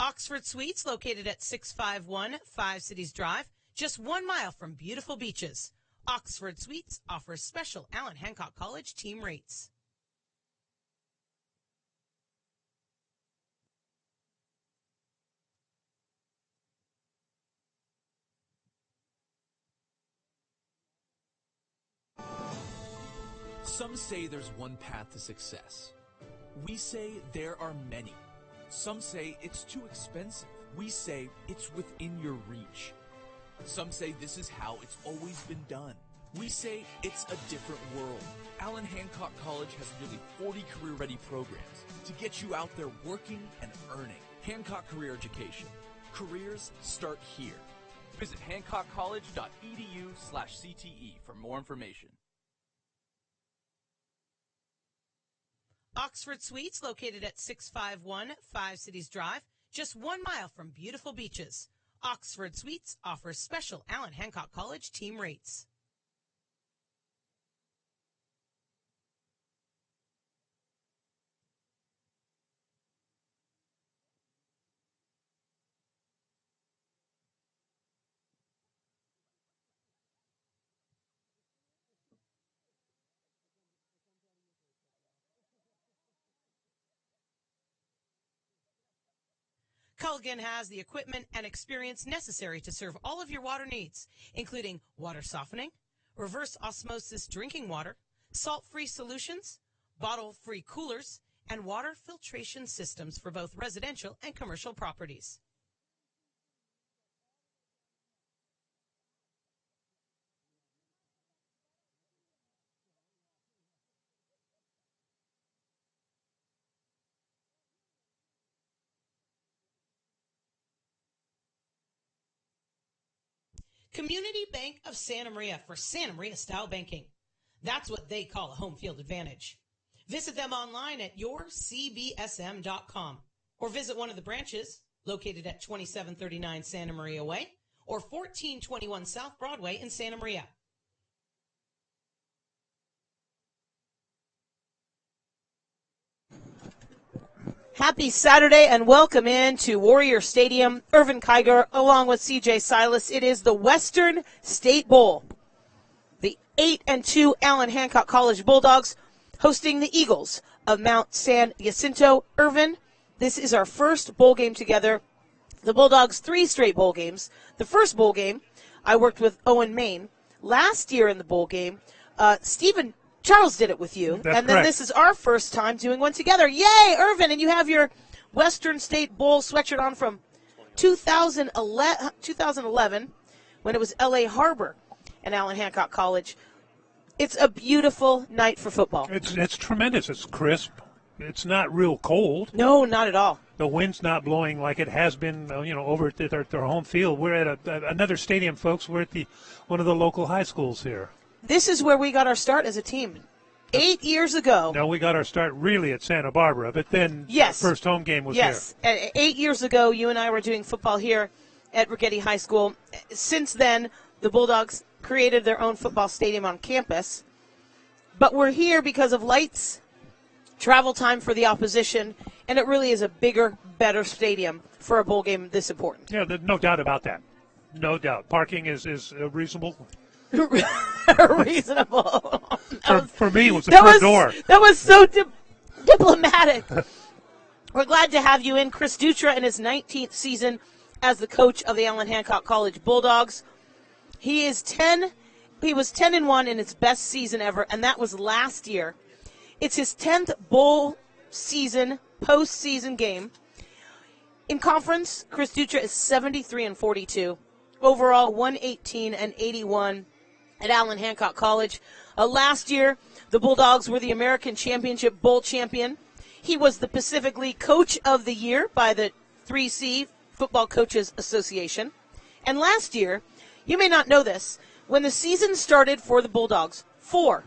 Oxford Suites, located at 651 Five Cities Drive, just 1 mile from beautiful beaches. Oxford Suites offers special Allan Hancock College team rates. Some say there's one path to success. We say there are many. Some say it's too expensive. We say it's within your reach. Some say this is how it's always been done. We say it's a different world. Allan Hancock College has nearly 40 career-ready programs to get you out there working and earning. Hancock Career Education. Careers start here. Visit hancockcollege.edu/CTE for more information. Oxford Suites, located at 651 Five Cities Drive, just 1 mile from beautiful beaches. Oxford Suites offers special Allan Hancock College team rates. Culligan has the equipment and experience necessary to serve all of your water needs, including water softening, reverse osmosis drinking water, salt-free solutions, bottle-free coolers, and water filtration systems for both residential and commercial properties. Community Bank of Santa Maria for Santa Maria style banking. That's what they call a home field advantage. Visit them online at yourcbsm.com or visit one of the branches located at 2739 Santa Maria Way or 1421 South Broadway in Santa Maria. Happy Saturday and welcome in to Warrior Stadium. Irvin Kiger along with CJ Silas. It is the Western State Bowl. The 8-2 Allan Hancock College Bulldogs hosting the Eagles of Mount San Jacinto. Irvin, this is our first bowl game together. The Bulldogs 3 straight bowl games. The first bowl game, I worked with Owen Main. Last year in the bowl game, Charles did it with you. That's and then correct. This is our first time doing one together. Yay, Irvin! And you have your Western State Bowl sweatshirt on from 2011 when it was L.A. Harbor and Allan Hancock College. It's a beautiful night for football. It's tremendous. It's crisp. It's not real cold. No, not at all. The wind's not blowing like it has been, over at their home field. We're at another stadium, folks. We're at one of the local high schools here. This is where we got our start as a team. 8 years ago. No, we got our start really at Santa Barbara, but then Yes. the first home game was Yes. here. 8 years ago, you and I were doing football here at Righetti High School. Since then, the Bulldogs created their own football stadium on campus. But we're here because of lights, travel time for the opposition, and it really is a bigger, better stadium for a bowl game this important. Yeah, there's no doubt about that. No doubt. Parking is reasonable. Reasonable. For me, it was the front door. That was so diplomatic. We're glad to have you in. Chris Dutra in his 19th season as the coach of the Allan Hancock College Bulldogs. He was 10-1 in his best season ever, and that was last year. It's his 10th bowl season, postseason game. In conference, Chris Dutra is 73-42. Overall, 118-81 at Allan Hancock College. Last year, the Bulldogs were the American Championship Bowl champion. He was the Pacific League Coach of the Year by the 3C Football Coaches Association. And last year, you may not know this, when the season started for the Bulldogs, 4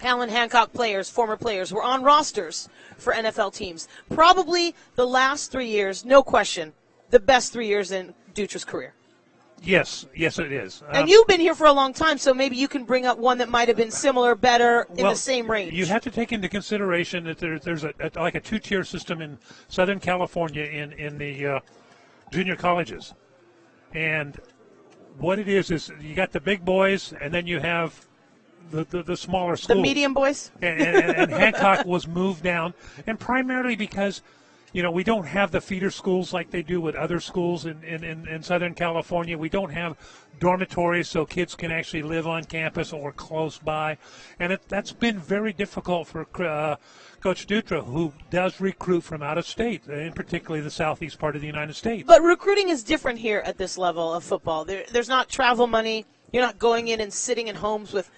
Allan Hancock players, former players, were on rosters for NFL teams. Probably the last 3 years, no question, the best 3 years in Dutra's career. Yes, it is. And you've been here for a long time, so maybe you can bring up one that might have been similar, better, in the same range. You have to take into consideration that there's like a two-tier system in Southern California in the junior colleges. And what it is you got the big boys, and then you have the smaller schools. The medium boys? And Hancock was moved down, and primarily because we don't have the feeder schools like they do with other schools in Southern California. We don't have dormitories so kids can actually live on campus or close by. And that's been very difficult for Coach Dutra, who does recruit from out of state, and particularly the southeast part of the United States. But recruiting is different here at this level of football. There's not travel money. You're not going in and sitting in homes with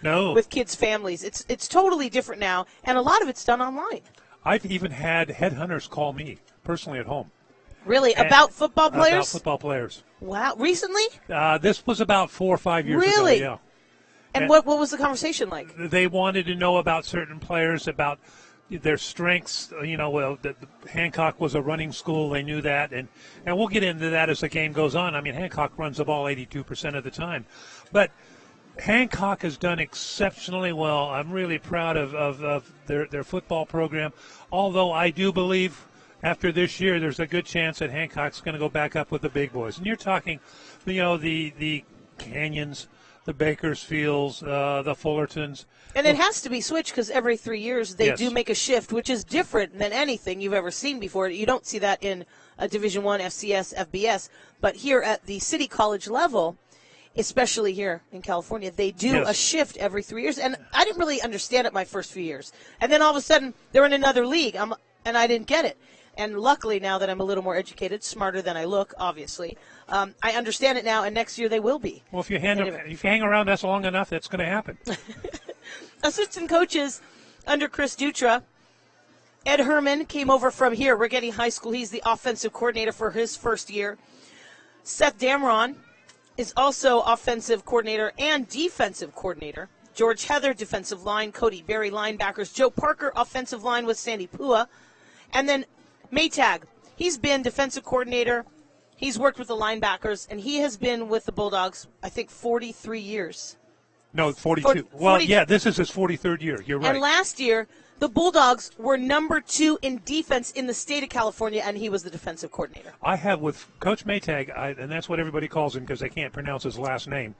kids' families. It's totally different now, and a lot of it's done online. I've even had headhunters call me personally at home. Really? About football players? About football players. Wow. Recently? This was about 4 or 5 years ago. Really? Yeah. And what was the conversation like? They wanted to know about certain players, about their strengths. Hancock was a running school. They knew that. And we'll get into that as the game goes on. I mean, Hancock runs the ball 82% of the time. But Hancock has done exceptionally well. I'm really proud of their football program, although I do believe after this year there's a good chance that Hancock's going to go back up with the big boys. And you're talking, the Canyons, the Bakersfields, the Fullertons. And it has to be switched because every 3 years they do make a shift, which is different than anything you've ever seen before. You don't see that in a Division I, FCS, FBS. But here at the city college level, especially here in California, they do a shift every 3 years. And I didn't really understand it my first few years. And then all of a sudden, they're in another league, and I didn't get it. And luckily, now that I'm a little more educated, smarter than I look, obviously, I understand it now, and next year they will be. Well, if you hang around us long enough, that's going to happen. Assistant coaches under Chris Dutra. Ed Herman came over from here, Righetti High School. He's the offensive coordinator for his first year. Seth Damron is also offensive coordinator and defensive coordinator. George Heather, defensive line. Cody Berry, linebackers. Joe Parker, offensive line with Sandy Pua. And then Maytag, he's been defensive coordinator. He's worked with the linebackers, and he has been with the Bulldogs, I think, 43 years. No, 42. This is his 43rd year. You're right. And last year, the Bulldogs were number 2 in defense in the state of California, and he was the defensive coordinator. I have with Coach Maytag, and that's what everybody calls him because they can't pronounce his last name.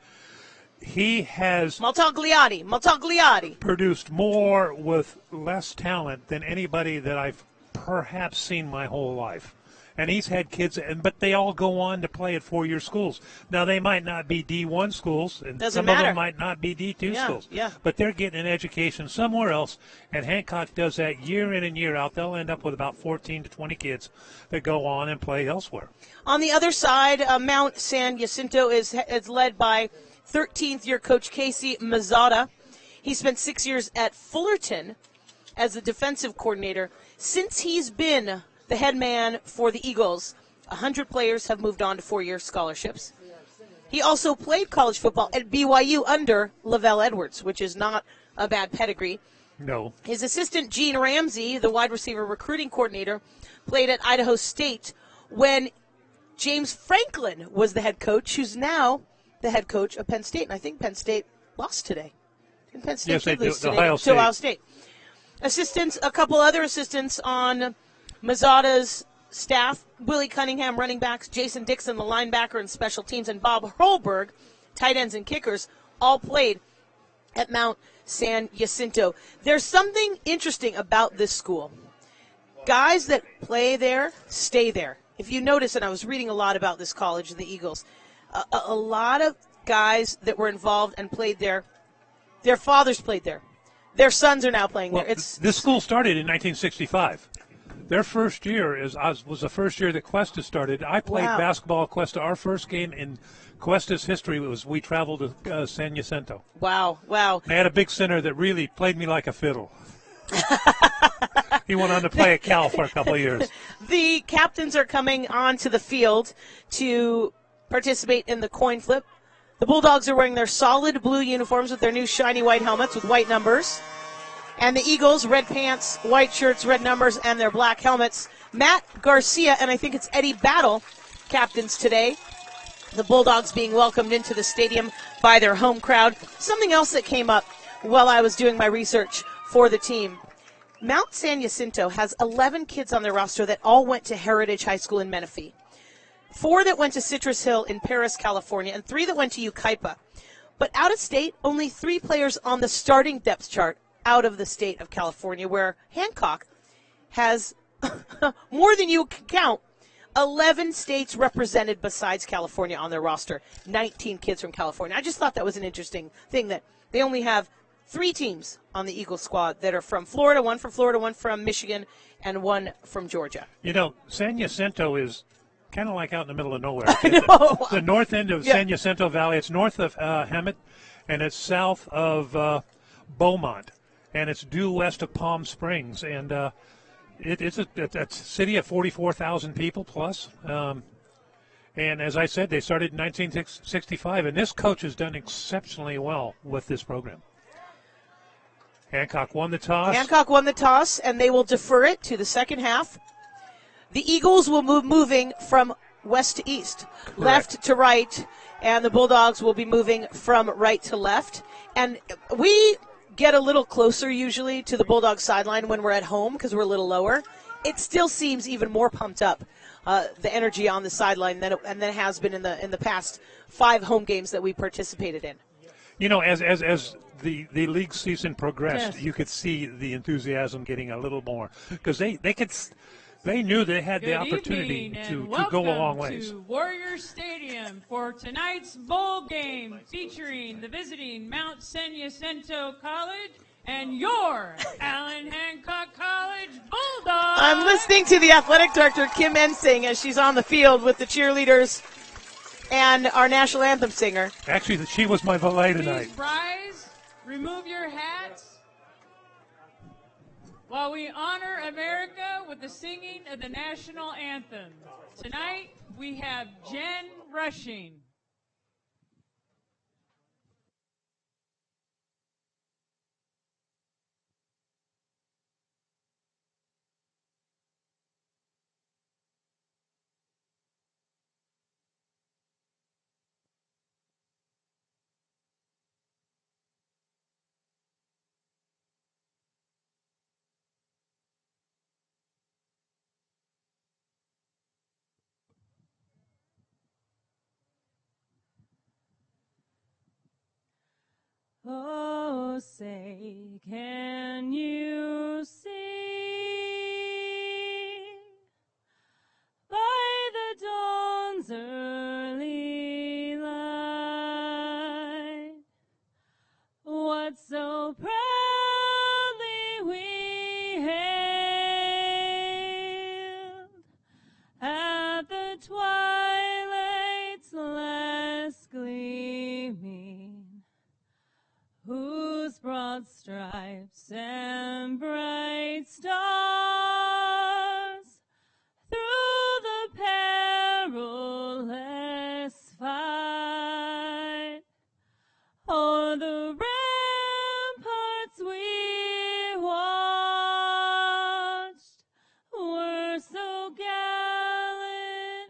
He has Maltagliati produced more with less talent than anybody that I've perhaps seen my whole life. And he's had kids, but they all go on to play at four-year schools. Now, they might not be D1 schools, and some of them might not be D2 schools. Yeah. But they're getting an education somewhere else, and Hancock does that year in and year out. They'll end up with about 14 to 20 kids that go on and play elsewhere. On the other side, Mount San Jacinto is led by 13th-year coach Casey Mazzata. He spent 6 years at Fullerton as the defensive coordinator. Since he's been the head man for the Eagles, 100 players have moved on to 4-year scholarships. He also played college football at BYU under Lavelle Edwards, which is not a bad pedigree. No. His assistant, Gene Ramsey, the wide receiver recruiting coordinator, played at Idaho State when James Franklin was the head coach, who's now the head coach of Penn State. And I think Penn State lost today. And Penn State did lose today to Ohio State. Assistants, a couple other assistants on Mazzata's staff, Willie Cunningham, running backs, Jason Dixon, the linebacker and special teams, and Bob Hurlberg, tight ends and kickers, all played at Mount San Jacinto. There's something interesting about this school. Guys that play there stay there. If you notice, and I was reading a lot about this college and the Eagles, a lot of guys that were involved and played there, their fathers played there. Their sons are now playing there. This school started in 1965. Their first year was the first year that Cuesta started. I played basketball at Cuesta. Our first game in Cuesta's history was we traveled to San Jacinto. Wow. They had a big center that really played me like a fiddle. He went on to play at Cal for a couple of years. The captains are coming onto the field to participate in the coin flip. The Bulldogs are wearing their solid blue uniforms with their new shiny white helmets with white numbers. And the Eagles, red pants, white shirts, red numbers, and their black helmets. Matt Garcia and I think it's Eddie Battle, captains today. The Bulldogs being welcomed into the stadium by their home crowd. Something else that came up while I was doing my research for the team. Mount San Jacinto has 11 kids on their roster that all went to Heritage High School in Menifee. 4 that went to Citrus Hill in Paris, California, and 3 that went to Yucaipa. But out of state, only 3 players on the starting depth chart out of the state of California, where Hancock has more than you can count. 11 states represented besides California on their roster. 19 kids from California. I just thought that was an interesting thing that they only have 3 teams on the Eagle squad that are from Florida, 1 from Michigan, and 1 from Georgia. You know, San Jacinto is kind of like out in the middle of nowhere. I know. The north end of San Jacinto Valley. It's north of Hemet, and it's south of Beaumont, and it's due west of Palm Springs. And it's a city of 44,000 people plus. And as I said, they started in 1965, and this coach has done exceptionally well with this program. Hancock won the toss, and they will defer it to the second half. The Eagles will move moving from west to east, correct, left to right, and the Bulldogs will be moving from right to left. And we get a little closer usually to the Bulldogs sideline when we're at home because we're a little lower. It still seems even more pumped up, the energy on the sideline than it has been in the past 5 home games that we participated in. You know, as the league season progressed, you could see the enthusiasm getting a little more because they knew they had the opportunity to go a long ways. To Warrior Stadium for tonight's bowl game featuring the visiting Mount San Jacinto College and your Allan Hancock College Bulldogs. I'm listening to the athletic director, Kim Ensing, as she's on the field with the cheerleaders and our national anthem singer. Actually, she was my valet tonight. Please rise, remove your hats, while we honor America with the singing of the national anthem. Tonight, we have Jen Rushing. Oh, say, can you see by the dawn's early light what so proudly we hailed at the twilight's last gleaming, whose broad stripes and bright stars through the perilous fight o'er the ramparts we watched were so gallantly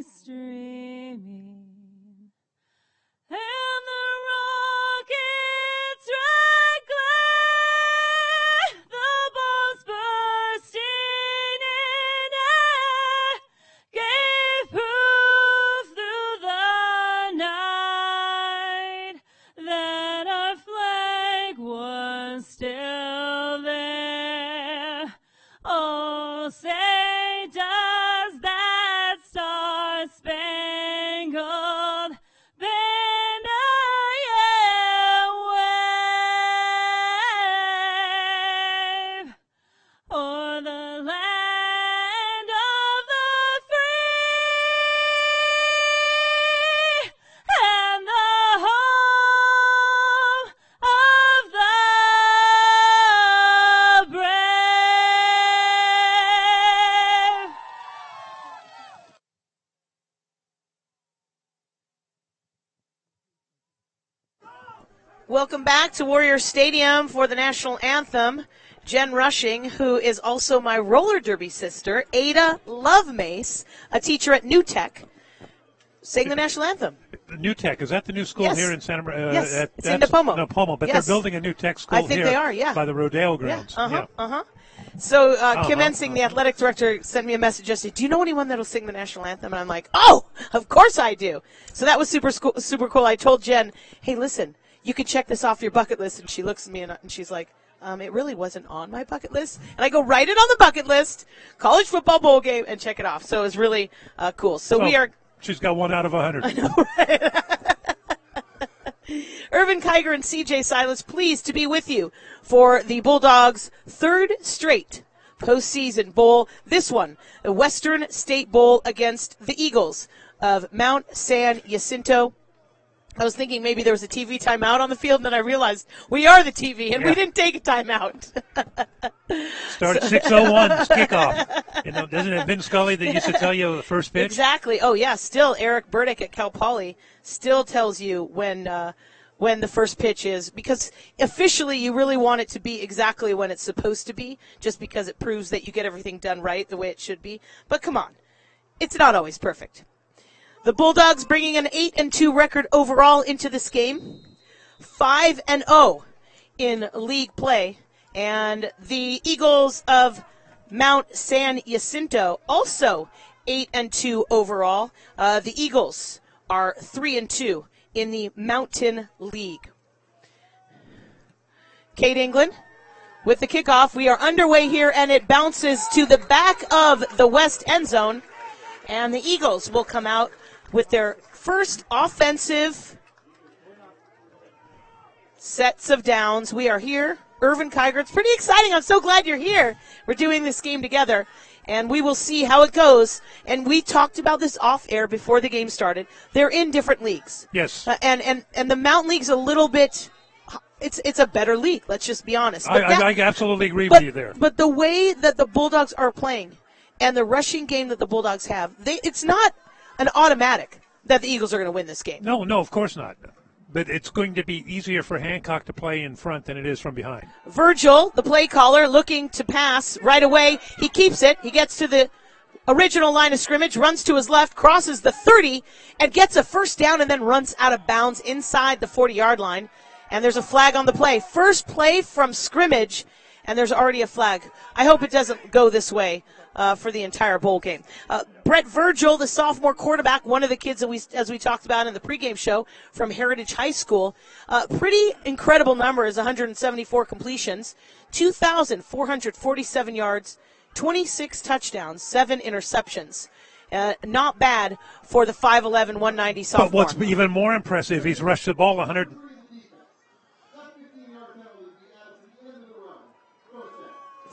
streaming, and the rockets red glare, the bombs bursting in air, gave proof through the night that our flag was still there. Oh, say does that star-spangled banner yet wave o'er the land of the free and the home of the brave? Welcome back to Warrior Stadium for the national anthem. Jen Rushing, who is also my roller derby sister, Ada Lovemace, a teacher at New Tech. sang the national anthem. New Tech, is that the new school Yes. here in Santa Maria? Yes, it's in Napomo. Napomo, but Yes. they're building a new tech school I think here they are, yeah. by the Rodeo grounds. So Kim Ensing, the athletic director, sent me a message yesterday. Do you know anyone that'll sing the national anthem? And I'm like, oh, of course I do. So that was super cool. I told Jen, hey, listen, you can check this off your bucket list. And she looks at me and she's like, it really wasn't on my bucket list. And I go, write it on the bucket list, college football bowl game, and check it off. So it was really cool. So we are. She's got 1 out of 100. I know, right? Irvin Kiger and CJ Silas, pleased to be with you for the Bulldogs' third straight postseason bowl. This one, the Western State Bowl against the Eagles of Mount San Jacinto. I was thinking maybe there was a TV timeout on the field, and then I realized we are the TV, and we didn't take a timeout. Start at 6:01, it's kickoff. You know, doesn't it Vin Scully that used to tell you the first pitch? Exactly. Oh, yeah. Still, Eric Burdick at Cal Poly still tells you when the first pitch is, because officially you really want it to be exactly when it's supposed to be, just because it proves that you get everything done right the way it should be. But come on, it's not always perfect. The Bulldogs bringing an 8-2 record overall into this game, 5-0 in league play, and the Eagles of Mount San Jacinto also 8-2 overall. The Eagles are 3-2 in the Mountain League. Kate England with the kickoff. We are underway here, and it bounces to the back of the west end zone, and the Eagles will come out with their first offensive sets of downs. We are here. Irvin Kiger. It's pretty exciting. I'm so glad you're here. We're doing this game together, and we will see how it goes. And we talked about this off air before the game started. They're in different leagues. Yes. And the Mountain League's a little bit. It's a better league. Let's just be honest. But I absolutely agree with you there. But the way that the Bulldogs are playing and the rushing game that the Bulldogs have, it's not an automatic that the Eagles are going to win this game. No, of course not. But it's going to be easier for Hancock to play in front than it is from behind. Virgil, the play caller, looking to pass right away. He keeps it. He gets to the original line of scrimmage, runs to his left, crosses the 30, and gets a first down and then runs out of bounds inside the 40-yard line. And there's a flag on the play. First play from scrimmage, and there's already a flag. I hope it doesn't go this way for the entire bowl game. Brett Virgil, the sophomore quarterback, one of the kids that as we talked about in the pregame show from Heritage High School, pretty incredible numbers, 174 completions, 2,447 yards, 26 touchdowns, 7 interceptions. Not bad for the 5'11", 190 sophomore. But what's even more impressive, he's rushed the ball 100.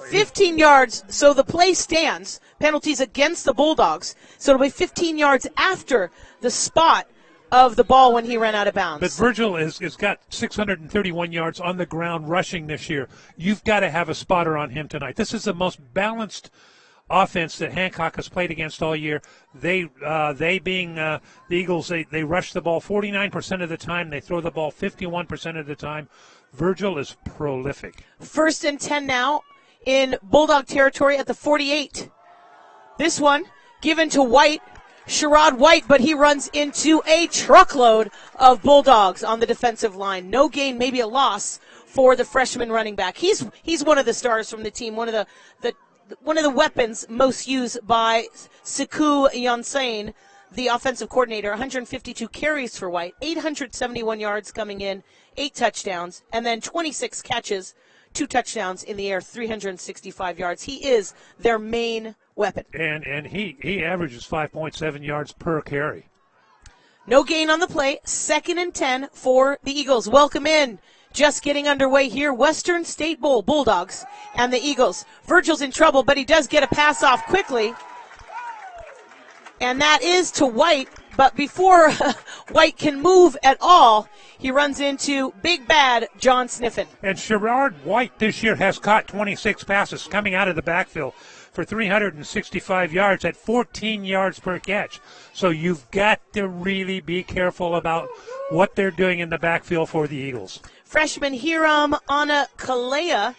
15 yards, so the play stands. Penalties against the Bulldogs. So it'll be 15 yards after the spot of the ball when he ran out of bounds. But Virgil has got 631 yards on the ground rushing this year. You've got to have a spotter on him tonight. This is the most balanced offense that Hancock has played against all year. They being the Eagles, they rush the ball 49% of the time. They throw the ball 51% of the time. Virgil is prolific. 1st and 10 now in Bulldog territory at the 48. This one given to White, Sherrod White, but he runs into a truckload of Bulldogs on the defensive line. No gain, maybe a loss for the freshman running back. He's one of the stars from the team, one of the weapons most used by Siku Yonsane, the offensive coordinator. 152 carries for White, 871 yards coming in, 8 touchdowns, and then 26 catches, 2 touchdowns in the air, 365 yards. He is their main weapon. And he averages 5.7 yards per carry. No gain on the play. 2nd and 10 for the Eagles. Welcome in. Just getting underway here. Western State Bowl, Bulldogs and the Eagles. Virgil's in trouble, but he does get a pass off quickly. And that is to White. But before White can move at all, he runs into big bad John Sniffen. And Sherrod White this year has caught 26 passes coming out of the backfield for 365 yards at 14 yards per catch. So you've got to really be careful about what they're doing in the backfield for the Eagles. Freshman Hiram Anna Kalea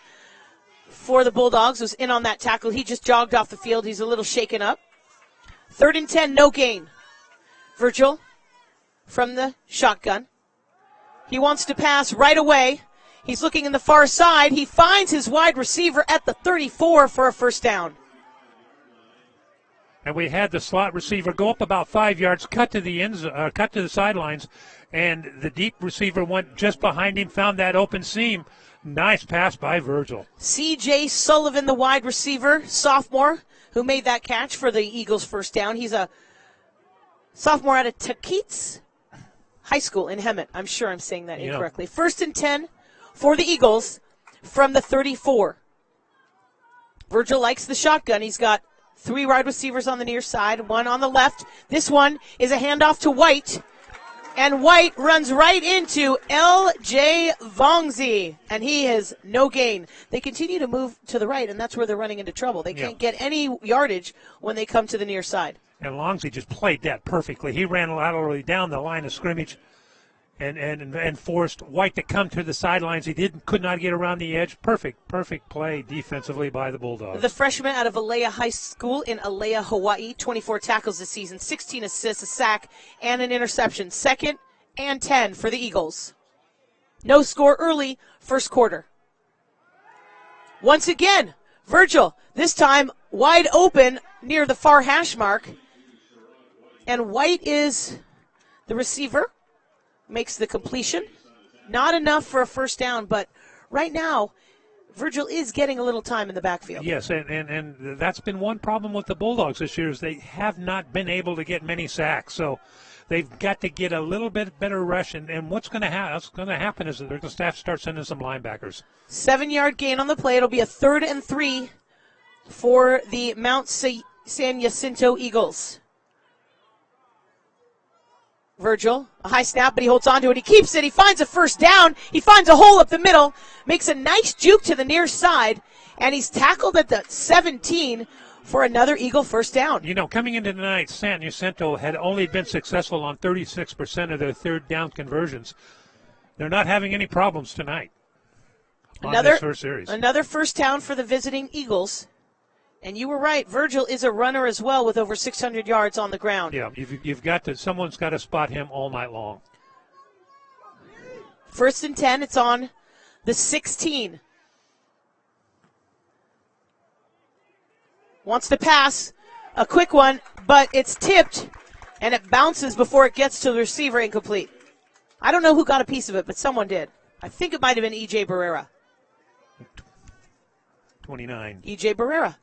for the Bulldogs was in on that tackle. He just jogged off the field. He's a little shaken up. 3rd and 10, no gain. Virgil from the shotgun. He wants to pass right away. He's looking in the far side. He finds his wide receiver at the 34 for a first down. And we had the slot receiver go up about 5 yards, cut to the sidelines, and the deep receiver went just behind him, found that open seam. Nice pass by Virgil. C.J. Sullivan, the wide receiver, sophomore, who made that catch for the Eagles' first down. He's a sophomore out of Takits High School in Hemet. I'm sure I'm saying that incorrectly. First and 10 for the Eagles from the 34. Virgil likes the shotgun. He's got 3 wide receivers on the near side, 1 on the left. This one is a handoff to White, and White runs right into L.J. Vongzi, and he has no gain. They continue to move to the right, and that's where they're running into trouble. They can't get any yardage when they come to the near side. And Longzy just played that perfectly. He ran laterally down the line of scrimmage and forced White to come to the sidelines. He could not get around the edge. Perfect play defensively by the Bulldogs. The freshman out of Alea High School in Alea, Hawaii, 24 tackles this season, 16 assists, a sack, and an interception. 2nd and 10 for the Eagles. No score early, first quarter. Once again, Virgil, this time wide open near the far hash mark. And White is the receiver. Makes the completion. Not enough for a first down, but right now, Virgil is getting a little time in the backfield. Yes, and that's been one problem with the Bulldogs this year is they have not been able to get many sacks. So they've got to get a little bit better rush. And what's going to happen is that they're going to have to start sending some linebackers. 7-yard gain on the play. It'll be a 3rd and 3 for the Mount San Jacinto Eagles. Virgil, a high snap, but he holds on to it. He keeps it. He finds a first down. He finds a hole up the middle, makes a nice juke to the near side, and he's tackled at the 17 for another Eagle first down. Coming into tonight, San Jacinto had only been successful on 36% of their third down conversions. They're not having any problems tonight on this first series. Another first down for the visiting Eagles. And you were right. Virgil is a runner as well with over 600 yards on the ground. Yeah, someone's got to spot him all night long. 1st and 10. It's on the 16. Wants to pass. A quick one, but it's tipped, and it bounces before it gets to the receiver, incomplete. I don't know who got a piece of it, but someone did. I think it might have been E.J. Barrera. 29. E.J. Barrera.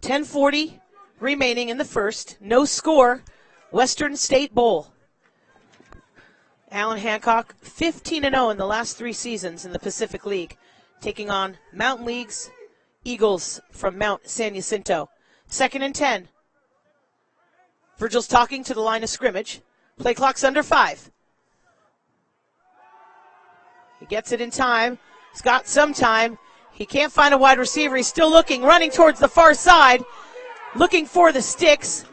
.10:40 remaining in the first. No score. Western State Bowl. Allan Hancock, 15-0 in the last 3 seasons in the Pacific League, taking on Mountain League's Eagles from Mount San Jacinto. 2nd and 10. Virgil's talking to the line of scrimmage. Play clock's under 5. He gets it in time. He's got some time. He can't find a wide receiver. He's still looking, running towards the far side, looking for the sticks.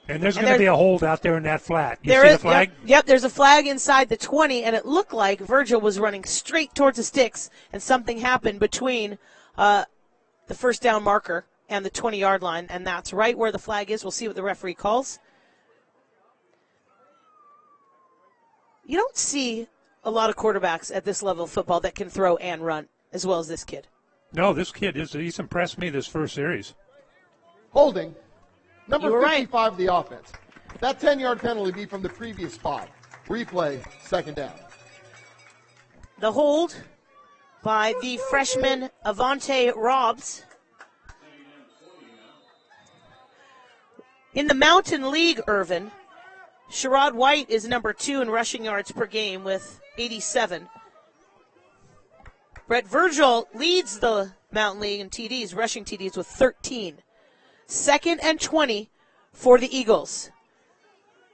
And there's going to be a hold out there in that flat. You see the flag? Yep, there's a flag inside the 20, and it looked like Virgil was running straight towards the sticks, and something happened between the first down marker and the 20-yard line, and that's right where the flag is. We'll see what the referee calls. You don't see a lot of quarterbacks at this level of football that can throw and run as well as this kid. No, this kid, he's impressed me this first series. Holding. Number 55 of the offense. That 10-yard penalty be from the previous spot. Replay, 2nd down. The hold by the freshman Avante Robbs. In the Mountain League, Irvin, Sherrod White is number 2 in rushing yards per game with 87. Brett Virgil leads the Mountain League in TDs, rushing TDs with 13. 2nd and 20 for the Eagles.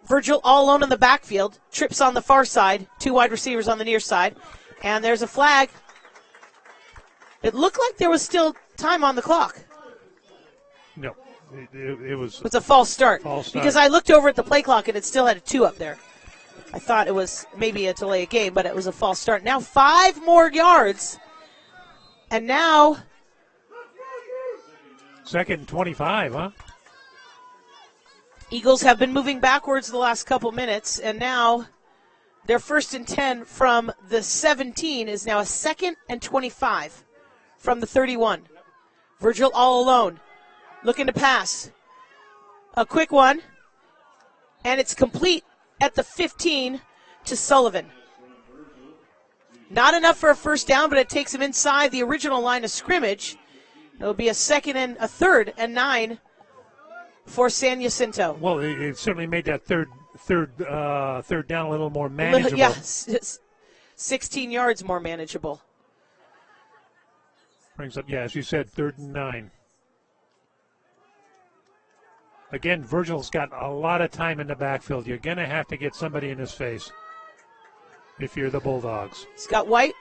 Virgil all alone in the backfield, trips on the far side, 2 wide receivers on the near side, and there's a flag. It looked like there was still time on the clock. No, it was. It's a false start. Because I looked over at the play clock and it still had a 2 up there. I thought it was maybe a delay of game, but it was a false start. Now 5 more yards. And now Second and 25, huh? Eagles have been moving backwards the last couple minutes, and now their 1st and 10 from the 17 is now a 2nd and 25 from the 31. Virgil all alone, looking to pass. A quick one, and it's complete at the 15 to Sullivan. Not enough for a first down, but it takes him inside the original line of scrimmage. It'll be a 3rd and 9 for San Jacinto. Well, it certainly made that third down a little more manageable. Yes, 16 yards more manageable. Brings up, as you said, 3rd and 9. Again, Virgil's got a lot of time in the backfield. You're going to have to get somebody in his face if you're the Bulldogs. He's got White.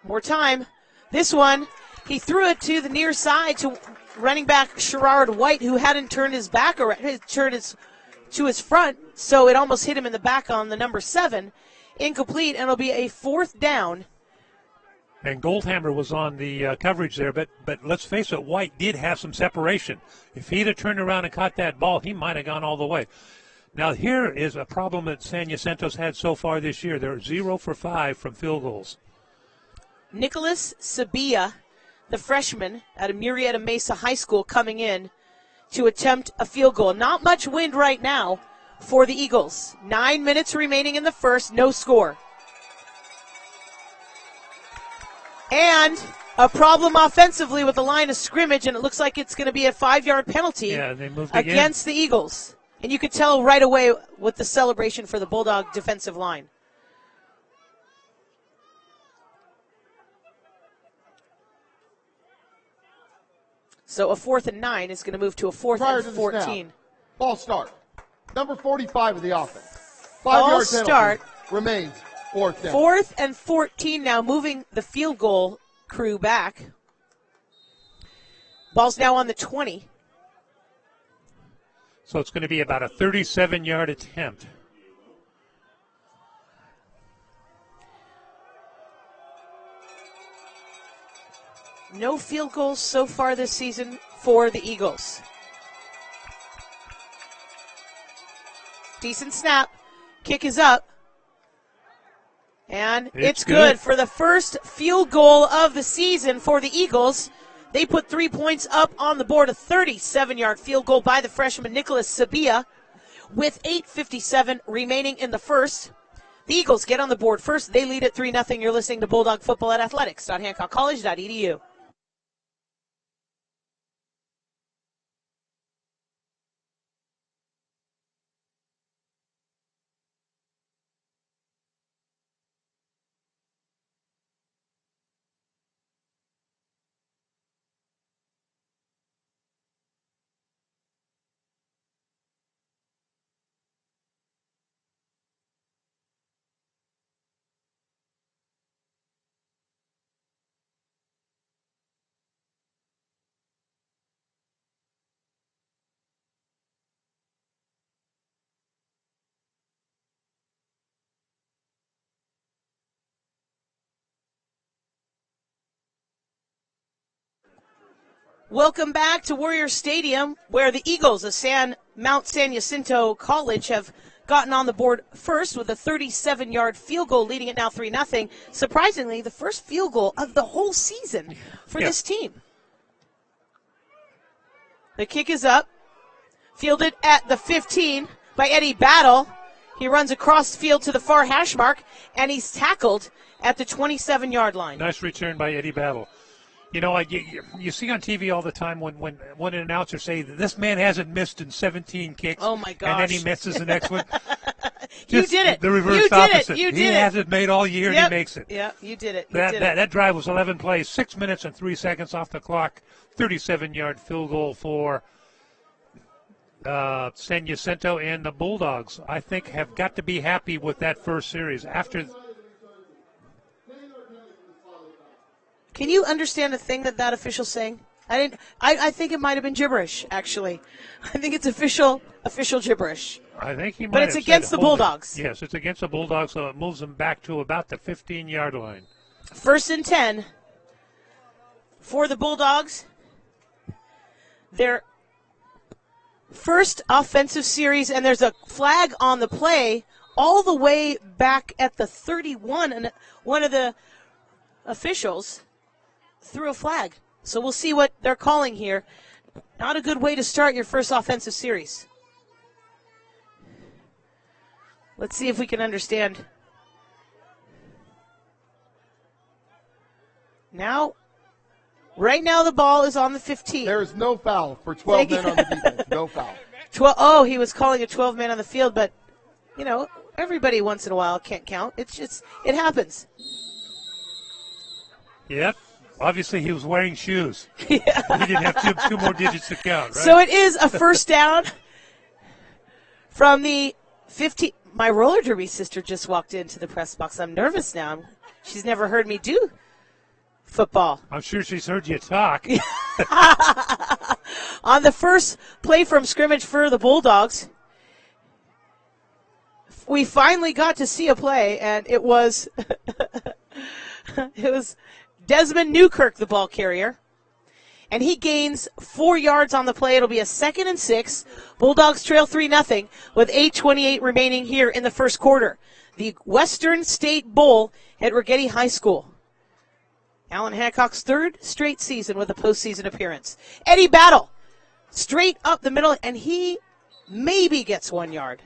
More time. This one, he threw it to the near side to running back Sherrard White, who hadn't turned his back around, to his front, so it almost hit him in the back on the number 7. Incomplete, and it'll be a 4th down. And Goldhammer was on the coverage there, but let's face it, White did have some separation. If he'd have turned around and caught that ball, he might have gone all the way. Now, here is a problem that San Jacinto's had so far this year. They're 0 for 5 from field goals. Nicholas Sabia, the freshman at Murrieta Mesa High School, coming in to attempt a field goal. Not much wind right now for the Eagles. 9 minutes remaining in the first, no score. And a problem offensively with the line of scrimmage, and it looks like it's going to be a 5-yard penalty they moved against the Eagles. And you could tell right away with the celebration for the Bulldog defensive line. So a 4th and 9 is going to move to a 4th and 14. Ball start. Number 45 of the offense. 5-yard Ball penalty start. Remains 4th down. 4th and 14 now, moving the field goal crew back. Ball's now on the 20. So it's going to be about a 37-yard attempt. No field goals so far this season for the Eagles. Decent snap. Kick is up. And it's good for the first field goal of the season for the Eagles. They put 3 points up on the board, a 37-yard field goal by the freshman Nicholas Sabia with 8:57 remaining in the first. The Eagles get on the board first. They lead at 3-0. You're listening to Bulldog Football at athletics.hancockcollege.edu. Welcome back to Warrior Stadium, where the Eagles of Mount San Jacinto College have gotten on the board first with a 37-yard field goal, leading it now 3-0. Surprisingly, the first field goal of the whole season for this team. The kick is up, fielded at the 15 by Eddie Battle. He runs across the field to the far hash mark, and he's tackled at the 27-yard line. Nice return by Eddie Battle. You know, you see on TV all the time when an announcer say this man hasn't missed in 17 kicks. Oh my gosh! And then he misses the next one. You did it. The reverse opposite. He hasn't made all year. Yep. He makes it. Yeah, you did it. That drive was 11 plays, 6 minutes and 3 seconds off the clock. 37-yard field goal for San Jacinto, and the Bulldogs, I think, have got to be happy with that first series. After. Can you understand a thing that official's saying? I think it might have been gibberish, actually. I think it's official gibberish. I think he might. But it's against the Bulldogs. Yes, it's against the Bulldogs, so it moves them back to about the 15-yard line. 1st and 10 for the Bulldogs. Their first offensive series, and there's a flag on the play all the way back at the 31, and one of the officials threw a flag. So we'll see what they're calling here. Not a good way to start your first offensive series. Let's see if we can understand. Now, right now the ball is on the 15. There is no foul for 12 men on the defense. No foul. He was calling a 12 man on the field, but, you know, everybody once in a while can't count. It happens. Yep. Obviously, he was wearing shoes. Yeah. He didn't have two more digits to count, right? So it is a first down from the 15. My roller derby sister just walked into the press box. I'm nervous now. She's never heard me do football. I'm sure she's heard you talk. On the first play from scrimmage for the Bulldogs, we finally got to see a play, and it was Desmond Newkirk, the ball carrier, and he gains 4 yards on the play. It'll be a 2nd and 6. Bulldogs trail 3-0 with 8:28 remaining here in the first quarter. The Western State Bowl at Righetti High School. Allan Hancock's 3rd straight season with a postseason appearance. Eddie Battle, straight up the middle, and he maybe gets 1 yard.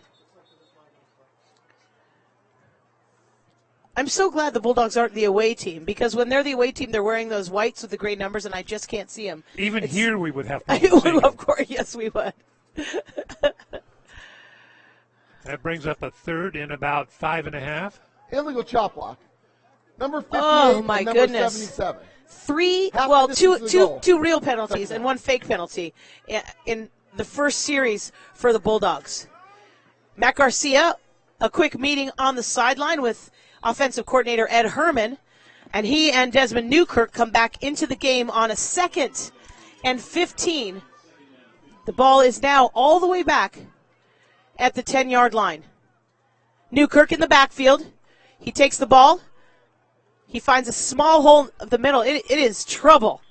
I'm so glad the Bulldogs aren't the away team, because when they're the away team, they're wearing those whites with the gray numbers, and I just can't see them. Even here we would have problems. Of course, yes, we would. That brings up a 3rd and about 5.5. Illegal chop block. Number 58 oh, my and number goodness. 77. Two real penalties and one fake penalty in the first series for the Bulldogs. Matt Garcia, a quick meeting on the sideline with offensive coordinator Ed Herman, and he and Desmond Newkirk come back into the game on a 2nd and 15. The ball is now all the way back at the 10-yard line. Newkirk in the backfield. He takes the ball. He finds a small hole of the middle. It is trouble.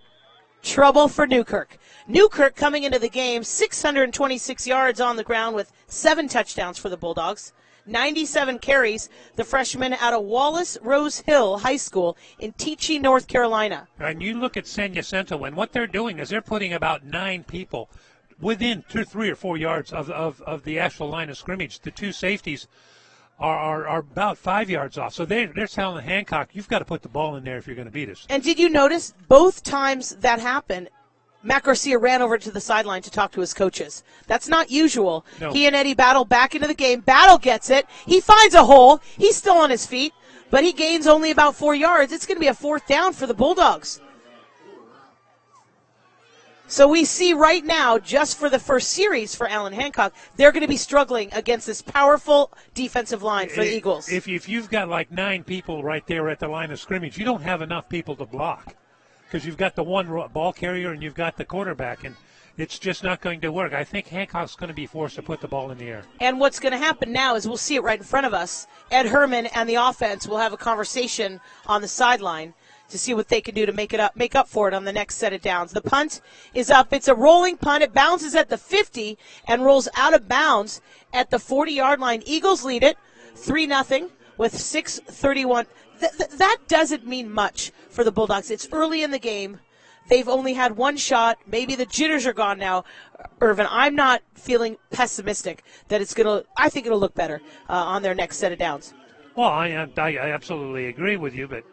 Trouble for Newkirk. Newkirk coming into the game, 626 yards on the ground with 7 touchdowns for the Bulldogs. 97 carries, the freshman out of Wallace Rose Hill High School in Teachey, North Carolina. And you look at Jacinto, and what they're doing is they're putting about 9 people within 2, 3, or 4 yards of the actual line of scrimmage. The 2 safeties are about 5 yards off. So they're telling Hancock, you've got to put the ball in there if you're going to beat us. And did you notice both times that happened, Matt Garcia ran over to the sideline to talk to his coaches. That's not usual. No. He and Eddie Battle back into the game. Battle gets it. He finds a hole. He's still on his feet, but he gains only about 4 yards. It's going to be a 4th down for the Bulldogs. So we see right now, just for the first series for Allan Hancock, they're going to be struggling against this powerful defensive line for the Eagles. If you've got like 9 people right there at the line of scrimmage, you don't have enough people to block, because you've got the one ball carrier and you've got the quarterback, and it's just not going to work. I think Hancock's going to be forced to put the ball in the air. And what's going to happen now is we'll see it right in front of us. Ed Herman and the offense will have a conversation on the sideline to see what they can do to make up for it on the next set of downs. The punt is up. It's a rolling punt. It bounces at the 50 and rolls out of bounds at the 40-yard line. Eagles lead it 3-0 with 6:31. That doesn't mean much for the Bulldogs. It's early in the game. They've only had 1 shot. Maybe the jitters are gone now. Irvin, I'm not feeling pessimistic that it's going to – I think it'll look better on their next set of downs. Well, I absolutely agree with you, but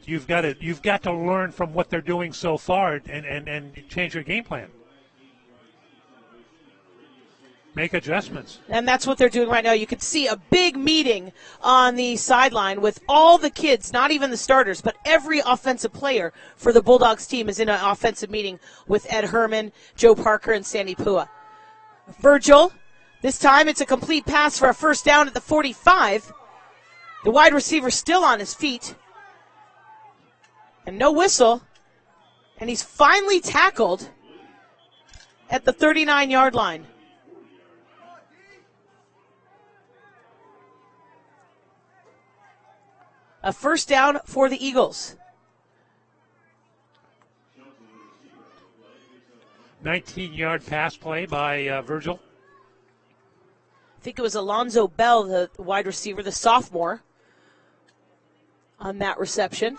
you've got to learn from what they're doing so far and change your game plan. Make adjustments. And that's what they're doing right now. You can see a big meeting on the sideline with all the kids, not even the starters, but every offensive player for the Bulldogs team is in an offensive meeting with Ed Herman, Joe Parker, and Sandy Pua. Virgil, this time it's a complete pass for a 1st down at the 45. The wide receiver still on his feet. And no whistle. And he's finally tackled at the 39-yard line. A 1st down for the Eagles. 19-yard pass play by Virgil. I think it was Alonzo Bell, the wide receiver, the sophomore, on that reception.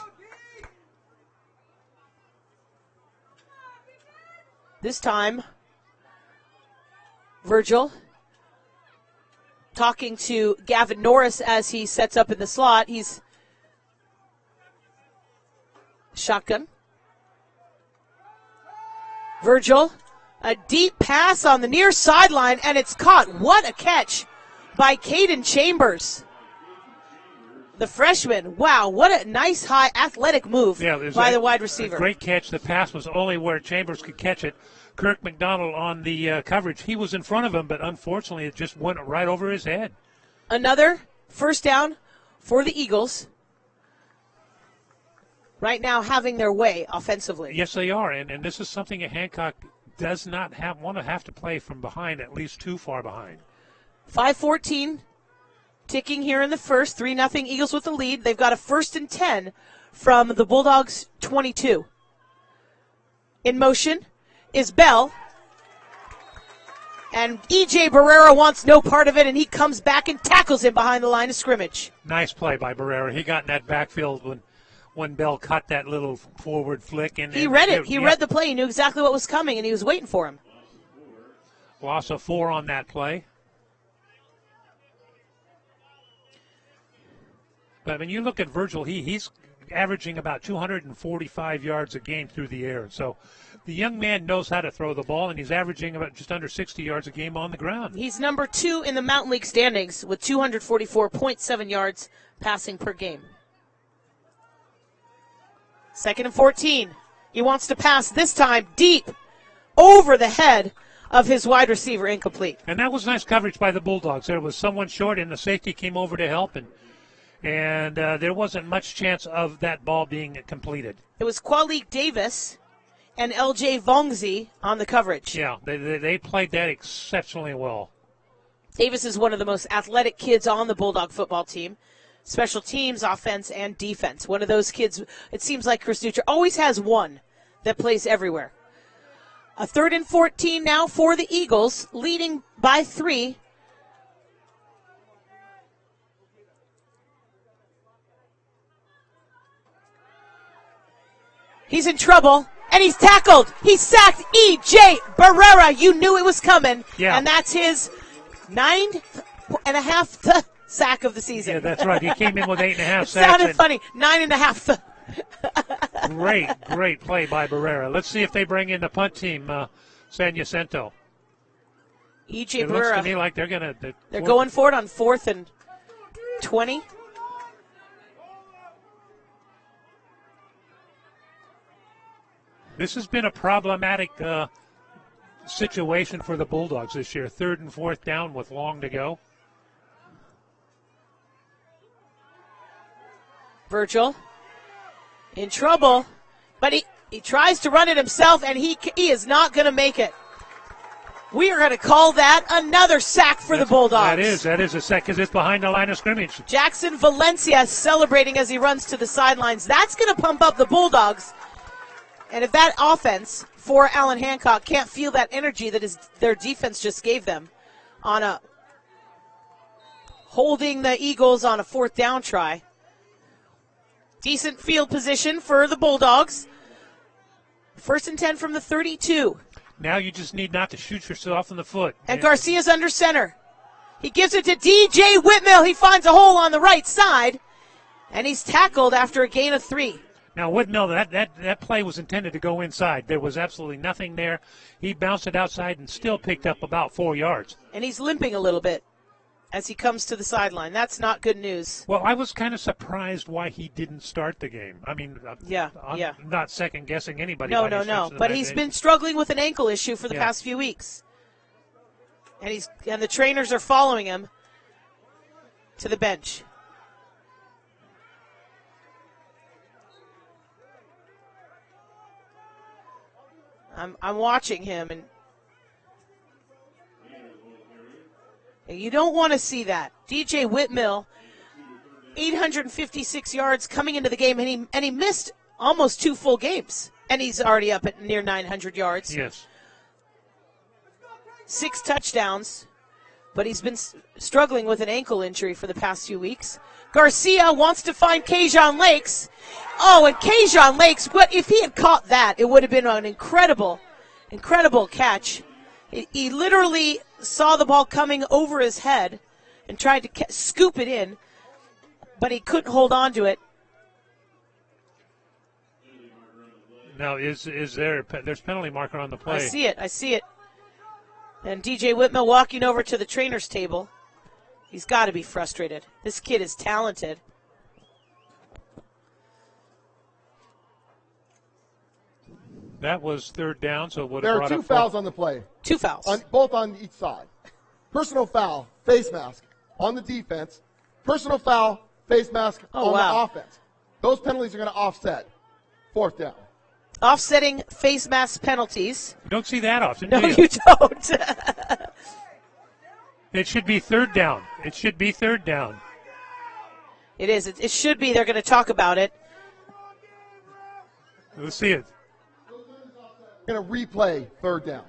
This time, Virgil talking to Gavin Norris as he sets up in the slot. He's shotgun. Virgil, a deep pass on the near sideline, and it's caught. What a catch by Caden Chambers, the freshman. Wow, what a nice, high, athletic move by the wide receiver. Great catch. The pass was only where Chambers could catch it. Kirk McDonald on the coverage. He was in front of him, but unfortunately it just went right over his head. Another first down for the Eagles. Right now having their way offensively. Yes, they are, and this is something that Hancock does not want to have to play from behind, at least too far behind. 5:14 ticking here in the first. 3-0 Eagles with the lead. They've got a 1st and 10 from the Bulldogs' 22. In motion is Bell. And E.J. Barrera wants no part of it, and he comes back and tackles him behind the line of scrimmage. Nice play by Barrera. He got in that backfield when Bell caught that little forward flick. He read it. He read the play. He knew exactly what was coming, and he was waiting for him. Loss of 4 on that play. But when you look at Virgil, he's averaging about 245 yards a game through the air. So the young man knows how to throw the ball, and he's averaging about just under 60 yards a game on the ground. He's number 2 in the Mountain League standings with 244.7 yards passing per game. 2nd and 14. He wants to pass this time deep over the head of his wide receiver, incomplete. And that was nice coverage by the Bulldogs. There was someone short, and the safety came over to help, and there wasn't much chance of that ball being completed. It was Kwalik Davis and L.J. Vongzi on the coverage. Yeah, they played that exceptionally well. Davis is one of the most athletic kids on the Bulldog football team. Special teams, offense, and defense. One of those kids, it seems like Chris Dutra always has one that plays everywhere. A 3rd and 14 now for the Eagles, leading by 3. He's in trouble, and he's tackled. He sacked E.J. Barrera. You knew it was coming. Yeah. And that's his 9.5 sack of the season. Yeah, that's right. He came in with 8.5 sacks. It sounded funny. 9.5. Great play by Barrera. Let's see if they bring in the punt team, San Jacinto. E.J. It Barrera. looks to me like they're going for it on 4th and 20. This has been a problematic situation for the Bulldogs this year. 3rd and 4th down with long to go. Virgil in trouble, but he tries to run it himself, and he is not going to make it. We are going to call that another sack for the Bulldogs. That is a sack because it's behind the line of scrimmage. Jackson Valencia celebrating as he runs to the sidelines. That's going to pump up the Bulldogs. And if that offense for Allan Hancock can't feel that energy that their defense just gave them on holding the Eagles on a 4th down try. Decent field position for the Bulldogs. 1st and 10 from the 32. Now you just need not to shoot yourself in the foot. And Garcia's under center. He gives it to DJ Whitmill. He finds a hole on the right side, and he's tackled after a gain of 3. Now, Whitmill, that play was intended to go inside. There was absolutely nothing there. He bounced it outside and still picked up about 4 yards. And he's limping a little bit as he comes to the sideline. That's not good news. Well, I was kind of surprised why he didn't start the game. I mean, I'm not second-guessing anybody. No. But he's been struggling with an ankle issue for the past few weeks. And the trainers are following him to the bench. I'm watching him, and you don't want to see that. DJ Whitmill, 856 yards coming into the game, and he missed almost 2 full games, and he's already up at near 900 yards. Yes. 6 touchdowns, but he's been struggling with an ankle injury for the past few weeks. Garcia wants to find Kajon Lakes. Oh, and Kajon Lakes, but if he had caught that, it would have been an incredible catch. He literally saw the ball coming over his head and tried to scoop it in, but he couldn't hold on to it. Now, there's penalty marker on the play? I see it. And DJ Whitmell walking over to the trainer's table. He's got to be frustrated. This kid is talented. That was third down, so what? There are 2 fouls on the play. 2 fouls. Both on each side. Personal foul, face mask on the defense. Personal foul, face mask on the offense. Those penalties are going to offset. 4th down. Offsetting face mask penalties. You don't see that often, No, do you? you don't. It should be third down. It is. It should be. They're going to talk about it. Let's see it. Going to replay 3rd down.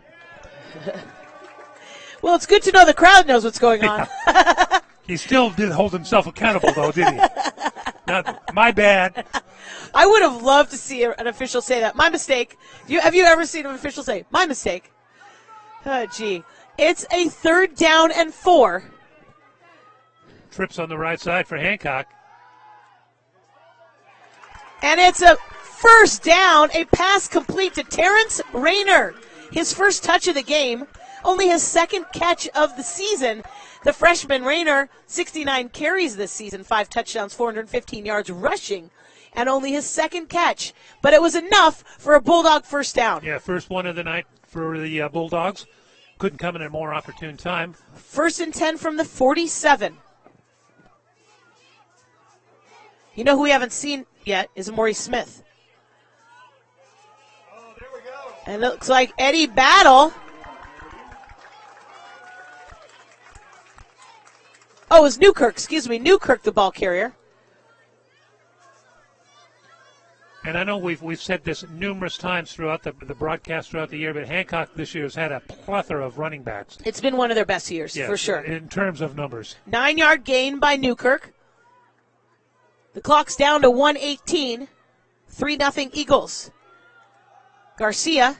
Well, it's good to know the crowd knows what's going on. He still did hold himself accountable, though, didn't he? Not my bad. I would have loved to see an official say that. My mistake. Have you ever seen an official say, my mistake? Oh, gee. It's a 3rd down and 4. Trips on the right side for Hancock. And it's a 1st down, a pass complete to Terrence Rayner. His first touch of the game, only his 2nd catch of the season. The freshman Rayner, 69 carries this season, 5 touchdowns, 415 yards rushing, and only his 2nd catch. But it was enough for a Bulldog 1st down. Yeah, first one of the night for the Bulldogs. Couldn't come in at a more opportune time. 1st and 10 from the 47. You know who we haven't seen yet is Maurice Smith. Oh, there we go. And it looks like Eddie Battle. Oh, it was Newkirk, Newkirk, the ball carrier. And I know we've said this numerous times throughout the broadcast throughout the year, but Hancock this year has had a plethora of running backs. It's been one of their best years, yes, for sure. In terms of numbers. 9-yard gain by Newkirk. The clock's down to 1:18. 3-0 Eagles. Garcia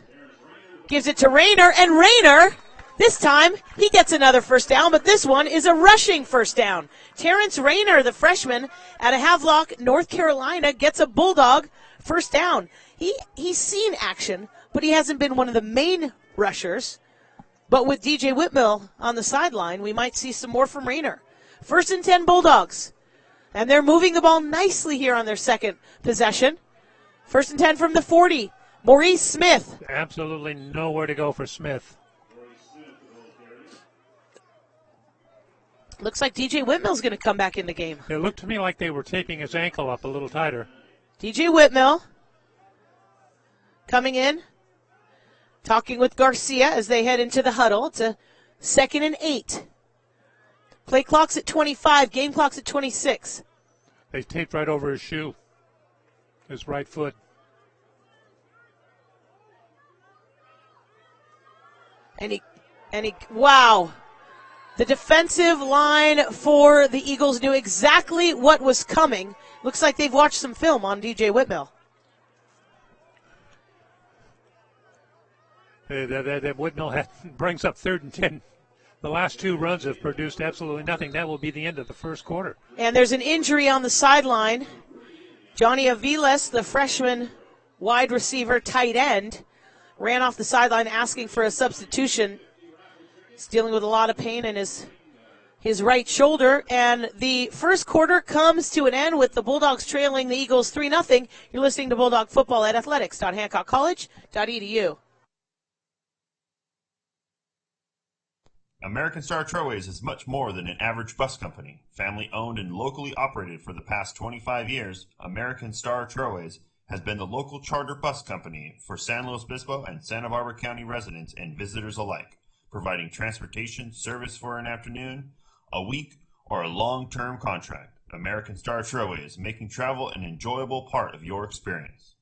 gives it to Rayner, and Rayner, this time, he gets another 1st down, but this one is a rushing 1st down. Terrence Rayner, the freshman out of Havelock, North Carolina, gets a Bulldog 1st down. He's seen action, but he hasn't been one of the main rushers. But with DJ Whitmell on the sideline, we might see some more from Rayner. 1st and 10 Bulldogs. And they're moving the ball nicely here on their 2nd possession. 1st and 10 from the 40. Maurice Smith. Absolutely nowhere to go for Smith. Looks like DJ Whitmell's going to come back in the game. It looked to me like they were taping his ankle up a little tighter. DJ Whitmell coming in, talking with Garcia as they head into the huddle. It's a 2nd and 8. Play clock's at 25, game clock's at 26. They taped right over his shoe, his right foot. And wow. The defensive line for the Eagles knew exactly what was coming. Looks like they've watched some film on DJ Whitmell. That Whitmell brings up 3rd and 10. The last 2 runs have produced absolutely nothing. That will be the end of the 1st quarter. And there's an injury on the sideline. Johnny Aviles, the freshman wide receiver tight end, ran off the sideline asking for a substitution. He's dealing with a lot of pain in his right shoulder. And the 1st quarter comes to an end with the Bulldogs trailing the Eagles 3-0. You're listening to Bulldog Football at athletics.hancockcollege.edu. American Star Trailways is much more than an average bus company. Family owned and locally operated for the past 25 years, American Star Trailways has been the local charter bus company for San Luis Obispo and Santa Barbara County residents and visitors alike, providing transportation service for an afternoon, a week, or a long-term contract. American Star Trailways, making travel an enjoyable part of your experience.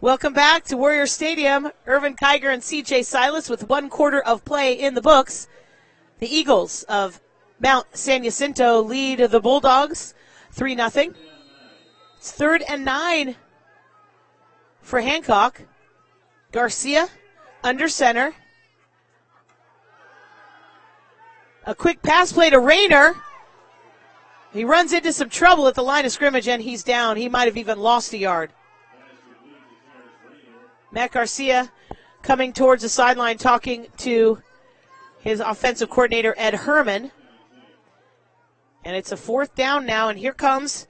Welcome back to Warrior Stadium. Irvin Kiger and C.J. Silas with 1 quarter of play in the books. The Eagles of Mount San Jacinto lead the Bulldogs 3-0. It's 3rd and 9 for Hancock. Garcia under center. A quick pass play to Rayner. He runs into some trouble at the line of scrimmage, and he's down. He might have even lost a yard. Matt Garcia coming towards the sideline talking to his offensive coordinator, Ed Herman. And it's a 4th down now, and here comes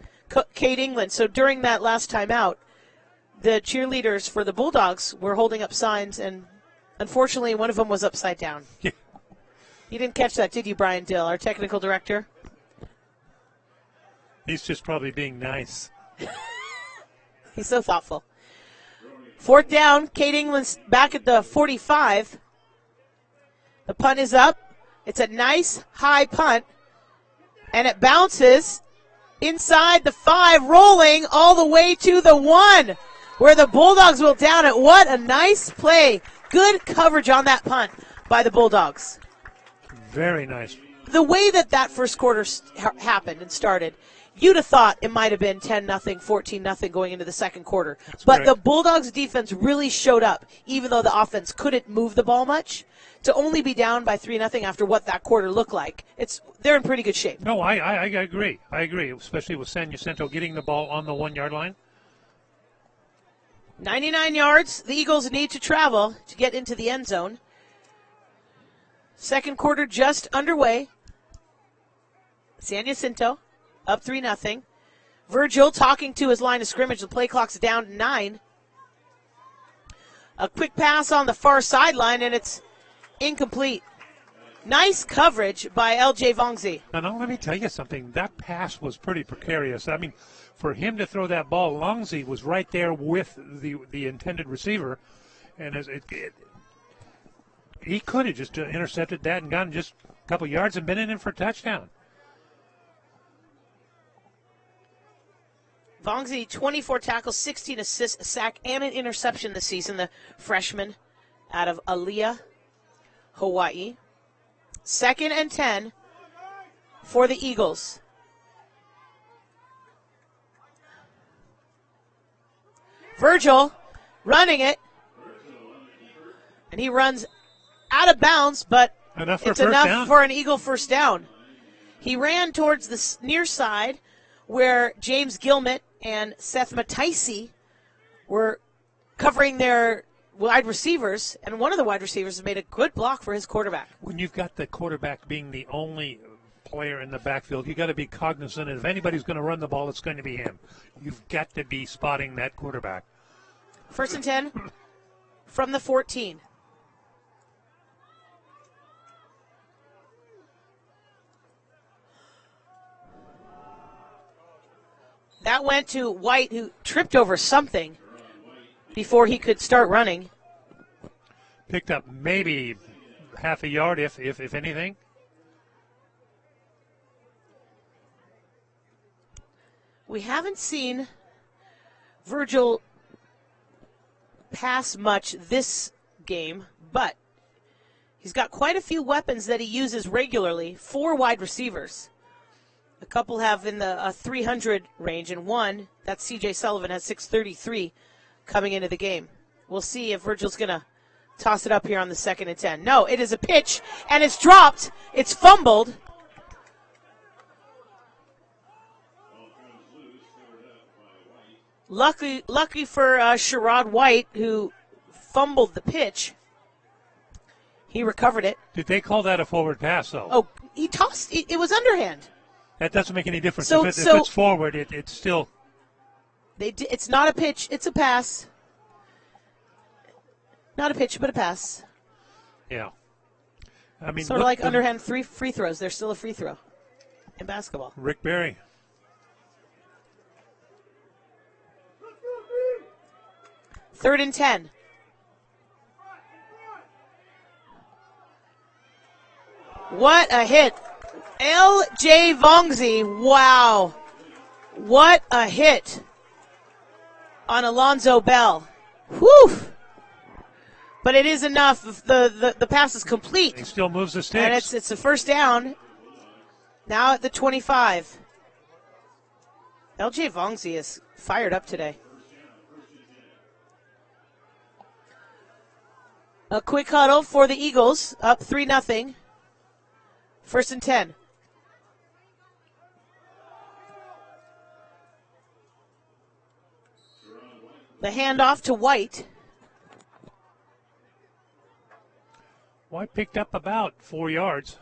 Kate England. So during that last timeout, the cheerleaders for the Bulldogs were holding up signs, and unfortunately one of them was upside down. Yeah. You didn't catch that, did you, Brian Dill, our technical director? He's just probably being nice. He's so thoughtful. 4th down, Kate England's back at the 45. The punt is up. It's a nice high punt, and it bounces inside the 5, rolling all the way to the 1, where the Bulldogs will down it. What a nice play. Good coverage on that punt by the Bulldogs. Very nice. The way that first quarter happened and started, you'd have thought it might have been 10-0, 14-0 going into the second quarter. That's but correct. the Bulldogs defense really showed up, even though the offense couldn't move the ball much. To only be down by 3-0 after what that quarter looked like, they're in pretty good shape. No, I agree. I agree, especially with San Jacinto getting the ball on the 1-yard line. 99 yards the Eagles need to travel to get into the end zone. Second quarter just underway. San Jacinto up 3-0. Virgil talking to his line of scrimmage. The play clock's down to 9. A quick pass on the far sideline, and it's incomplete. Nice coverage by L.J. Vongzi. Now, let me tell you something. That pass was pretty precarious. I mean, for him to throw that ball, Longzy was right there with the intended receiver, and he could have just intercepted that and gotten just a couple yards and been in for a touchdown. Vongzi, 24 tackles, 16 assists, a sack, and an interception this season. The freshman out of Aliyah, Hawaii. 2nd and 10 for the Eagles. Virgil running it. And he runs out of bounds, but it's enough for an Eagle first down. He ran towards the near side where James Gilmett and Seth Mataisi were covering their wide receivers, and one of the wide receivers has made a good block for his quarterback. When you've got the quarterback being the only player in the backfield, you've got to be cognizant, and if anybody's going to run the ball, it's going to be him. You've got to be spotting that quarterback. 1st and 10 from the 14. That went to White, who tripped over something before he could start running. Picked up maybe half a yard, if anything. We haven't seen Virgil pass much this game, but he's got quite a few weapons that he uses regularly. 4 wide receivers. A couple have in the 300 range, and one, that's C.J. Sullivan, has 633 coming into the game. We'll see if Virgil's going to toss it up here on the 2nd and 10. No, it is a pitch, and it's dropped. It's fumbled. Lucky for Sherrod White, who fumbled the pitch. He recovered it. Did they call that a forward pass, though? Oh, he tossed. It was underhand. That doesn't make any difference. So, if it's forward, it's still. It's not a pitch. It's a pass. Not a pitch, but a pass. Yeah. I mean, sort of like underhand free throws. There's still a free throw in basketball. Rick Barry. Third and 10. What a hit. L.J. Vongzi, wow. What a hit on Alonzo Bell. Whew! But it is enough. The pass is complete. He still moves the sticks. And it's a first down. Now at the 25. LJ Vongzi is fired up today. A quick huddle for the Eagles, up 3-0. First and 10. The handoff to White. White picked up about 4 yards.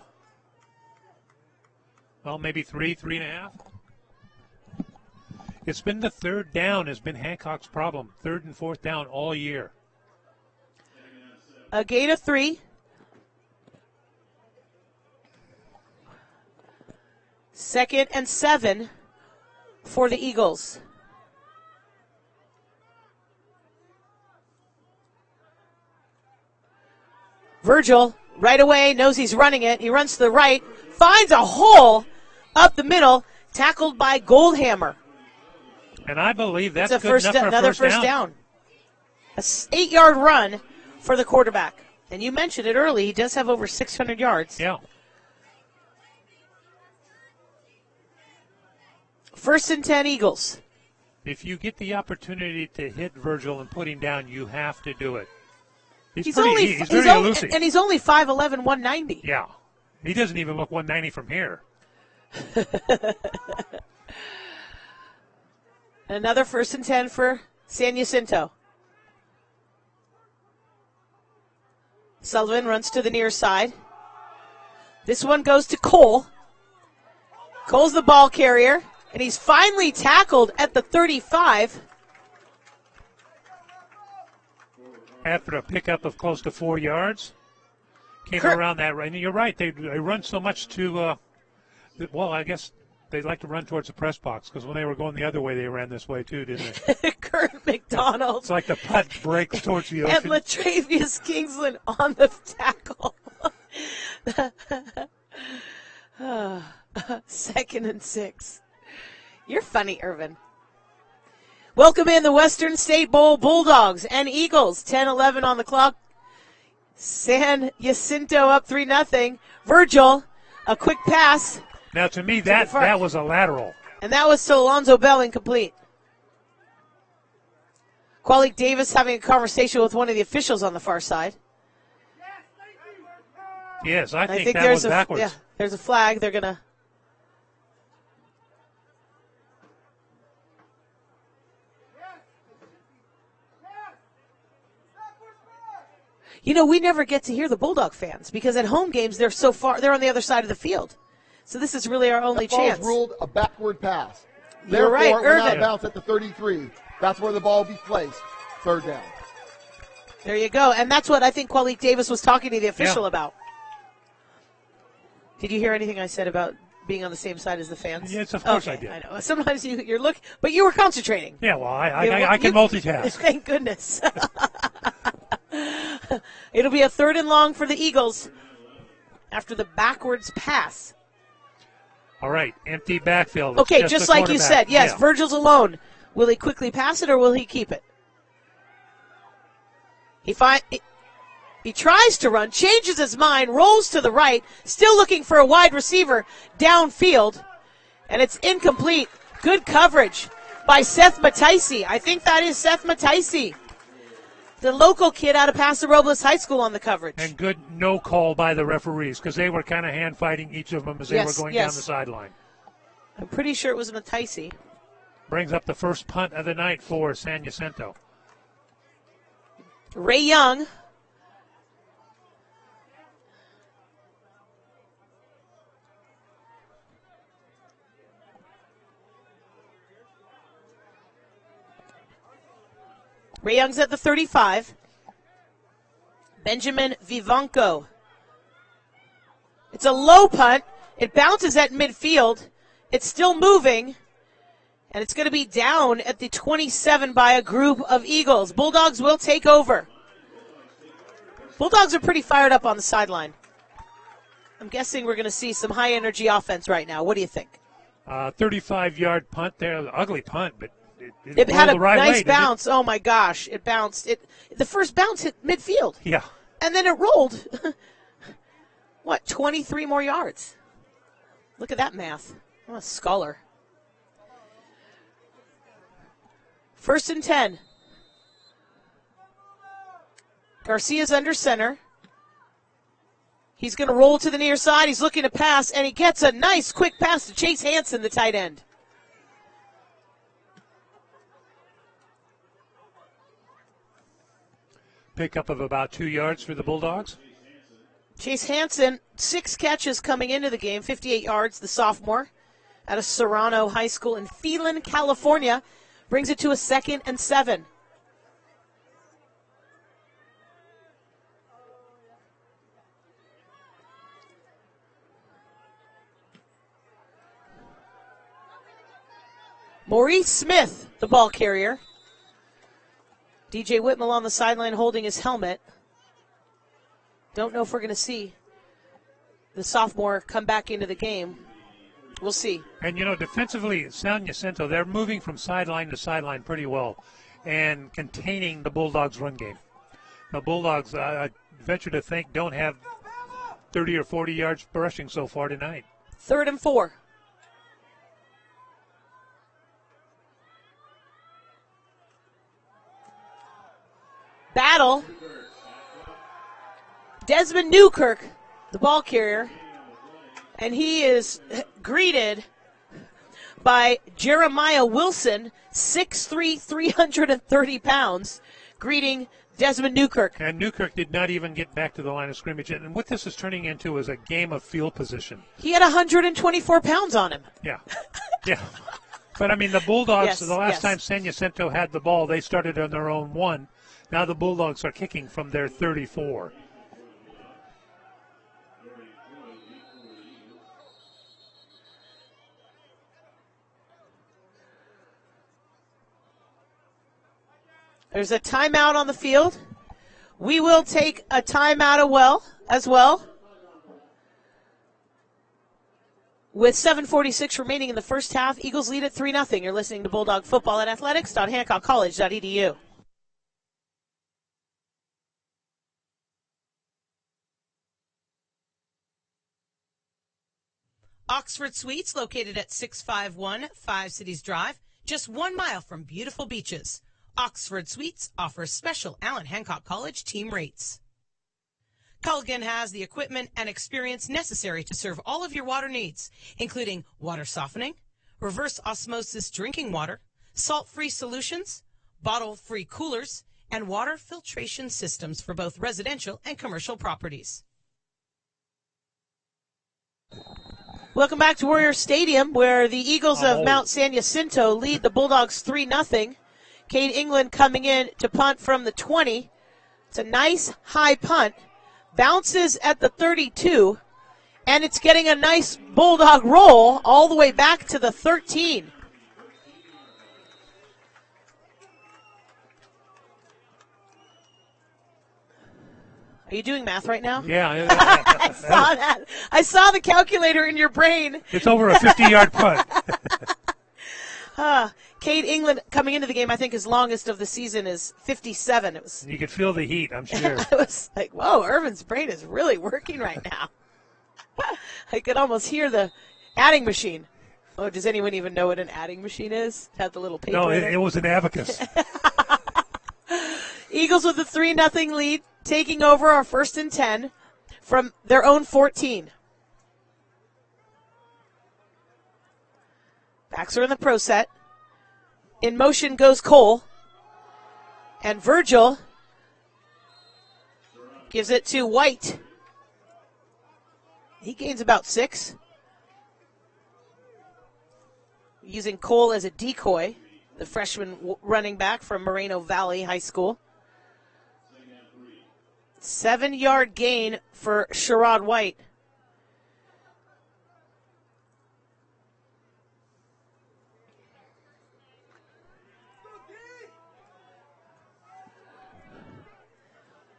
Well, maybe 3.5. It's been the third down has been Hancock's problem. Third and fourth down all year. A gain of 3. Second and 7 for the Eagles. Virgil, right away, knows he's running it. He runs to the right, finds a hole up the middle, tackled by Goldhammer. And I believe that's it's a good enough for another first down. A 8-yard run for the quarterback. And you mentioned it early, he does have over 600 yards. Yeah. First and 10 Eagles. If you get the opportunity to hit Virgil and put him down, you have to do it. He's very elusive. And he's only 5'11", 190. Yeah. He doesn't even look 190 from here. Another first and 10 for San Jacinto. Sullivan runs to the near side. This one goes to Cole. Cole's the ball carrier, and he's finally tackled at the 35. After a pickup of close to 4 yards. Came around that right. And you're right, they run so much to, well, I guess they like to run towards the press box because when they were going the other way, they ran this way too, didn't they? Kurt McDonald. It's like the putt breaks towards the ocean. And Latravius Kingsland on the tackle. Second and 6. You're funny, Irvin. Welcome in the Western State Bowl Bulldogs and Eagles. 10-11 on the clock. San Jacinto up 3-0. Virgil, a quick pass. Now, to me, that was a lateral. And that was to Alonzo Bell, incomplete. Qualik Davis having a conversation with one of the officials on the far side. Yes, I think that was backwards. Yeah, there's a flag. They're going to. You know, we never get to hear the Bulldog fans because at home games they're so far, they're on the other side of the field. So this is really our only chance. The ball's ruled a backward pass. You're right, Therefore, we're Irvin. not bounce at the 33. That's where the ball will be placed. Third down. There you go. And that's what I think Qualik Davis was talking to the official about. Did you hear anything I said about being on the same side as the fans? Yes, of course I did. I know. Sometimes you're looking, but you were concentrating. Yeah, well, I can multitask. Thank goodness. It'll be a third and long for the Eagles after the backwards pass. All right, empty backfield. Okay, just like you said. Yes, yeah. Virgil's alone. Will he quickly pass it or will he keep it? He tries to run, changes his mind, rolls to the right, still looking for a wide receiver downfield, and it's incomplete. Good coverage by Seth Mataisi. I think that is Seth Mataisi, the local kid out of Paso Robles High School on the coverage. And good no call by the referees because they were kind of hand fighting each of them as they were going down the sideline. I'm pretty sure it was Mataisi. Brings up the first punt of the night for San Jacinto. Ray Young. Ray Young's at the 35. Benjamin Vivanco. It's a low punt. It bounces at midfield. It's still moving. And it's going to be down at the 27 by a group of Eagles. Bulldogs will take over. Bulldogs are pretty fired up on the sideline. I'm guessing we're going to see some high-energy offense right now. What do you think? 35-yard punt there. Ugly punt, but it had a right nice way, bounce. Oh my gosh, it bounced. The first bounce hit midfield. Yeah. And then it rolled. 23 more yards. Look at that math. I'm a scholar. 1st and 10. Garcia's under center. He's going to roll to the near side. He's looking to pass, and he gets a nice quick pass to Chase Hansen, the tight end. Pickup of about 2 yards for the Bulldogs. Chase Hansen, 6 catches coming into the game, 58 yards, the sophomore, out of Serrano High School in Phelan, California, brings it to a 2nd and 7. Maurice Smith, the ball carrier. DJ Whitmell on the sideline holding his helmet. Don't know if we're going to see the sophomore come back into the game. We'll see. And, defensively, San Jacinto, they're moving from sideline to sideline pretty well and containing the Bulldogs' run game. The Bulldogs, I venture to think, don't have 30 or 40 yards rushing so far tonight. 3rd and 4. Battle. Desmond Newkirk, the ball carrier, and he is greeted by Jeremiah Wilson, 6'3", 330 pounds, greeting Desmond Newkirk. And Newkirk did not even get back to the line of scrimmage. And what this is turning into is a game of field position. He had 124 pounds on him. Yeah. Yeah. But, the Bulldogs, the last yes. time San Jacinto had the ball, they started on their own 1. Now the Bulldogs are kicking from their 34. There's a timeout on the field. We will take a timeout as well. With 7:46 remaining in the first half, Eagles lead at 3-0. You're listening to Bulldog Football at athletics.hancockcollege.edu. Oxford Suites, located at 651 Five Cities Drive, just 1 mile from beautiful beaches. Oxford Suites offers special Allan Hancock College team rates. Culligan has the equipment and experience necessary to serve all of your water needs, including water softening, reverse osmosis drinking water, salt-free solutions, bottle-free coolers, and water filtration systems for both residential and commercial properties. Welcome back to Warrior Stadium, where the Eagles of Mount San Jacinto lead the Bulldogs 3-0. Cade England coming in to punt from the 20. It's a nice high punt. Bounces at the 32, and it's getting a nice Bulldog roll all the way back to the 13. Are you doing math right now? Yeah. I saw that. I saw the calculator in your brain. It's over a 50-yard punt. Cade England coming into the game, I think his longest of the season is 57. You could feel the heat, I'm sure. I was like, whoa, Irvin's brain is really working right now. I could almost hear the adding machine. Oh, does anyone even know what an adding machine is? It had the little paper. No, in it. it was an abacus. Eagles with a 3-0 lead, taking over our 1st and 10 from their own 14. Backs are in the pro set. In motion goes Cole. And Virgil gives it to White. He gains about 6. Using Cole as a decoy, the freshman running back from Moreno Valley High School. 7-yard gain for Sherrod White.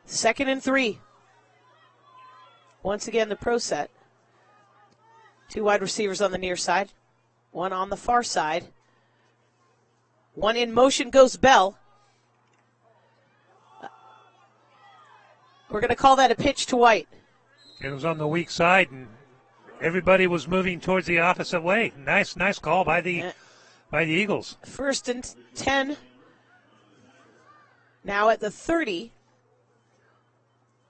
Second and 3. Once again, the pro set. 2 wide receivers on the near side. 1 on the far side. One in motion goes Bell. We're going to call that a pitch to White. It was on the weak side, and everybody was moving towards the opposite way. Nice call by the Eagles. 1st and 10. Now at the 30.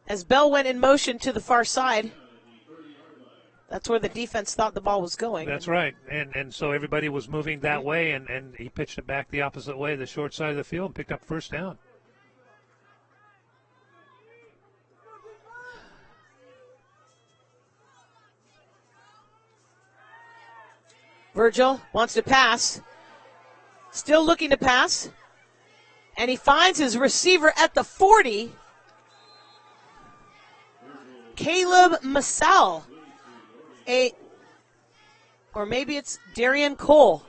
As Bell went in motion to the far side. That's where the defense thought the ball was going. That's right. And so everybody was moving that way, and he pitched it back the opposite way, the short side of the field, and picked up first down. Virgil wants to pass. Still looking to pass. And he finds his receiver at the 40. Caleb Massal. Or maybe it's Darian Cole.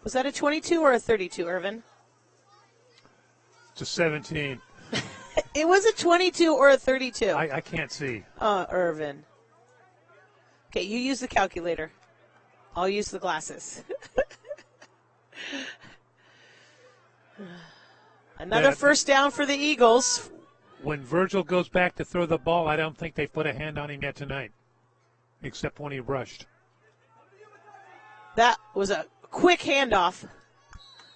Was that a 22 or a 32, Irvin? It's a 17. It was a 22 or a 32. I can't see. Irvin. Okay, you use the calculator. I'll use the glasses. Another first down for the Eagles. When Virgil goes back to throw the ball, I don't think they've put a hand on him yet tonight, except when he rushed. That was a quick handoff.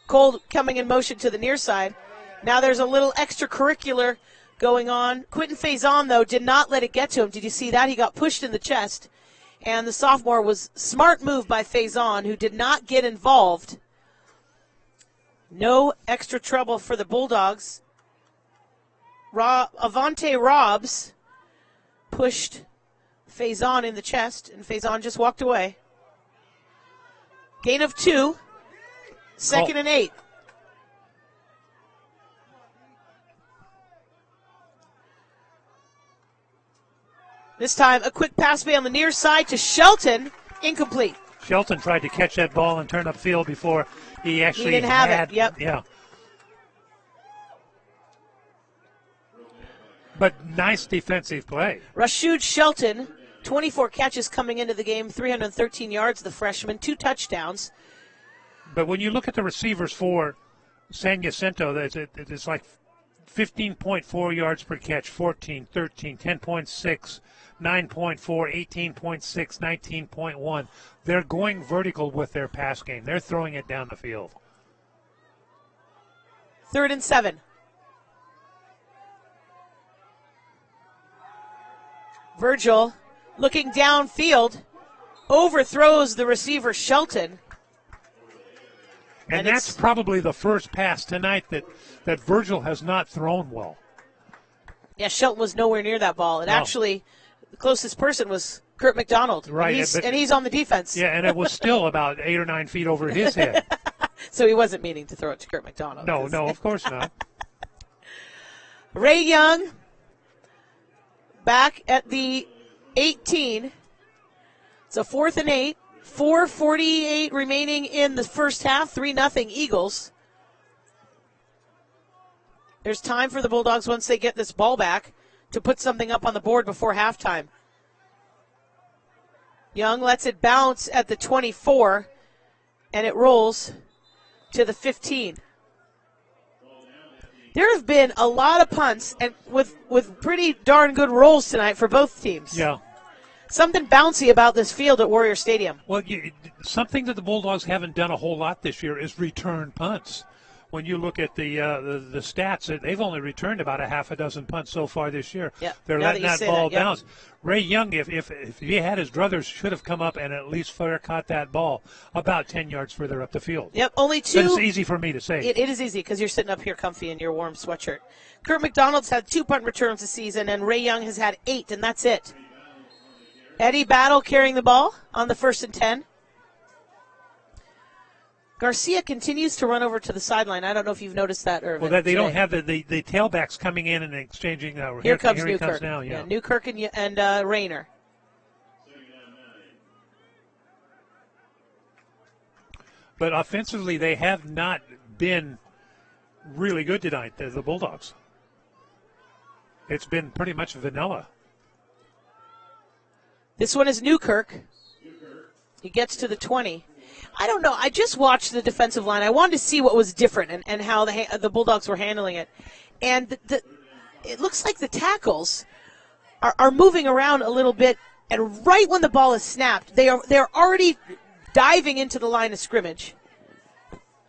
Cole coming in motion to the near side. Now there's a little extracurricular going on. Quentin Faison, though, did not let it get to him. Did you see that? He got pushed in the chest. And the sophomore was smart move by Faison, who did not get involved. No extra trouble for the Bulldogs. Avante Robbs pushed Faison in the chest, and Faison just walked away. Gain of 2. 2nd and 8. This time, a quick pass play on the near side to Shelton. Incomplete. Shelton tried to catch that ball and turn upfield before he actually didn't have it. Yep. Yeah. But nice defensive play. Rashud Shelton, 24 catches coming into the game, 313 yards, the freshman, 2 touchdowns. But when you look at the receivers for San Jacinto, it's like 15.4 yards per catch, 14, 13, 10.6, 9.4, 18.6, 19.1. They're going vertical with their pass game. They're throwing it down the field. 3rd and 7. Virgil looking downfield, overthrows the receiver Shelton. And that's probably the first pass tonight that Virgil has not thrown well. Yeah, Shelton was nowhere near that ball. And actually, the closest person was Kurt McDonald. Right. And he's on the defense. Yeah, and it was still about 8 or 9 feet over his head. So he wasn't meaning to throw it to Kurt McDonald. No, of course not. Ray Young back at the 18. It's a 4th and 8. 4:48 remaining in the first half. 3-0 Eagles. There's time for the Bulldogs once they get this ball back to put something up on the board before halftime. Young lets it bounce at the 24, and it rolls to the 15. There have been a lot of punts and with pretty darn good rolls tonight for both teams. Yeah. Something bouncy about this field at Warrior Stadium. Well, something that the Bulldogs haven't done a whole lot this year is return punts. When you look at the stats, they've only returned about a half a dozen punts so far this year. Yep. They're letting that ball bounce. Yep. Ray Young, if he had his druthers, should have come up and at least fair caught that ball about 10 yards further up the field. Yep, only 2. But it's easy for me to say. It is easy because you're sitting up here comfy in your warm sweatshirt. Kurt McDonald's had 2 punt returns this season, and Ray Young has had 8, and that's it. Eddie Battle carrying the ball on the 1st and 10. Garcia continues to run over to the sideline. I don't know if you've noticed that, Irvin. Well, they don't have the tailbacks coming in and exchanging. Here comes Newkirk. Comes now, yeah. Newkirk and Rayner. But offensively, they have not been really good tonight, the Bulldogs. It's been pretty much vanilla. This one is Newkirk. He gets to the 20. I don't know. I just watched the defensive line. I wanted to see what was different and how the Bulldogs were handling it. And it looks like the tackles are moving around a little bit. And right when the ball is snapped, they're already diving into the line of scrimmage.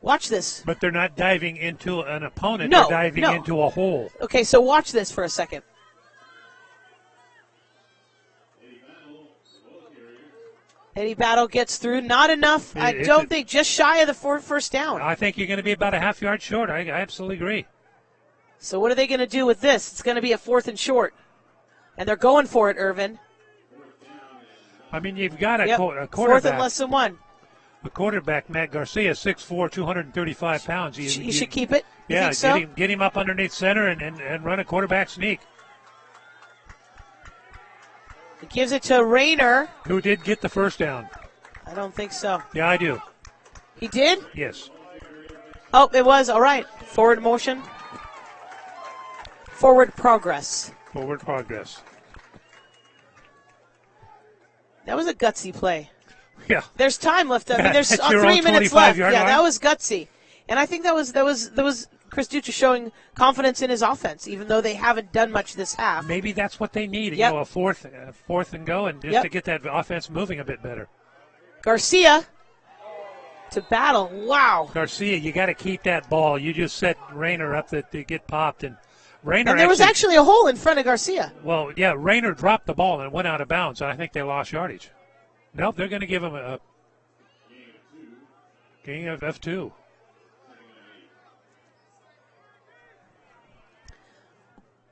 Watch this. But they're not diving into an opponent. No, they're diving into a hole. Okay, so watch this for a second. Eddie Battle gets through. Not enough. I don't think. Just shy of the first down. I think you're going to be about a half yard short. I absolutely agree. So what are they going to do with this? It's going to be a 4th and short. And they're going for it, Irvin. I mean, you've got a quarterback. 4th and less than 1. The quarterback, Matt Garcia, 6'4", 235 pounds. He should keep it? You Yeah, think so? get him up underneath center and run a quarterback sneak. He gives it to Rayner. Who did get the first down? I don't think so. Yeah, I do. He did? Yes. Oh, it was. All right. Forward motion. Forward progress. Forward progress. That was a gutsy play. Yeah. There's time left. I mean, there's That's your 3 own minutes left. 25-yard Yeah, line? that was gutsy. And I think that was Chris Dutra showing confidence in his offense, even though they haven't done much this half. Maybe that's what they need. Yep. You know, a fourth and go, and just to get that offense moving a bit better. Garcia to Battle. Wow. Garcia, you got to keep that ball. You just set Rayner up to get popped, and Rayner. And there was actually a hole in front of Garcia. Well, yeah, Rayner dropped the ball and went out of bounds, and I think they lost yardage. Nope, they're going to give him a gain of F2.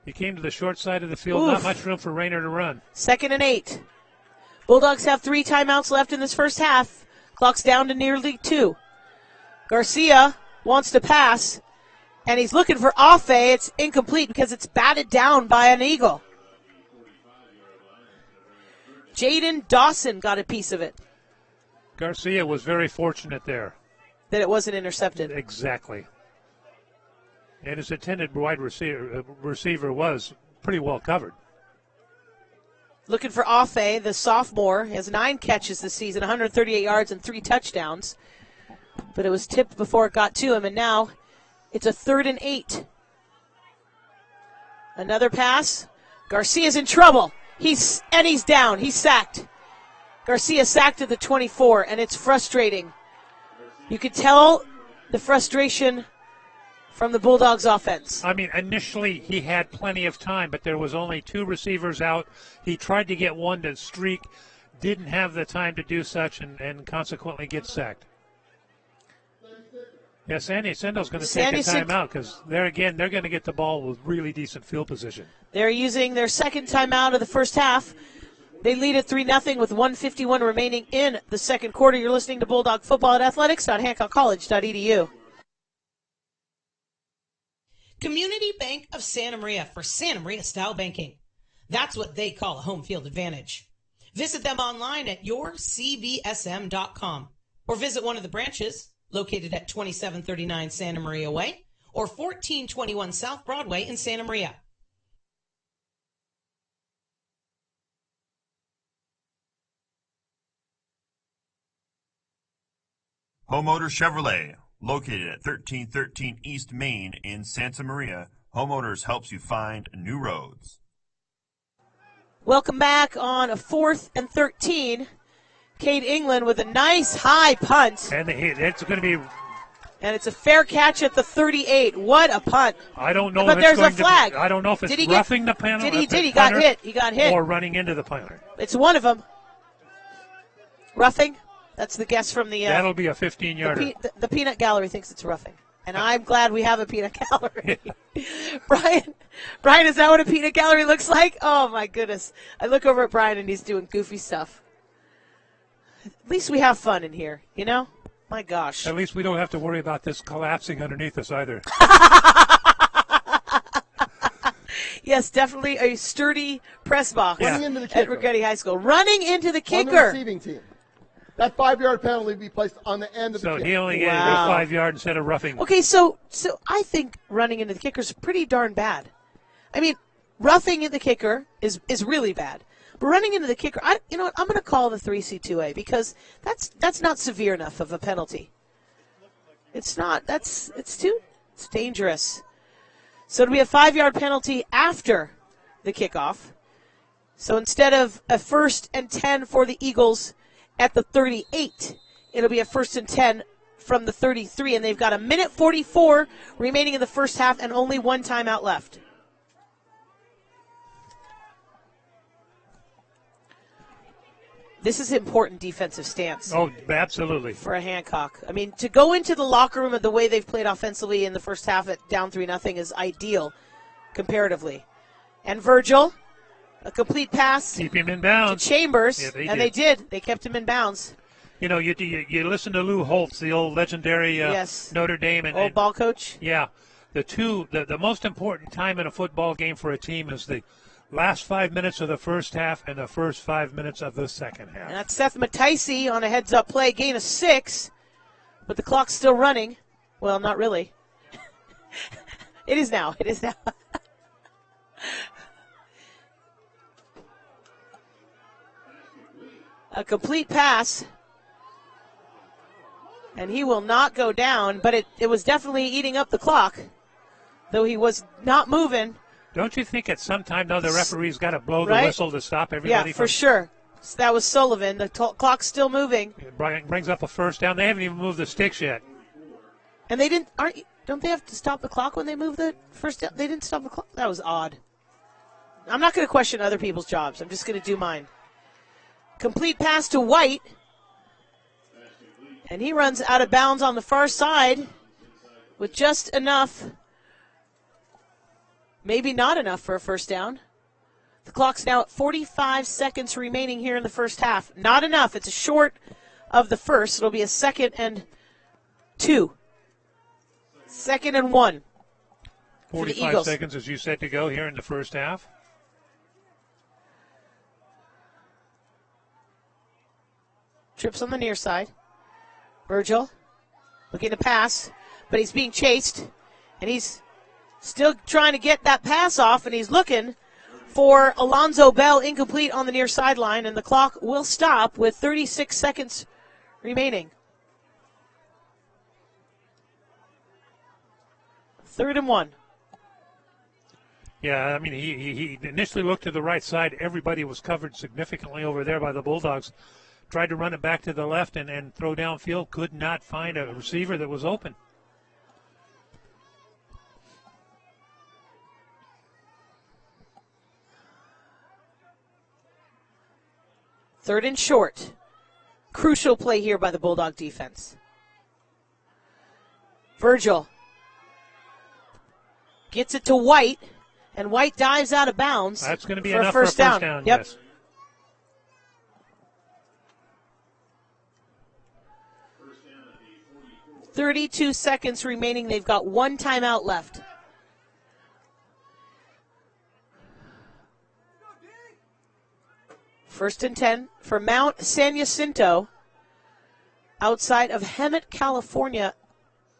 He came to the short side of the field. Oof. Not much room for Rayner to run. 2nd and 8. Bulldogs have 3 timeouts left in this first half. Clock's down to nearly 2. Garcia wants to pass, and he's looking for Afe. It's incomplete because it's batted down by an Eagle. Jaden Dawson got a piece of it. Garcia was very fortunate there. That it wasn't intercepted. Exactly. And his intended wide receiver was pretty well covered. Looking for Afe, the sophomore. He has 9 catches this season, 138 yards and 3 touchdowns. But it was tipped before it got to him, and now it's a 3rd and 8. Another pass. Garcia's in trouble. He's down. He's sacked. Garcia sacked at the 24, and it's frustrating. You could tell the frustration from the Bulldogs offense. I mean, initially he had plenty of time, but there was only 2 receivers out. He tried to get one to streak, didn't have the time to do such, and consequently gets sacked. Yeah, San Jacinto's going to take a timeout because they're going to get the ball with really decent field position. They're using their 2nd timeout of the first half. They lead at 3-0 with 1:51 remaining in the second quarter. You're listening to Bulldog Football at athletics.hancockcollege.edu. Community Bank of Santa Maria for Santa Maria style banking. That's what they call a home field advantage. Visit them online at yourcbsm.com or visit one of the branches located at 2739 Santa Maria Way or 1421 South Broadway in Santa Maria. Homeowner Chevrolet, located at 1313 East Main in Santa Maria. Homeowners helps you find new roads. Welcome back on a 4th and 13. Cade England with a nice high punt. And it's going to be... And it's a fair catch at the 38. What a punt. I don't know but if there's it's going a flag. I don't know if it's roughing the punter. He got hit. He got hit. Or running into the punter. It's one of them. Roughing? That's the guess from the... That'll be a 15-yarder. The peanut gallery thinks it's roughing. And I'm glad we have a peanut gallery. Brian, is that what a peanut gallery looks like? Oh, my goodness. I look over at Brian, and he's doing goofy stuff. At least we have fun in here, you know? My gosh. At least we don't have to worry about this collapsing underneath us either. Yes, definitely a sturdy press box Running into the kicker. at Righetti High School. Running into the kicker. On the receiving team. That 5-yard penalty would be placed on the end of the kick. So he only gave it a 5 yard instead of roughing. Okay, so I think running into the kicker is pretty darn bad. I mean, roughing in the kicker is really bad. But running into the kicker, you know what? I'm going to call the 3C2A because that's not severe enough of a penalty. It's not. It's dangerous. So it'll be a 5-yard penalty after the kickoff. So instead of a 1st and 10 for the Eagles at the 38, it'll be a 1st and 10 from the 33, and they've got 1:44 remaining in the first half and only one timeout left. This is important defensive stance. Oh, absolutely. For a Hancock. I mean, to go into the locker room of the way they've played offensively in the first half at down 3-0 is ideal comparatively. And Virgil, a complete pass. Keep him in bounds. To Chambers. Yeah, they did. They kept him in bounds. You know, you listen to Lou Holtz, the old legendary Notre Dame. Old ball coach. Yeah. The most important time in a football game for a team is the last 5 minutes of the first half and the first 5 minutes of the second half. And that's Seth Mataisi on a heads-up play, gain of 6, but the clock's still running. Well, not really. It is now. A complete pass, and he will not go down, but it was definitely eating up the clock, though he was not moving. Don't you think at some time, though, the referee's got to blow the whistle to stop everybody? Yeah, for sure. So that was Sullivan. The clock's still moving. It brings up a first down. They haven't even moved the sticks yet. And they didn't. Don't they have to stop the clock when they move the first down? They didn't stop the clock. That was odd. I'm not going to question other people's jobs. I'm just going to do mine. Complete pass to White. And he runs out of bounds on the far side with just enough. Maybe not enough for a first down. The clock's now at 45 seconds remaining here in the first half. Not enough. It's a short of the first. It'll be a 2nd and 2. 2nd and 1. 45 seconds, as you said, to go here in the first half. Trips on the near side. Virgil looking to pass, but he's being chased, and he's still trying to get that pass off, and he's looking for Alonzo Bell, incomplete on the near sideline, and the clock will stop with 36 seconds remaining. 3rd and 1. Yeah, I mean, he initially looked to the right side. Everybody was covered significantly over there by the Bulldogs. Tried to run it back to the left and throw downfield. Could not find a receiver that was open. Third and short. Crucial play here by the Bulldog defense. Virgil gets it to White, and White dives out of bounds. That's going to be for enough a first down. Yep. Yes. 32 seconds remaining. They've got one timeout left. First and 10 for Mount San Jacinto outside of Hemet, California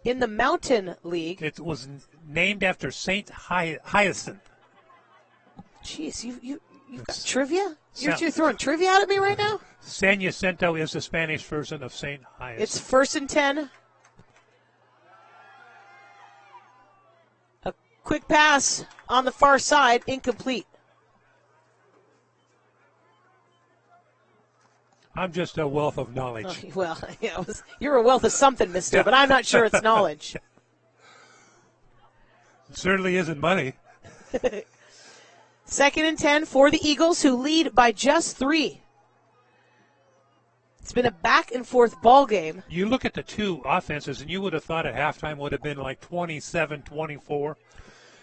in the Mountain League. It was named after Saint Hyacinth. Jeez, you've got trivia? You're throwing trivia out at me right now? San Jacinto is the Spanish version of Saint Hyacinth. It's 1st and 10. A quick pass on the far side, incomplete. I'm just a wealth of knowledge. Oh, well, yeah, you're a wealth of something, mister, but I'm not sure it's knowledge. It certainly isn't money. 2nd and 10 for the Eagles, who lead by just 3. It's been a back-and-forth ball game. You look at the two offenses, and you would have thought at halftime would have been like 27-24.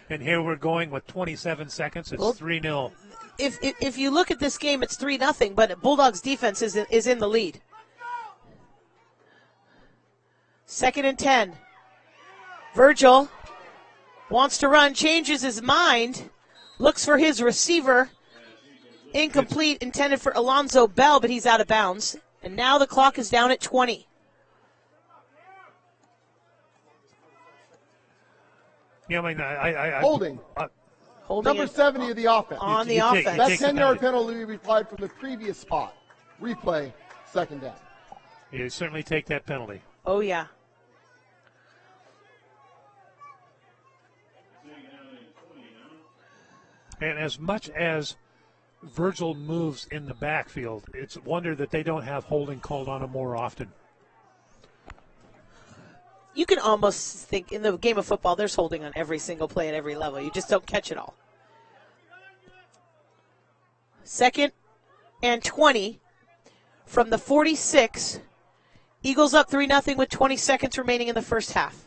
And here we're going with 27 seconds. It's 3-0. If you look at this game, it's 3-0, but Bulldogs defense is in the lead. 2nd and 10. Virgil wants to run, changes his mind, looks for his receiver. Incomplete, intended for Alonzo Bell, but he's out of bounds. And now the clock is down at 20. Yeah, I mean, Holding. Holding Number it 70 of the offense. on the You take- offense. That take the 10-yard penalty. penalty we applied from the previous spot. Replay, second down. You certainly take that penalty. Oh, yeah. And as much as Virgil moves in the backfield, it's a wonder that they don't have holding called on him more often. You can almost think in the game of football, there's holding on every single play at every level. You just don't catch it all. 2nd and 20 from the 46. Eagles up 3-0 with 20 seconds remaining in the first half.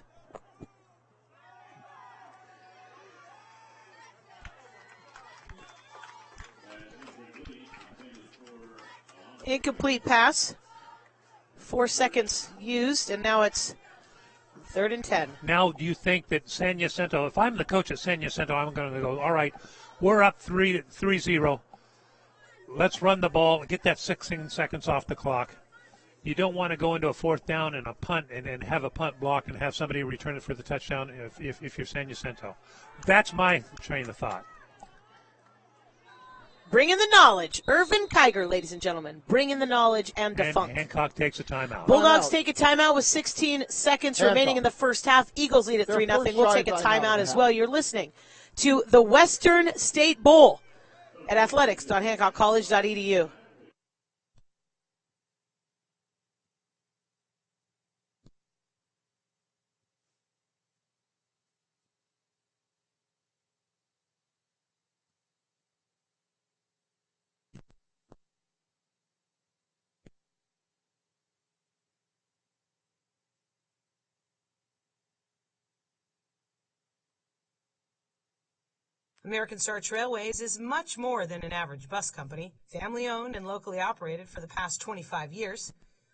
Incomplete pass. 4 seconds used, and now it's 3rd and 10. Now, do you think that San Jacinto, if I'm the coach at San Jacinto, I'm going to go, all right, we're up 3-0. Let's run the ball, get that 16 seconds off the clock. You don't want to go into a 4th down and a punt and have a punt block and have somebody return it for the touchdown if you're San Jacinto. That's my train of thought. Bring in the knowledge. Irvin Kiger, ladies and gentlemen. Bring in the knowledge and And defunk. Hancock takes a timeout. Bulldogs Timeout. take a timeout with 16 seconds Hancock. remaining in the first half. Eagles lead at Their 3-0. first We'll try take a timeout timeout and a as half. well. You're listening to the Western State Bowl at athletics.hancockcollege.edu. American Star Trailways is much more than an average bus company. Family owned and locally operated for the past 25 years,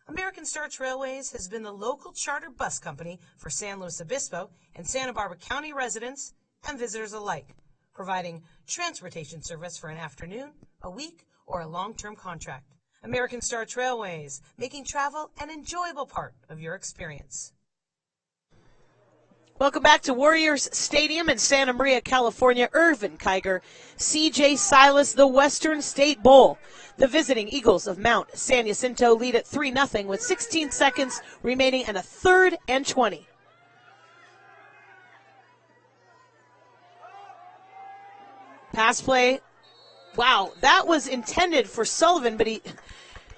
American Star Trailways has been the local charter bus company for San Luis Obispo and Santa Barbara County residents and visitors alike, providing transportation service for an afternoon, a week, or a long-term contract. American Star Trailways, making travel an enjoyable part of your experience. Welcome back to Warriors Stadium in Santa Maria, California. Irvin Kiger, C.J. Silas, the Western State Bowl. The visiting Eagles of Mount San Jacinto lead at 3-0 with 16 seconds remaining and a 3rd and 20. Pass play. Wow, that was intended for Sullivan, but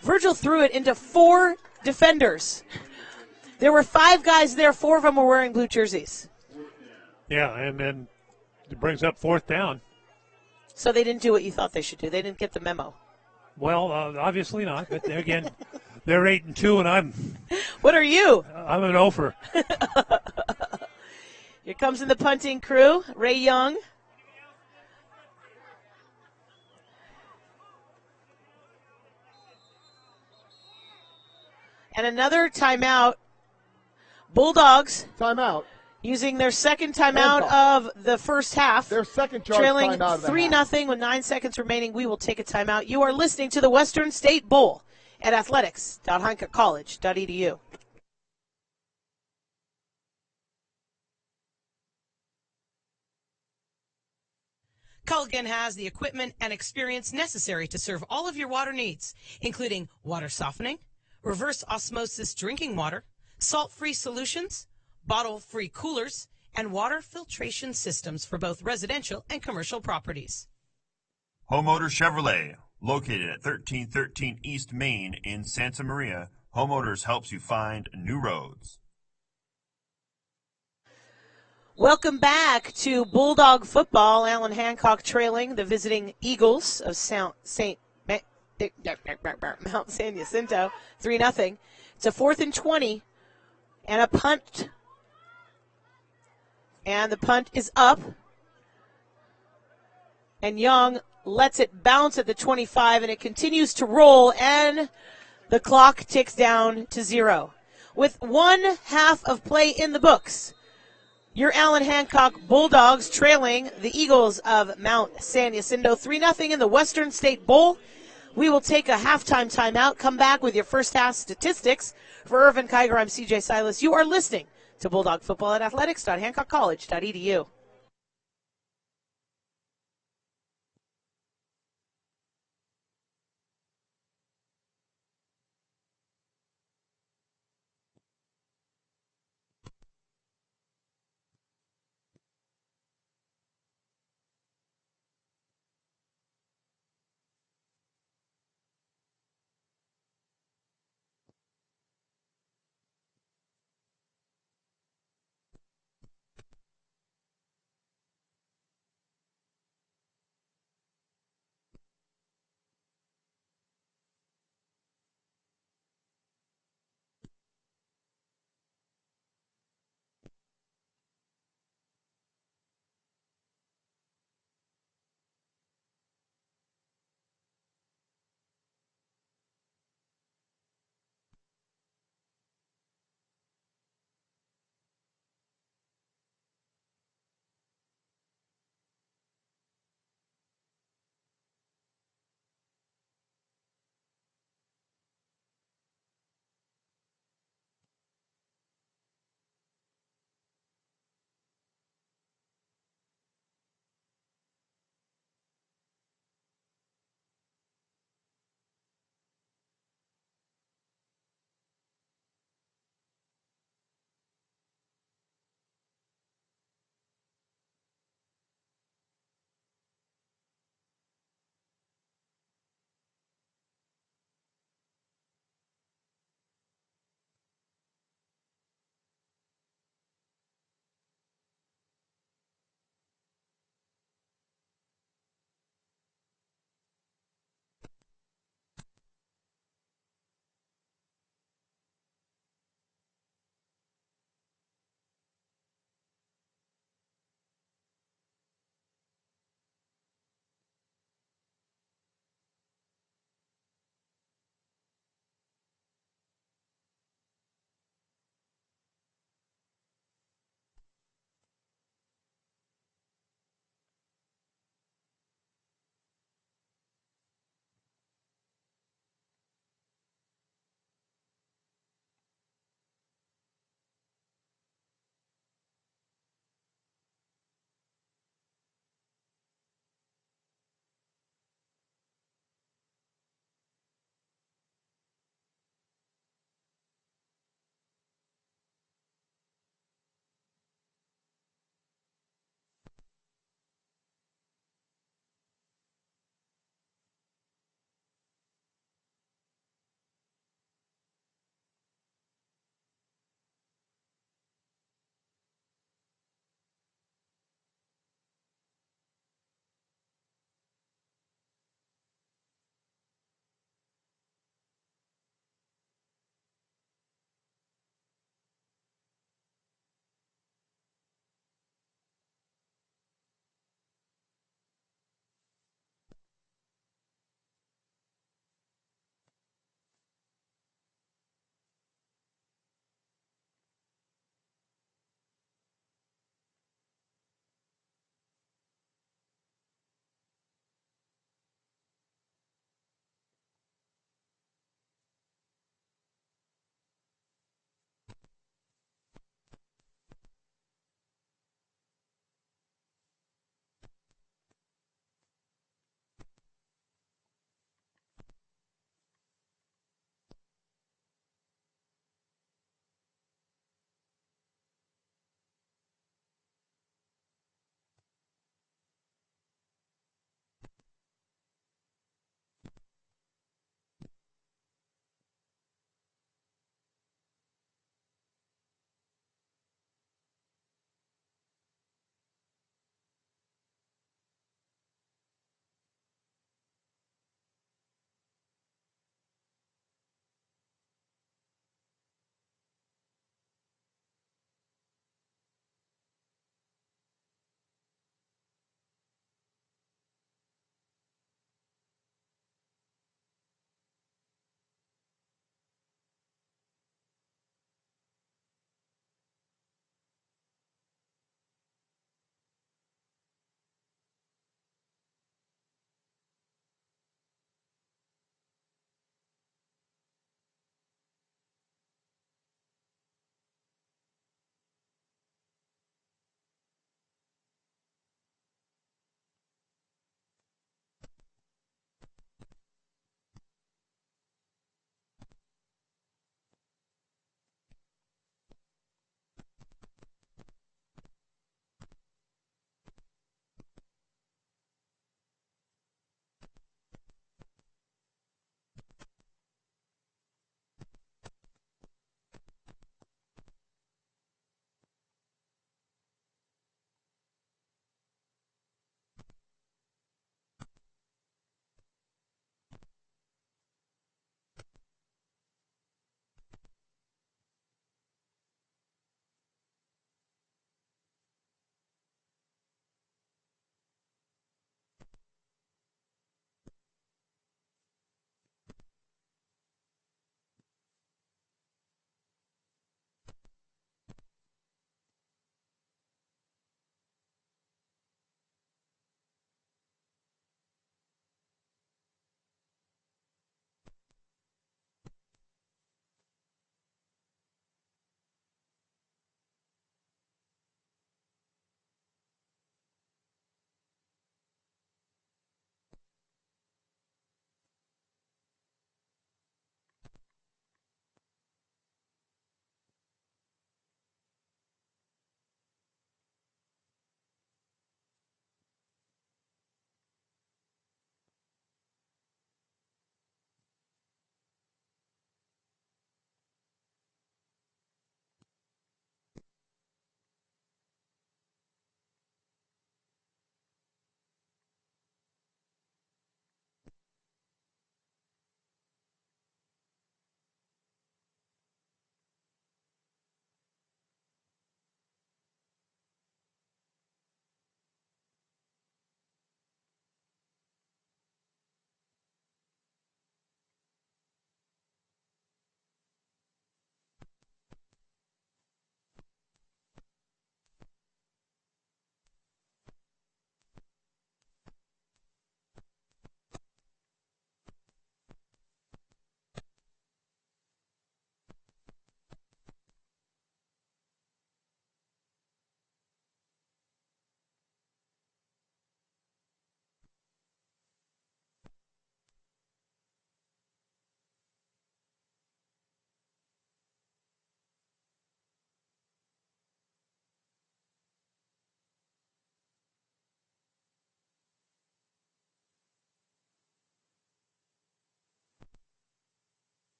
Virgil threw it into 4 defenders. There were 5 guys there. 4 of them were wearing blue jerseys. Yeah, and then it brings up 4th down. So they didn't do what you thought they should do. They didn't get the memo. Well, obviously not. But again, they're 8-2, and I'm What are you? an offer. Here comes in the punting crew, Ray Young. And another timeout. Bulldogs Timeout. using their second timeout Hancock. of the first half. Their second charge Trailing timeout of the 3-0 with 9 seconds remaining. We will take a timeout. You are listening to the Western State Bowl at athletics.hancockcollege.edu. Culligan has the equipment and experience necessary to serve all of your water needs, including water softening, reverse osmosis drinking water, salt-free solutions, bottle-free coolers, and water filtration systems for both residential and commercial properties. Homeowner Chevrolet, located at 1313 East Main in Santa Maria, Homeowners helps you find new roads. Welcome back to Bulldog football. Allan Hancock trailing the visiting Eagles of Mount San Jacinto, 3-0. It's a 4th and 20 and a punt. And the punt is up. And Young lets it bounce at the 25, and it continues to roll, and the clock ticks down to 0. With 1/2 of play in the books, your Allan Hancock Bulldogs trailing the Eagles of Mount San Jacinto 3-0 in the Western State Bowl. We will take a halftime timeout, come back with your first half statistics. For Irvin Kiger, I'm CJ Silas. You are listening to Bulldog Football at athletics.hancockcollege.edu.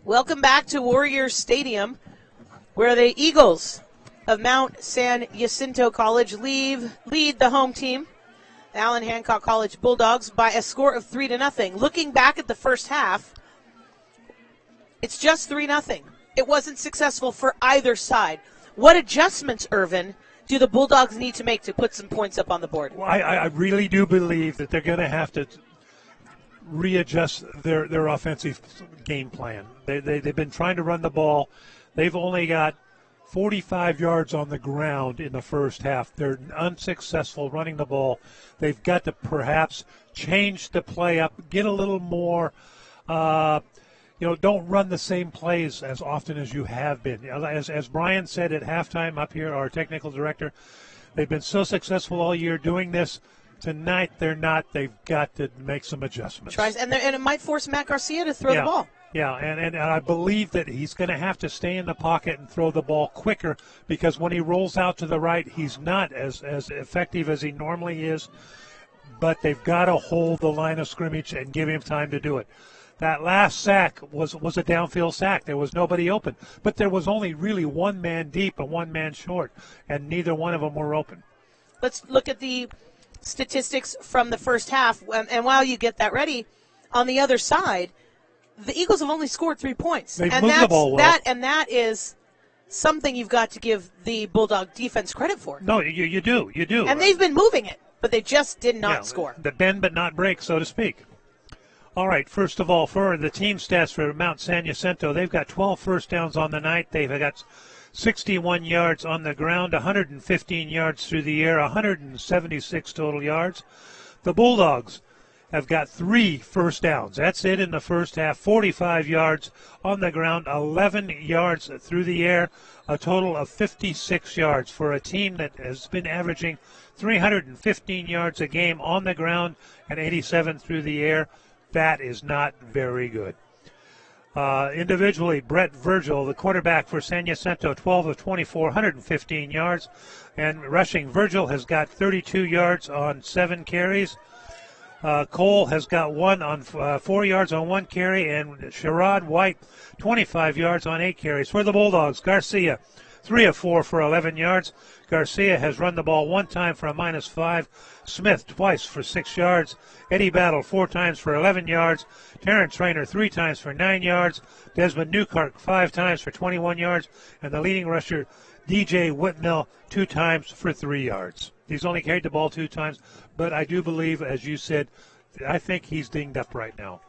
Welcome back to Warrior Stadium, where the Eagles of Mount San Jacinto College lead the home team, the Allan Hancock College Bulldogs, by a score of 3-0. Looking back at the first half, it's just 3-0. It wasn't successful for either side. What adjustments, Irvin, do the Bulldogs need to make to put some points up on the board? Well, I really do believe that they're going to have to readjust their offensive game plan. They've been trying to run the ball. They've only got 45 yards on the ground in the first half. They're unsuccessful running the ball. They've got to perhaps change the play up, get a little more, don't run the same plays as often as you have been. As Brian said at halftime up here, our technical director, they've been so successful all year doing this. Tonight, they're not. They've got to make some adjustments. And it might force Matt Garcia to throw the ball. Yeah, and I believe that he's going to have to stay in the pocket and throw the ball quicker, because when he rolls out to the right, he's not as effective as he normally is. But they've got to hold the line of scrimmage and give him time to do it. That last sack was a downfield sack. There was nobody open. But there was only really one man deep and one man short, and neither one of them were open. Let's look at the statistics from the first half, and while you get that ready, on the other side, the Eagles have only scored 3 points. They've moved the ball well. And that is something you've got to give the Bulldog defense credit for. No, you do. And they've been moving it, but they just did not score. The bend but not break, so to speak. All right, first of all, for the team stats for Mount San Jacinto, they've got 12 first downs on the night. They've got 61 yards on the ground, 115 yards through the air, 176 total yards. The Bulldogs have got 3 first downs. That's it in the first half. 45 yards on the ground, 11 yards through the air, a total of 56 yards for a team that has been averaging 315 yards a game on the ground and 87 through the air. That is not very good. Individually, Brett Virgil, the quarterback for San Jacinto, 12 of 24, 115 yards. And rushing, Virgil has got 32 yards on 7 carries. Cole has got 4 yards on 1 carry. And Sherrod White, 25 yards on 8 carries. For the Bulldogs, Garcia, 3 of 4 for 11 yards. Garcia has run the ball 1 time for a -5. Smith twice for 6 yards. Eddie Battle 4 times for 11 yards. Terrence Rayner 3 times for 9 yards. Desmond Newkirk 5 times for 21 yards. And the leading rusher, DJ Whitmill, 2 times for 3 yards. He's only carried the ball 2 times, but I do believe, as you said, I think he's dinged up right now.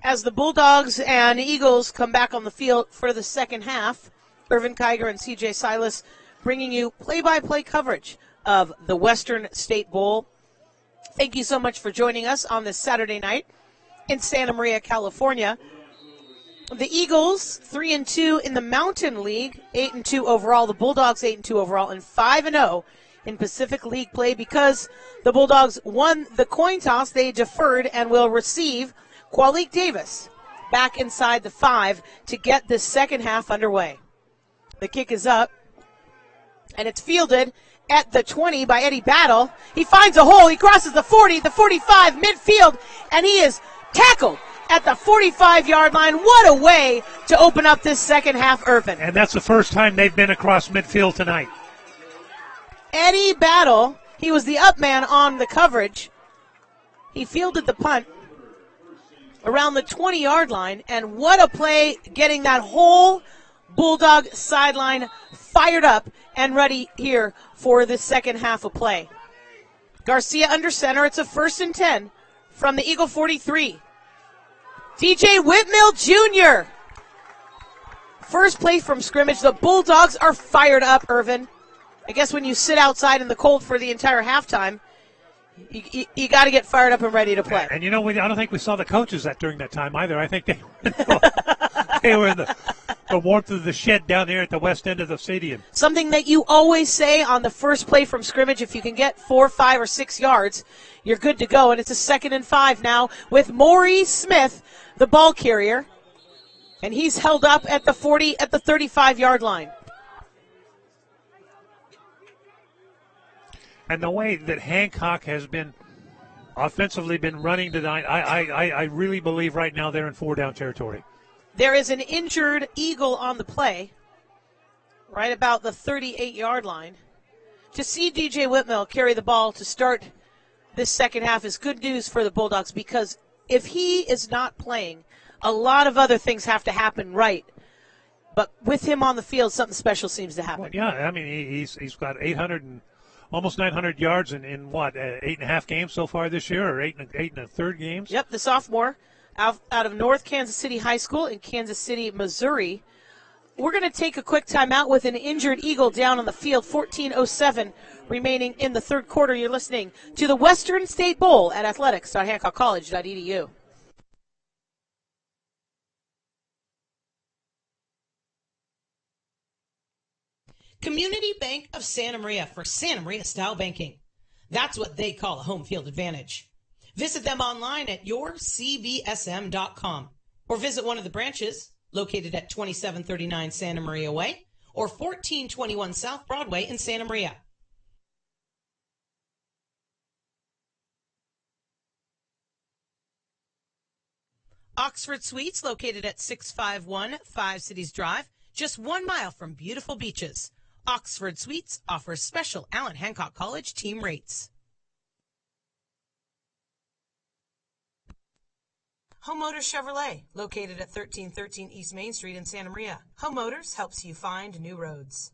As the Bulldogs and Eagles come back on the field for the second half, Irvin Kiger and CJ Silas bringing you play-by-play coverage of the Western State Bowl. Thank you so much for joining us on this Saturday night in Santa Maria, California. The Eagles, 3-2 in the Mountain League, 8-2 overall. The Bulldogs, 8-2 overall, and 5-0 in Pacific League play. Because the Bulldogs won the coin toss, they deferred and will receive Qualik Davis back inside the 5 to get this second half underway. The kick is up, and it's fielded at the 20 by Eddie Battle. He finds a hole. He crosses the 40, the 45, midfield, and he is tackled at the 45-yard line. What a way to open up this second half, Irvin. And that's the first time they've been across midfield tonight. Eddie Battle, he was the up man on the coverage. He fielded the punt around the 20-yard line, and what a play, getting that whole Bulldog sideline fired up and ready here for the second half of play. Garcia under center. It's a 1st and 10 from the Eagle 43. DJ Whitmill Jr. First play from scrimmage. The Bulldogs are fired up, Irvin. I guess when you sit outside in the cold for the entire halftime, you got to get fired up and ready to play. And I don't think we saw the coaches during that time either. I think they were in the warmth of the shed down there at the west end of the stadium. Something that you always say on the first play from scrimmage, if you can get 4, 5, or 6 yards, you're good to go. And it's a 2nd and 5 now with Maurice Smith, the ball carrier. And he's held up at the 40, at the 35-yard line. And the way that Hancock has been offensively been running tonight, I really believe right now they're in 4-down territory. There is an injured Eagle on the play, right about the 38-yard line. To see DJ Whitmill carry the ball to start this second half is good news for the Bulldogs, because if he is not playing, a lot of other things have to happen right. But with him on the field, something special seems to happen. Well, yeah, I mean, he's got 800 and almost 900 yards in what, 8.5 games so far this year, or eight and a third games? Yep, the sophomore out of North Kansas City High School in Kansas City, Missouri. We're going to take a quick timeout with an injured Eagle down on the field. 14:07 remaining in the third quarter. You're listening to the Western State Bowl at athletics.hancockcollege.edu. Community Bank of Santa Maria for Santa Maria style banking. That's what they call a home field advantage. Visit them online at yourcbsm.com or visit one of the branches located at 2739 Santa Maria Way or 1421 South Broadway in Santa Maria. Oxford Suites, located at 651 Five Cities Drive, just 1 mile from beautiful beaches. Oxford Suites offers special Allan Hancock College team rates. Home Motors Chevrolet, located at 1313 East Main Street in Santa Maria. Home Motors helps you find new roads.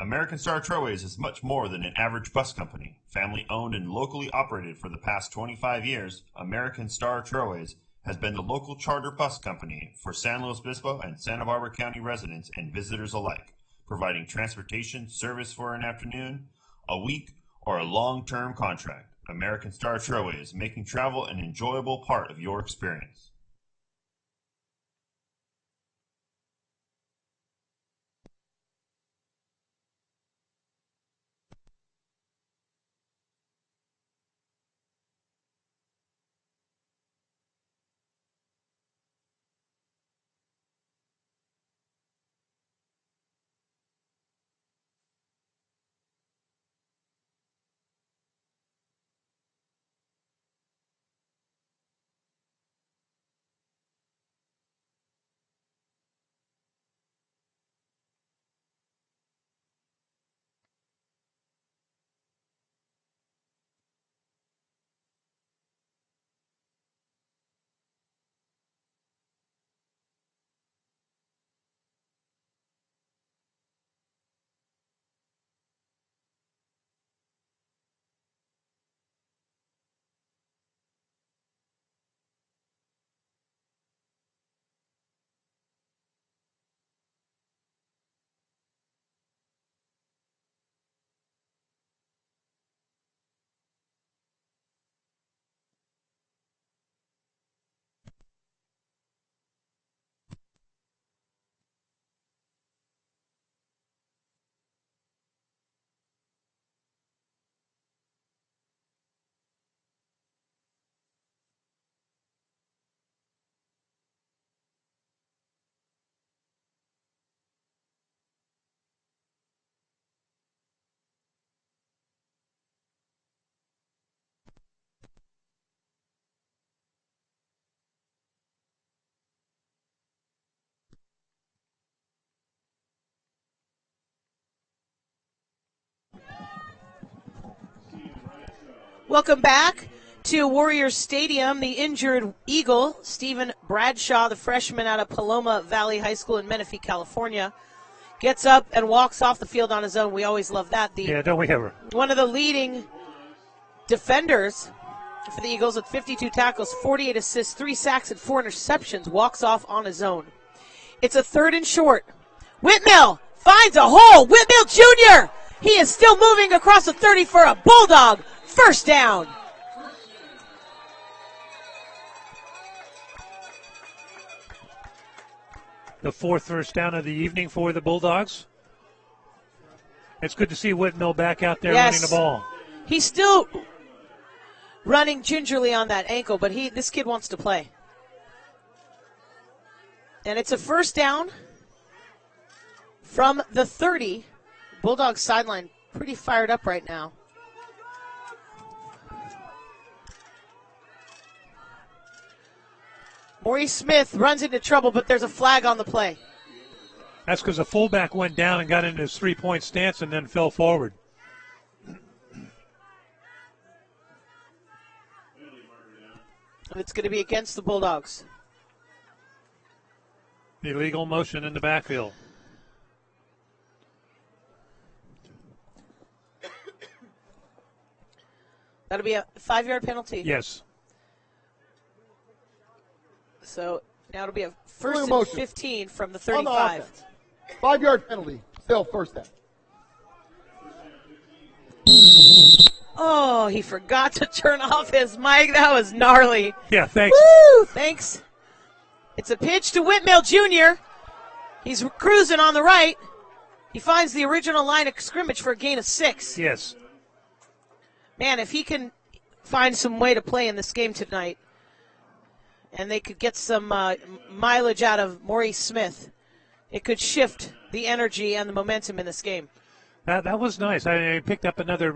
American Star Trailways is much more than an average bus company. Family owned and locally operated for the past 25 years, American Star Trailways has been the local charter bus company for San Luis Obispo and Santa Barbara County residents and visitors alike, providing transportation service for an afternoon, a week, or a long-term contract. American Star Trailways, making travel an enjoyable part of your experience. Welcome back to Warriors Stadium. The injured Eagle, Stephen Bradshaw, the freshman out of Paloma Valley High School in Menifee, California, gets up and walks off the field on his own. We always love that. Yeah, don't we ever? One of the leading defenders for the Eagles with 52 tackles, 48 assists, 3 sacks, and 4 interceptions, walks off on his own. It's a 3rd and short. Whitmill finds a hole. Whitmill Jr. He is still moving across the 30 for a Bulldog. First down. The 4th first down of the evening for the Bulldogs. It's good to see Whitmill back out there running the ball. He's still running gingerly on that ankle, but this kid wants to play. And it's a first down from the 30. Bulldogs sideline pretty fired up right now. Maurice Smith runs into trouble, but there's a flag on the play. That's because the fullback went down and got into his three-point stance and then fell forward. It's going to be against the Bulldogs. Illegal motion in the backfield. That'll be a 5-yard penalty. Yes. So now it'll be a first and 15 from the 35. 5-yard penalty. Still first down. Oh, he forgot to turn off his mic. That was gnarly. Yeah, thanks. Woo! Thanks. It's a pitch to Whitmill Jr. He's cruising on the right. He finds the original line of scrimmage for a gain of 6. Yes. Man, if he can find some way to play in this game tonight, and they could get some mileage out of Maurice Smith, it could shift the energy and the momentum in this game. That was nice. I picked up another,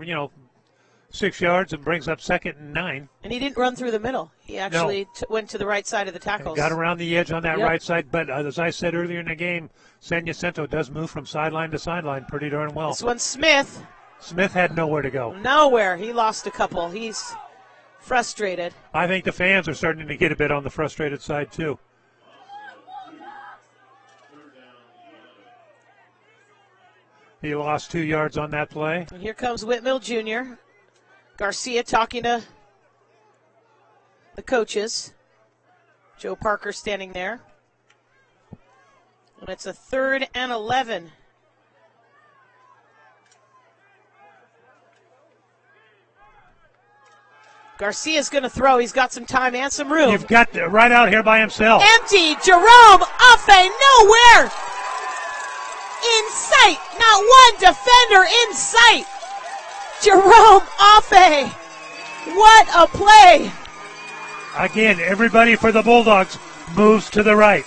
6 yards and brings up 2nd and 9. And he didn't run through the middle. He actually went to the right side of the tackles. Got around the edge on that right side. But as I said earlier in the game, Jacinto does move from sideline to sideline pretty darn well. This one, Smith had nowhere to go. Nowhere. He lost a couple. He's frustrated. I think the fans are starting to get a bit on the frustrated side, too. He lost 2 yards on that play. And here comes Whitmill Jr. Garcia talking to the coaches. Joe Parker standing there. And it's a 3rd and 11. Garcia's going to throw. He's got some time and some room. You've got right out here by himself. Empty. Jerome Affe nowhere in sight. Not one defender in sight. Jerome Affe. What a play. Again, everybody for the Bulldogs moves to the right.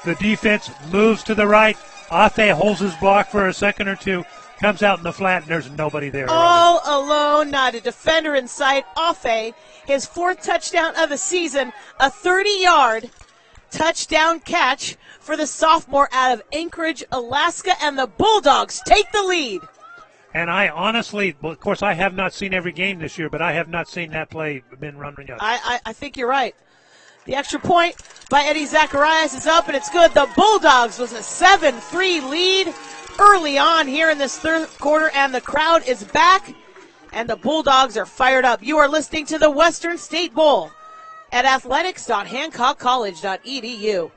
The defense moves to the right. Affe holds his block for a second or two. Comes out in the flat, and there's nobody there. All alone, not a defender in sight. Affe, his 4th touchdown of the season, a 30-yard touchdown catch for the sophomore out of Anchorage, Alaska, and the Bulldogs take the lead. And I honestly, well, of course, I have not seen every game this year, but I have not seen that play been run yet. I think you're right. The extra point by Eddie Zacharias is up, and it's good. The Bulldogs was a 7-3 lead early on here in this 3rd quarter, and the crowd is back, and the Bulldogs are fired up. You are listening to the Western State Bowl at athletics.hancockcollege.edu.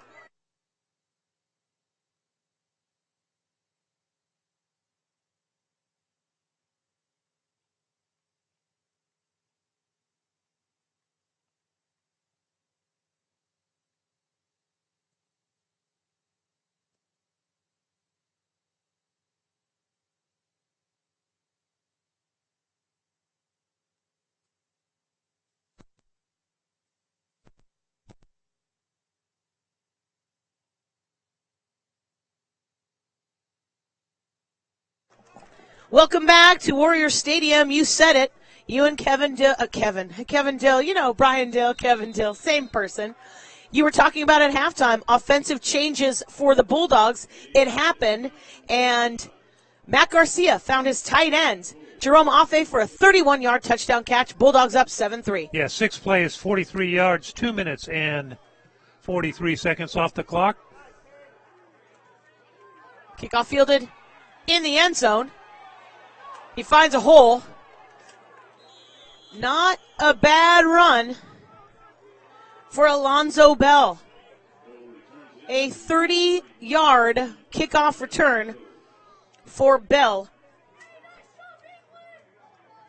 Welcome back to Warrior Stadium. You said it. You and Kevin Dill, Brian Dill, Kevin Dill, same person. You were talking about at halftime, offensive changes for the Bulldogs. It happened, and Matt Garcia found his tight end, Jerome Affe, for a 31-yard touchdown catch. Bulldogs up 7-3. Yeah, 6 plays, 43 yards, 2 minutes and 43 seconds off the clock. Kickoff fielded in the end zone. He finds a hole. Not a bad run for Alonzo Bell. A 30-yard kickoff return for Bell.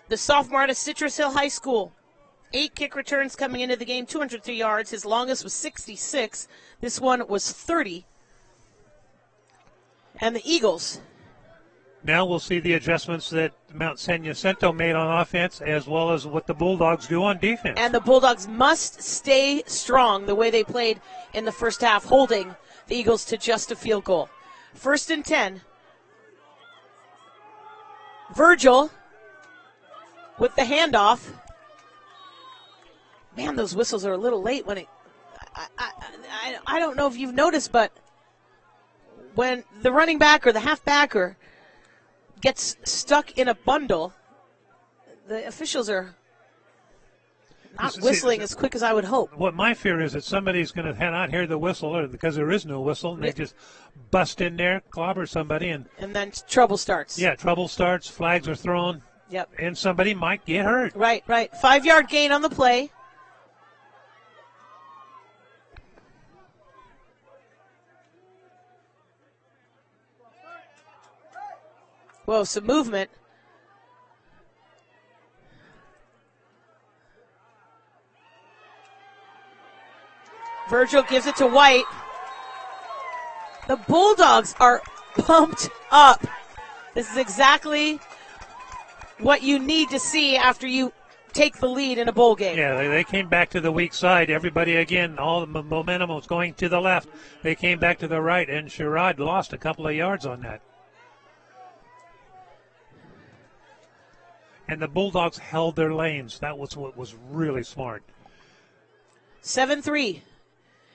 The sophomore out of Citrus Hill High School. 8 kick returns coming into the game, 203 yards. His longest was 66. This one was 30. And the Eagles. Now we'll see the adjustments that Mount San Jacinto made on offense as well as what the Bulldogs do on defense. And the Bulldogs must stay strong the way they played in the first half, holding the Eagles to just a field goal. 1st and 10. Virgil with the handoff. Man, those whistles are a little late when I don't know if you've noticed, but when the running back or the halfbacker gets stuck in a bundle, the officials are not whistling as quick as I would hope. What my fear is that somebody's going to not hear the whistle, or because there is no whistle, and they just bust in there, clobber somebody, and then trouble starts. Yeah, trouble starts. Flags are thrown. Yep. And somebody might get hurt. Right. 5-yard gain on the play. Whoa, some movement. Virgil gives it to White. The Bulldogs are pumped up. This is exactly what you need to see after you take the lead in a bowl game. Yeah, they came back to the weak side. Everybody, again, all the momentum was going to the left. They came back to the right, and Sherrod lost a couple of yards on that. And the Bulldogs held their lanes. That was what was really smart. 7-3.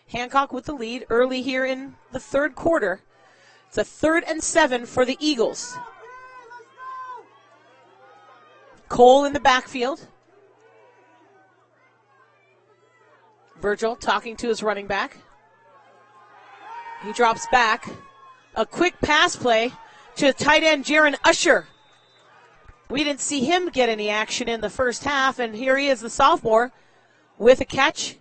Hancock with the lead early here in the third quarter. It's a 3rd and 7 for the Eagles. Cole in the backfield. Virgil talking to his running back. He drops back. A quick pass play to tight end Jaron Usher. We didn't see him get any action in the first half, and here he is, the sophomore, with a catch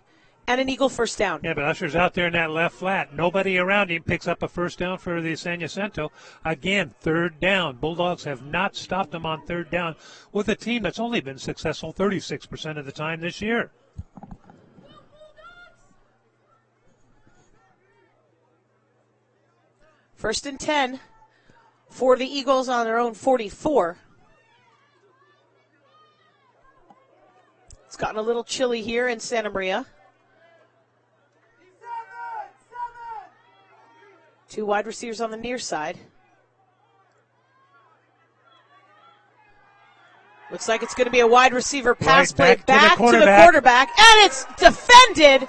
and an Eagle first down. Yeah, but Usher's out there in that left flat. Nobody around him picks up a first down for the San Jacinto. Again, 3rd down. Bulldogs have not stopped them on 3rd down with a team that's only been successful 36% of the time this year. First and 10 for the Eagles on their own 44. It's gotten a little chilly here in Santa Maria. 2 wide receivers on the near side. Looks like it's going to be a wide receiver pass play back to the quarterback. And it's defended.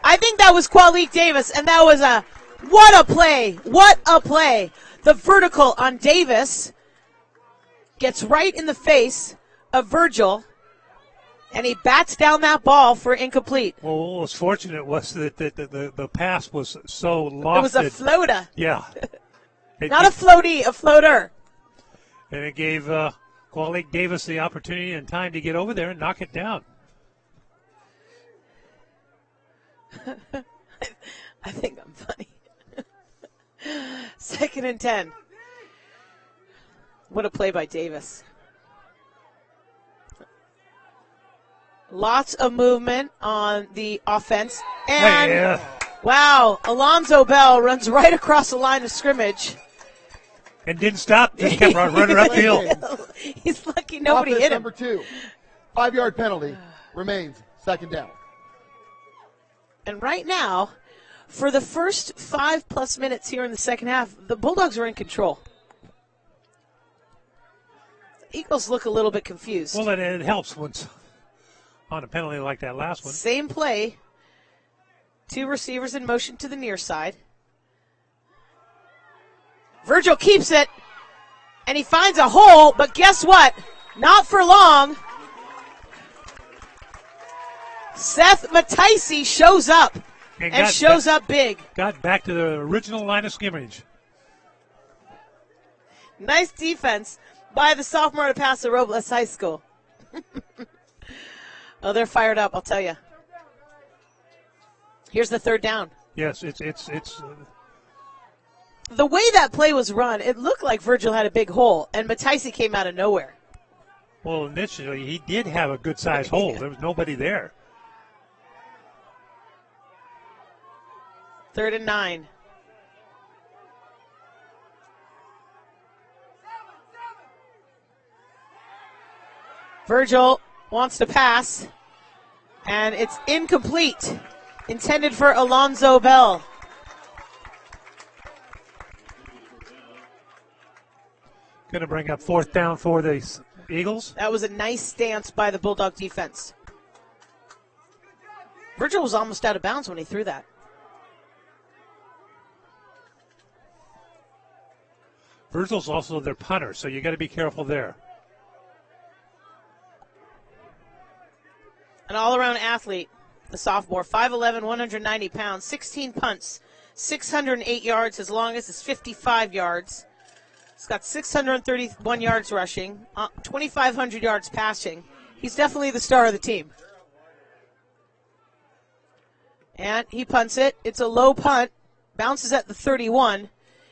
I think that was Qualik Davis, and that was what a play. What a play. The vertical on Davis gets right in the face of Virgil, and he bats down that ball for incomplete. Well, what was fortunate was that the pass was so lofted. It was a floater. Yeah. Not a floaty, a floater. And it gave Qualik Davis the opportunity and time to get over there and knock it down. I think I'm funny. 2nd and 10. What a play by Davis. Lots of movement on the offense. And, wow, Alonzo Bell runs right across the line of scrimmage. And didn't stop, just kept running upfield. He's lucky nobody hit him. Number 2, 5-yard penalty remains 2nd down. And right now, for the first 5+ minutes here in the second half, the Bulldogs are in control. The Eagles look a little bit confused. Well, it helps when on a penalty like that last one. Same play. 2 receivers in motion to the near side. Virgil keeps it, and he finds a hole, but guess what? Not for long. Seth Mataisi shows up, and shows up big. Got back to the original line of scrimmage. Nice defense by the sophomore to Paso Robles High School. Oh, they're fired up, I'll tell you. Here's the 3rd down. Yes, it's the way that play was run, it looked like Virgil had a big hole, and Mataisi came out of nowhere. Well, initially, he did have a good-sized hole. There was nobody there. 3rd and 9. Virgil wants to pass, and it's incomplete. Intended for Alonzo Bell. Going to bring up 4th down for the Eagles. That was a nice stance by the Bulldog defense. Virgil was almost out of bounds when he threw that. Virgil's also their punter, so you got to be careful there. An all-around athlete, the sophomore, 5'11", 190 pounds, 16 punts, 608 yards. His longest is 55 yards. He's got 631 yards rushing, 2,500 yards passing. He's definitely the star of the team. And he punts it. It's a low punt, bounces at the 31,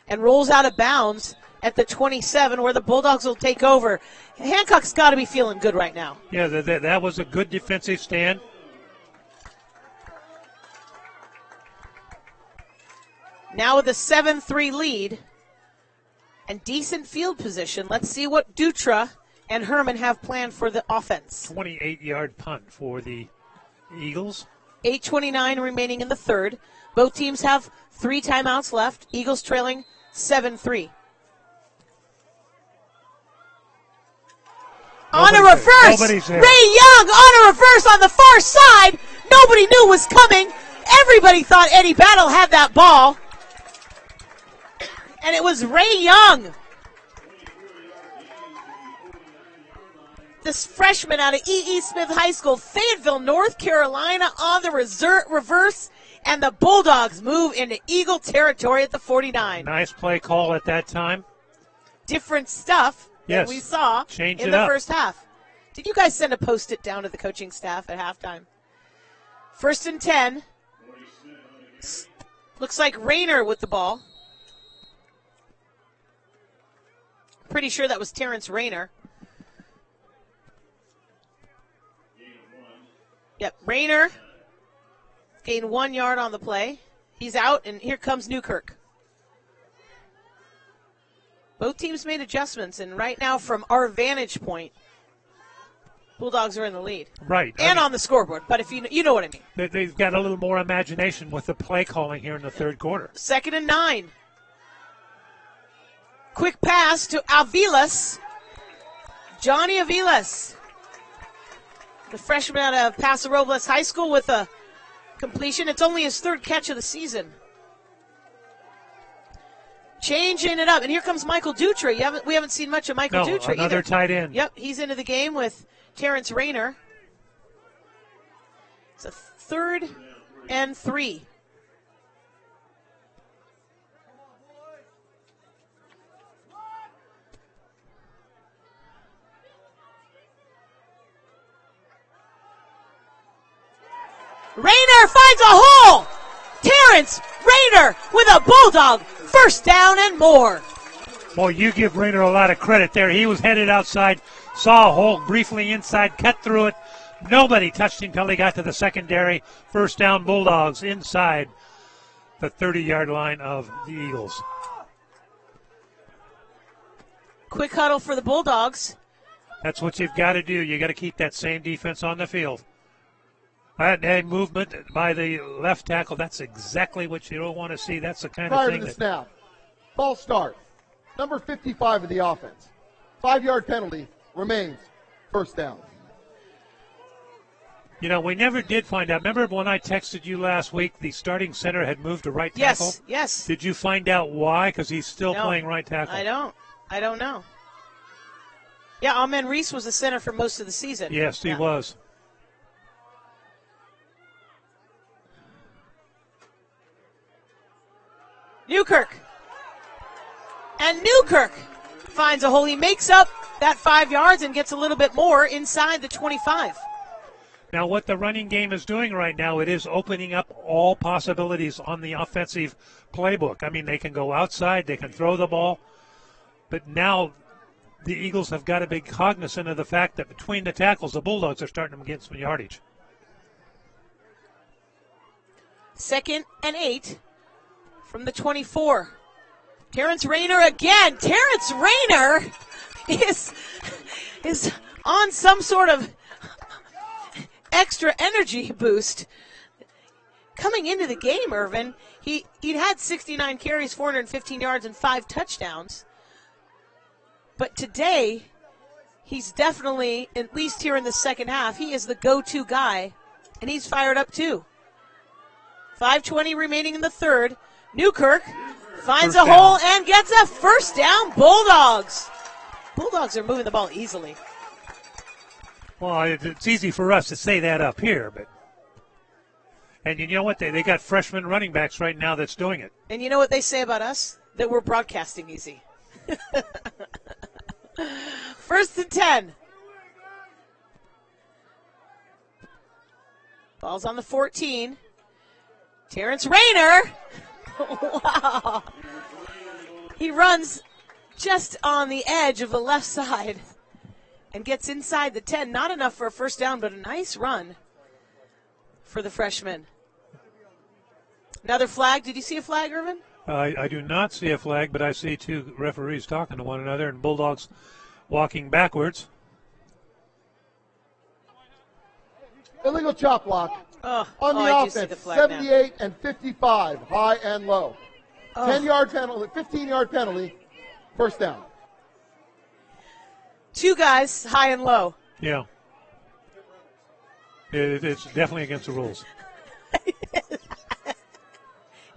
and rolls out of bounds at the 27, where the Bulldogs will take over. Hancock's got to be feeling good right now. Yeah, that was a good defensive stand. Now with a 7-3 lead and decent field position, let's see what Dutra and Herman have planned for the offense. 28-yard punt for the Eagles. 8:29 remaining in the third. Both teams have 3 timeouts left. Eagles trailing 7-3. On a reverse, Ray Young on a reverse on the far side. Nobody knew was coming. Everybody thought Eddie Battle had that ball. And it was Ray Young. This freshman out of E.E. Smith High School, Fayetteville, North Carolina, on the reverse. And the Bulldogs move into Eagle territory at the 49. Nice play call at that time. Different stuff. Yes. That we saw Change in it the up. first half. Did you guys send a Post-it down to the coaching staff at halftime? 1st and 10. Looks like Rayner with the ball. Pretty sure that was Terrence Rayner. Yep, Rayner gained 1 yard on the play. He's out, and here comes Newkirk. Both teams made adjustments, and right now from our vantage point, Bulldogs are in the lead. Right. And on the scoreboard, but if you know what I mean. They've got a little more imagination with the play calling here in the third quarter. 2nd and 9. Quick pass to Aviles. Johnny Aviles, the freshman out of Paso Robles High School, with a completion. It's only his 3rd catch of the season. Changing it up, and here comes Michael Dutra. We haven't seen much of Michael Dutra another either. tight end. Yep, he's into the game with Terrence Rayner. It's a 3rd and 3. Rayner finds a hole. Terrence Rayner with a Bulldog first down and more. Boy, you give Rayner a lot of credit there. He was headed outside, saw a hole briefly inside, cut through it. Nobody touched him until he got to the secondary. First down, Bulldogs inside the 30-yard line of the Eagles. Quick huddle for the Bulldogs. That's what you've got to do. You got to keep that same defense on the field. That movement by the left tackle, that's exactly what you don't want to see. That's the kind of thing to the snap. False start. Number 55 of the offense. 5-yard penalty remains first down. You know, we never did find out. Remember when I texted you last week, the starting center had moved to right tackle? Yes. Did you find out why? Because he's still playing right tackle. I don't know. Yeah, Amen Reese was the center for most of the season. Yes, he was. Newkirk. And Newkirk finds a hole. He makes up that 5 yards and gets a little bit more inside the 25. Now, what the running game is doing right now, it is opening up all possibilities on the offensive playbook. I mean, they can go outside, they can throw the ball, but now the Eagles have got to be cognizant of the fact that between the tackles, the Bulldogs are starting to get some yardage. 2nd and 8 from the 24. Terrence Rayner again. Terrence Rayner is on some sort of extra energy boost. Coming into the game, Irvin, he'd had 69 carries, 415 yards, and 5 touchdowns. But today, he's definitely, at least here in the second half, he is the go-to guy, and he's fired up too. 5:20 remaining in the third. Newkirk Finds First a hole down. and gets a first down. Bulldogs. Bulldogs are moving the ball easily. Well, it's easy for us to say that up here, but. And you know what? They got freshman running backs right now that's doing it. And you know what they say about us? That we're broadcasting easy. First and 10. Ball's on the 14. Terrence Rayner. Wow. He runs just on the edge of the left side and gets inside the 10. Not enough for a first down, but a nice run for the freshman. Another flag. Did you see a flag, Irvin? I do not see a flag, but I see two referees talking to one another and Bulldogs walking backwards. Illegal chop block on the I do see offense. the flag now. 78 and 55, high and low. 10-yard penalty, 15-yard penalty, first down. Two guys, high and low. Yeah. It's definitely against the rules.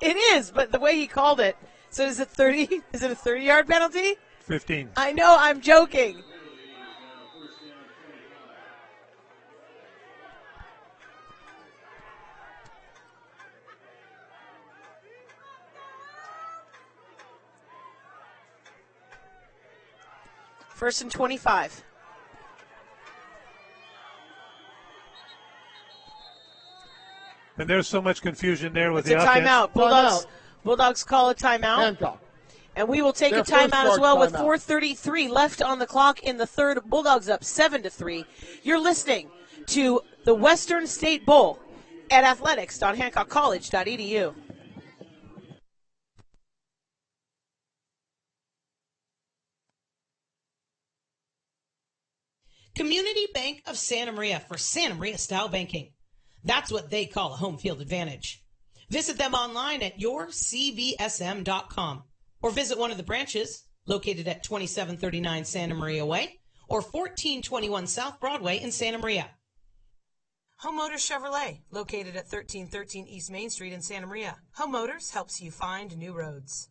It is, but the way he called it. So is it 30? Is it a 30-yard penalty? 15. I know, I'm joking. First and 25. And there's so much confusion there with It's the a offense. timeout. Bulldogs call a timeout. Hancock. And we will take Their a timeout first as well with timeout. 4:33 left on the clock in the third. Bulldogs up 7-3. You're listening to the Western State Bowl at athletics.hancockcollege.edu. Community Bank of Santa Maria for Santa Maria style banking. That's what they call a home field advantage. Visit them online at yourcbsm.com or visit one of the branches located at 2739 Santa Maria Way or 1421 South Broadway in Santa Maria. Home Motors Chevrolet, located at 1313 East Main Street in Santa Maria. Home Motors helps you find new roads.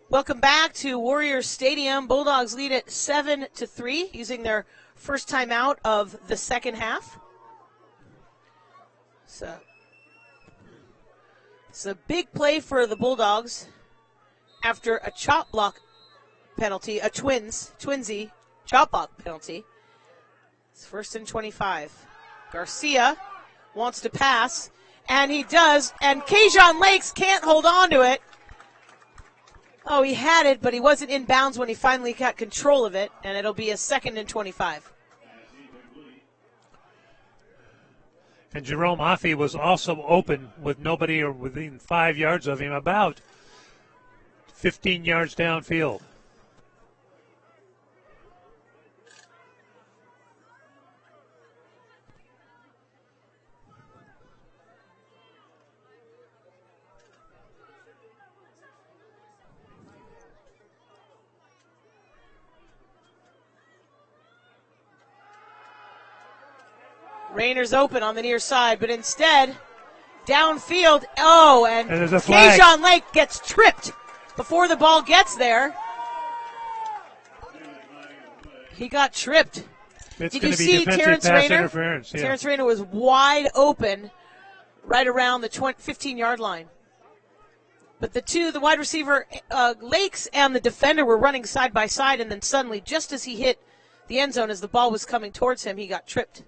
Welcome back to Warriors Stadium. Bulldogs lead it 7-3 using their first timeout of the second half. So it's a big play for the Bulldogs after a chop block penalty, a twinsy chop block penalty. It's first and 25. Garcia wants to pass, and he does, and Kajon Lakes can't hold on to it. Oh, he had it, but he wasn't in bounds when he finally got control of it, and it'll be a second and 25. And Jerome Offey was also open with nobody or within 5 yards of him, about 15 yards downfield. Rayner's open on the near side, but instead, downfield, and there's a flag. Kajon Lake gets tripped before the ball gets there. He got tripped. It's Did going you to be see defensive Terrence pass Rayner? interference. Yeah. Terrence Rayner was wide open right around the 15-yard line. But the wide receiver, Lakes, and the defender were running side by side, and then suddenly, just as he hit the end zone, as the ball was coming towards him, he got tripped.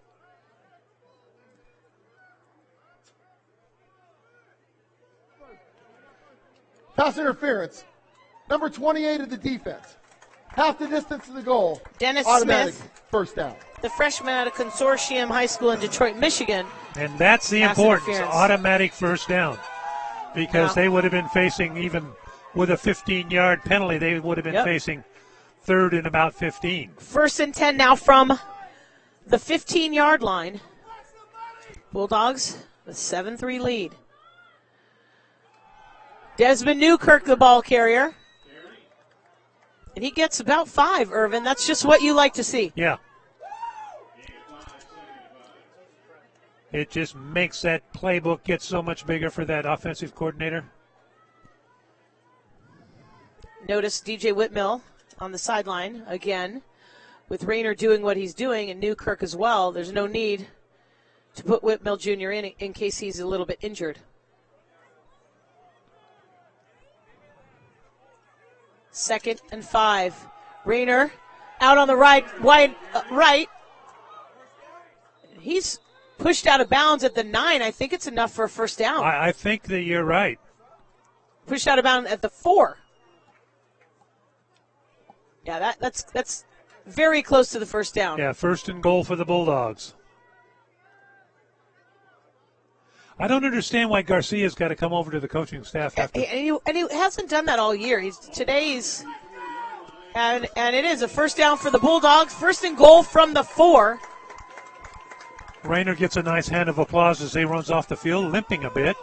Pass interference. Number 28 of the defense. Half the distance to the goal. Dennis Automatic Smith, first down. the freshman out of Consortium High School in Detroit, Michigan. And that's the Pass importance, interference. automatic first down. Because they would have been facing, even with a 15-yard penalty, they would have been facing third and about 15. First and 10 now from the 15-yard line. Bulldogs, a 7-3 lead. Desmond Newkirk, the ball carrier. And he gets about 5, Irvin. That's just what you like to see. Yeah. It just makes that playbook get so much bigger for that offensive coordinator. Notice DJ Whitmill on the sideline again, with Rayner doing what he's doing and Newkirk as well. There's no need to put Whitmill Jr. in case he's a little bit injured. Second and 5. Rayner out on the wide right. He's pushed out of bounds at the 9. I think it's enough for a first down. I think that you're right. Pushed out of bounds at the 4. Yeah, that's very close to the first down. Yeah, first and goal for the Bulldogs. I don't understand why Garcia's got to come over to the coaching staff after. And he hasn't done that all year. And it is a first down for the Bulldogs. First and goal from the 4. Rayner gets a nice hand of applause as he runs off the field, limping a bit.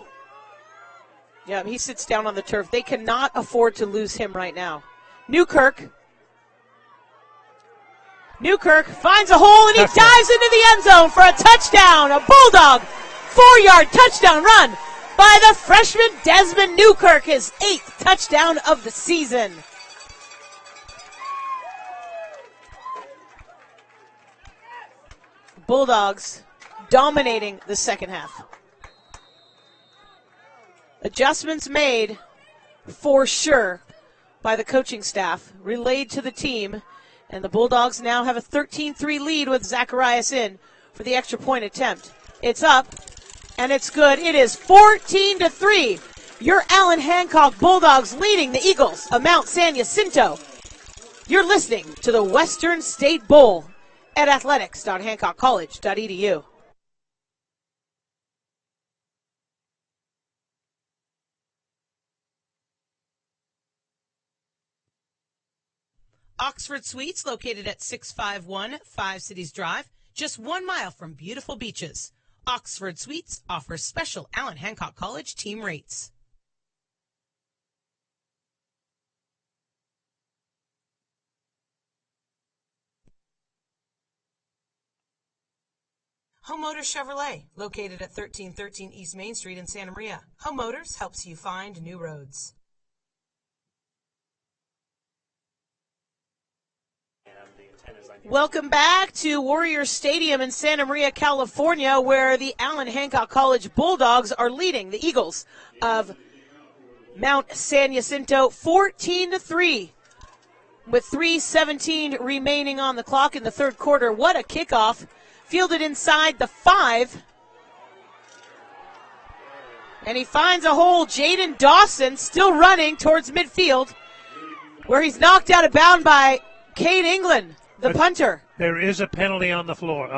Yeah, he sits down on the turf. They cannot afford to lose him right now. Newkirk finds a hole and he dives into the end zone for a touchdown. A Bulldog 4-yard touchdown run by the freshman Desmond Newkirk, his 8th touchdown of the season. Bulldogs dominating the second half. Adjustments made for sure by the coaching staff, relayed to the team, and the Bulldogs now have a 13-3 lead with Zacharias in for the extra point attempt. It's up, and it's good. It is 14-3. Your Allan Hancock Bulldogs leading the Eagles of Mount San Jacinto. You're listening to the Western State Bowl at athletics.hancockcollege.edu. Oxford Suites, located at 651 Five Cities Drive, just 1 mile from beautiful beaches. Oxford Suites offers special Allan Hancock College team rates. Home Motors Chevrolet, located at 1313 East Main Street in Santa Maria. Home Motors helps you find new roads. Welcome back to Warrior Stadium in Santa Maria, California, where the Allan Hancock College Bulldogs are leading the Eagles of Mount San Jacinto 14-3 with 3:17 remaining on the clock in the third quarter. What a kickoff. Fielded inside the 5. And he finds a hole. Jaden Dawson still running towards midfield, where he's knocked out of bounds by Cade England, the punter. There is a penalty on the field.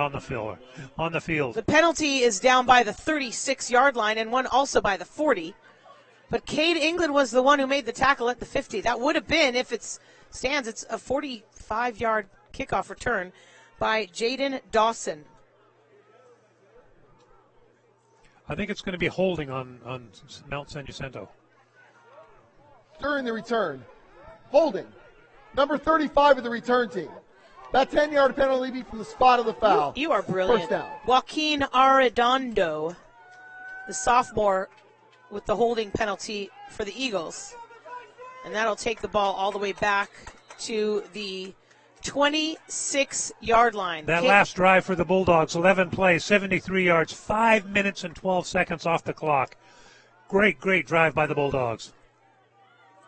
The penalty is down by the 36-yard line and one also by the 40. But Cade England was the one who made the tackle at the 50. That would have been, if it stands, it's a 45-yard kickoff return by Jaden Dawson. I think it's going to be holding on Mount San Jacinto. During the return, holding. Number 35 of the return team. That 10-yard penalty be from the spot of the foul. You are brilliant. First down. Joaquin Arredondo, the sophomore, with the holding penalty for the Eagles. And that'll take the ball all the way back to the 26-yard line. That last drive for the Bulldogs, 11 plays, 73 yards, 5 minutes and 12 seconds off the clock. Great drive by the Bulldogs.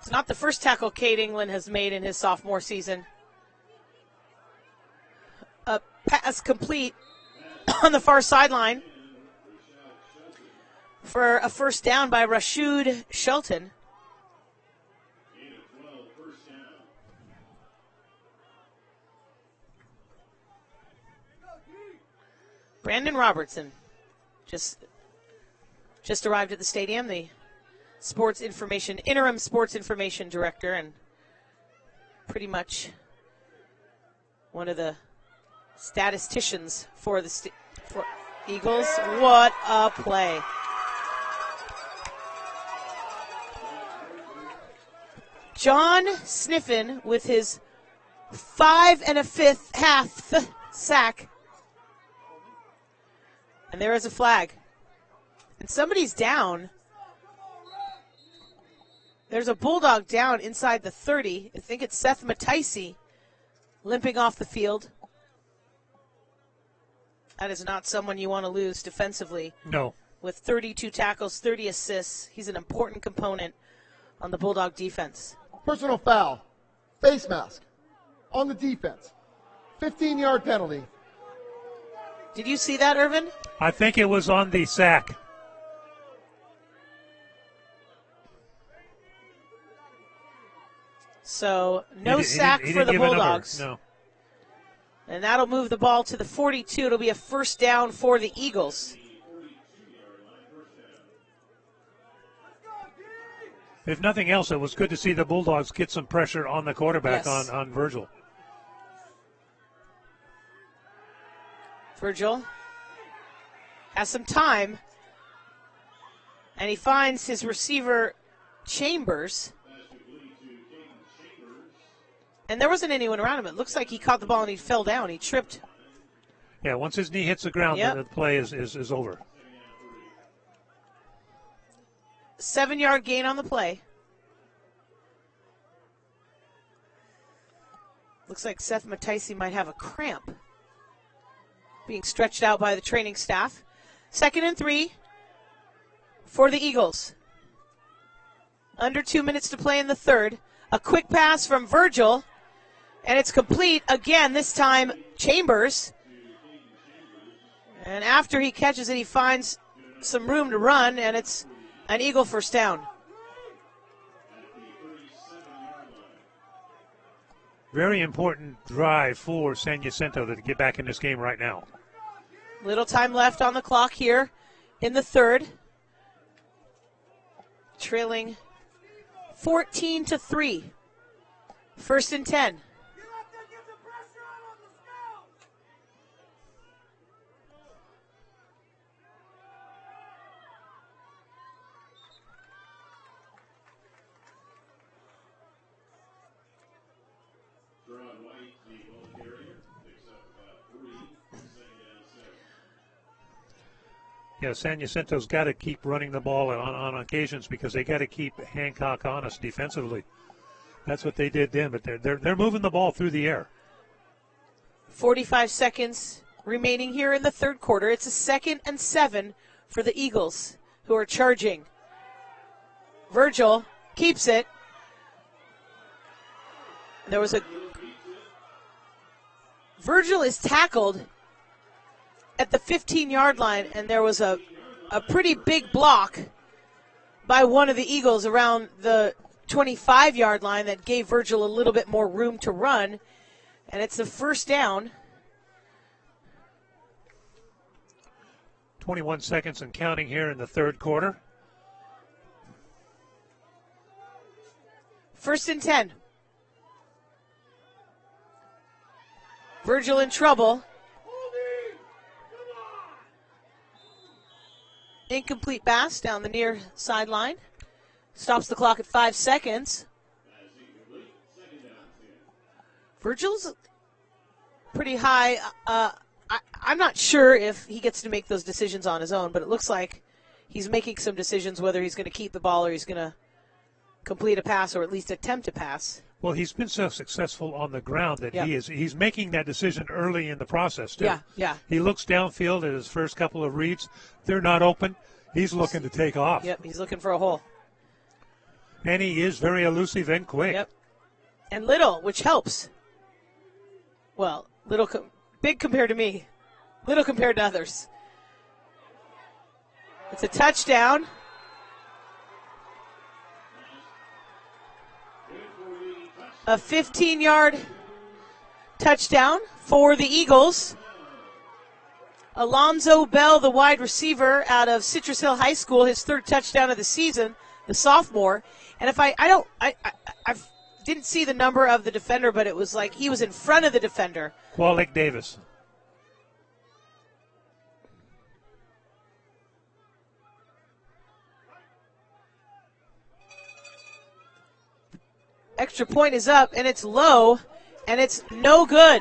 It's not the first tackle Cade England has made in his sophomore season. A pass complete on the far sideline for a first down by Rashud Shelton. Brandon Robertson just arrived at the stadium, the interim sports information director, and pretty much one of the statisticians for the for Eagles. What a play. John Sniffen with his 5 1/5 sack. And there is a flag. And somebody's down. There's a Bulldog down inside the 30. I think it's Seth Mataisi limping off the field. That is not someone you want to lose defensively. No. With 32 tackles, 30 assists, he's an important component on the Bulldog defense. Personal foul. Face mask on the defense. 15-yard penalty. Did you see that, Irvin? I think it was on the sack. So no sack for the Bulldogs. No. And that'll move the ball to the 42. It'll be a first down for the Eagles. If nothing else, it was good to see the Bulldogs get some pressure on the quarterback, yes, on Virgil. Virgil has some time, and he finds his receiver, Chambers. And there wasn't anyone around him. It looks like he caught the ball and he fell down. He tripped. Yeah, once his knee hits the ground, Yep. the play is over. 7-yard gain on the play. Looks like Seth Mataisi might have a cramp. Being stretched out by the training staff. 2nd and 3 for the Eagles. Under 2 minutes to play in the third. A quick pass from Virgil, and it's complete again, this time Chambers. And after he catches it, he finds some room to run, and it's an Eagle first down. Very important drive for San Jacinto to get back in this game right now. Little time left on the clock here in the third. Trailing 14-3. 1st and 10. Yeah, San Jacinto's got to keep running the ball on occasions because they got to keep Hancock honest defensively. That's what they did then, but they're moving the ball through the air. 45 seconds remaining here in the third quarter. It's a 2nd and 7 for the Eagles, who are charging. Virgil keeps it. There was a Virgil is tackled at the 15-yard line, and there was a pretty big block by one of the Eagles around the 25-yard line that gave Virgil a little bit more room to run, and it's a first down. 21 seconds and counting here in the third quarter. 1st and 10. Virgil in trouble. Incomplete pass down the near sideline. Stops the clock at 5 seconds. Virgil's pretty high. I'm not sure if he gets to make those decisions on his own, but it looks like he's making some decisions whether he's going to keep the ball or he's going to complete a pass or at least attempt a pass. Well, he's been so successful on the ground that Yep. he's making that decision early in the process, too. Yeah. He looks downfield at his first couple of reads. They're not open. He's looking to take off. Yep, he's looking for a hole. And he is very elusive and quick. Yep. And little, which helps. Well, big compared to me. Little compared to others. It's a touchdown. A 15-yard touchdown for the Eagles. Alonzo Bell, the wide receiver out of Citrus Hill High School, his 3rd touchdown of the season, the sophomore. And if I didn't see the number of the defender, but it was like he was in front of the defender. Qualic Davis. Extra point is up, and it's low, and it's no good.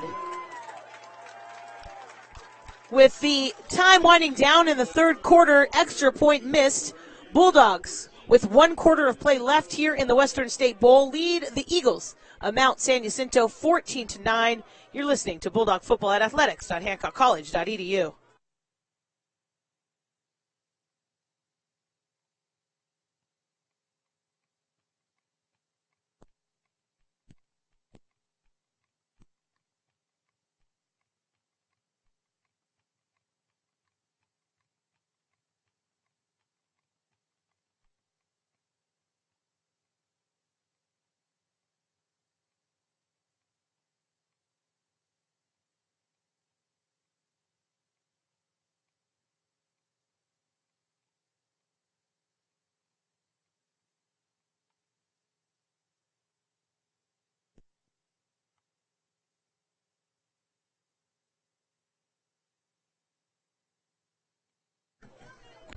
With the time winding down in the third quarter, extra point missed. Bulldogs, with 1 quarter of play left here in the Western State Bowl, lead the Eagles of Mount San Jacinto 14-9. You're listening to Bulldog Football at athletics.hancockcollege.edu.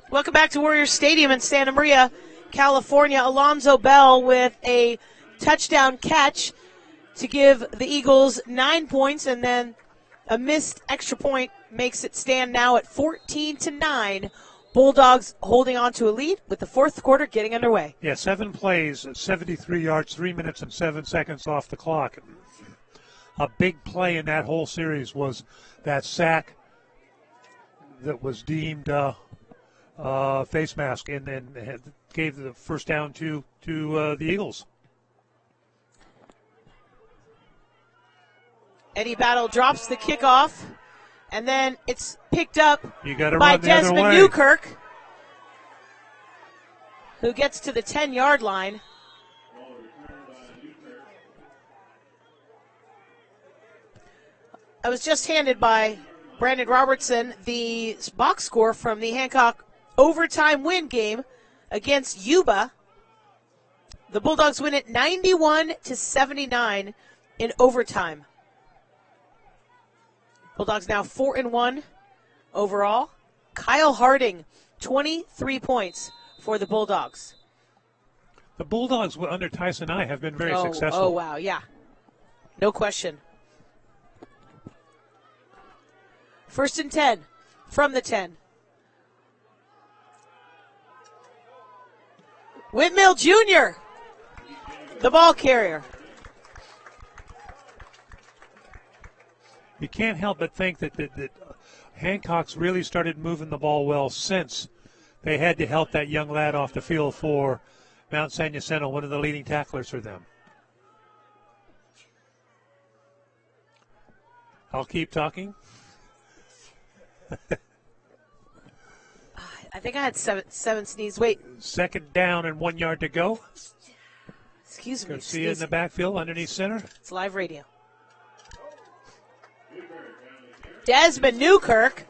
Welcome back to Warrior Stadium in Santa Maria, California. Alonzo Bell with a touchdown catch to give the Eagles 9 points, and then a missed extra point makes it stand now at 14-9. Bulldogs holding on to a lead with the fourth quarter getting underway. Yeah, 7 plays, 73 yards, 3 minutes and 7 seconds off the clock. A big play in that whole series was that sack that was deemed face mask, and then gave the first down to the Eagles. Eddie Battle drops the kickoff, and then it's picked up by by Desmond Newkirk, who gets to the 10-yard line. I was just handed by Brandon Robertson the box score from the Hancock overtime win game against Yuba. The Bulldogs win it 91-79 in overtime. Bulldogs now 4-1 overall. Kyle Harding, 23 points for the Bulldogs. The Bulldogs under Tyson I have been very successful. Oh, wow, yeah. No question. 1st and 10 from the 10. Whitmill Jr., the ball carrier. You can't help but think that Hancock's really started moving the ball well since they had to help that young lad off the field for Mount San Jacinto, one of the leading tacklers for them. I'll keep talking. I think I had seven sneezes. Wait. 2nd down and 1 yard to go. Excuse me. See you in the backfield underneath center. It's live radio. Desmond Newkirk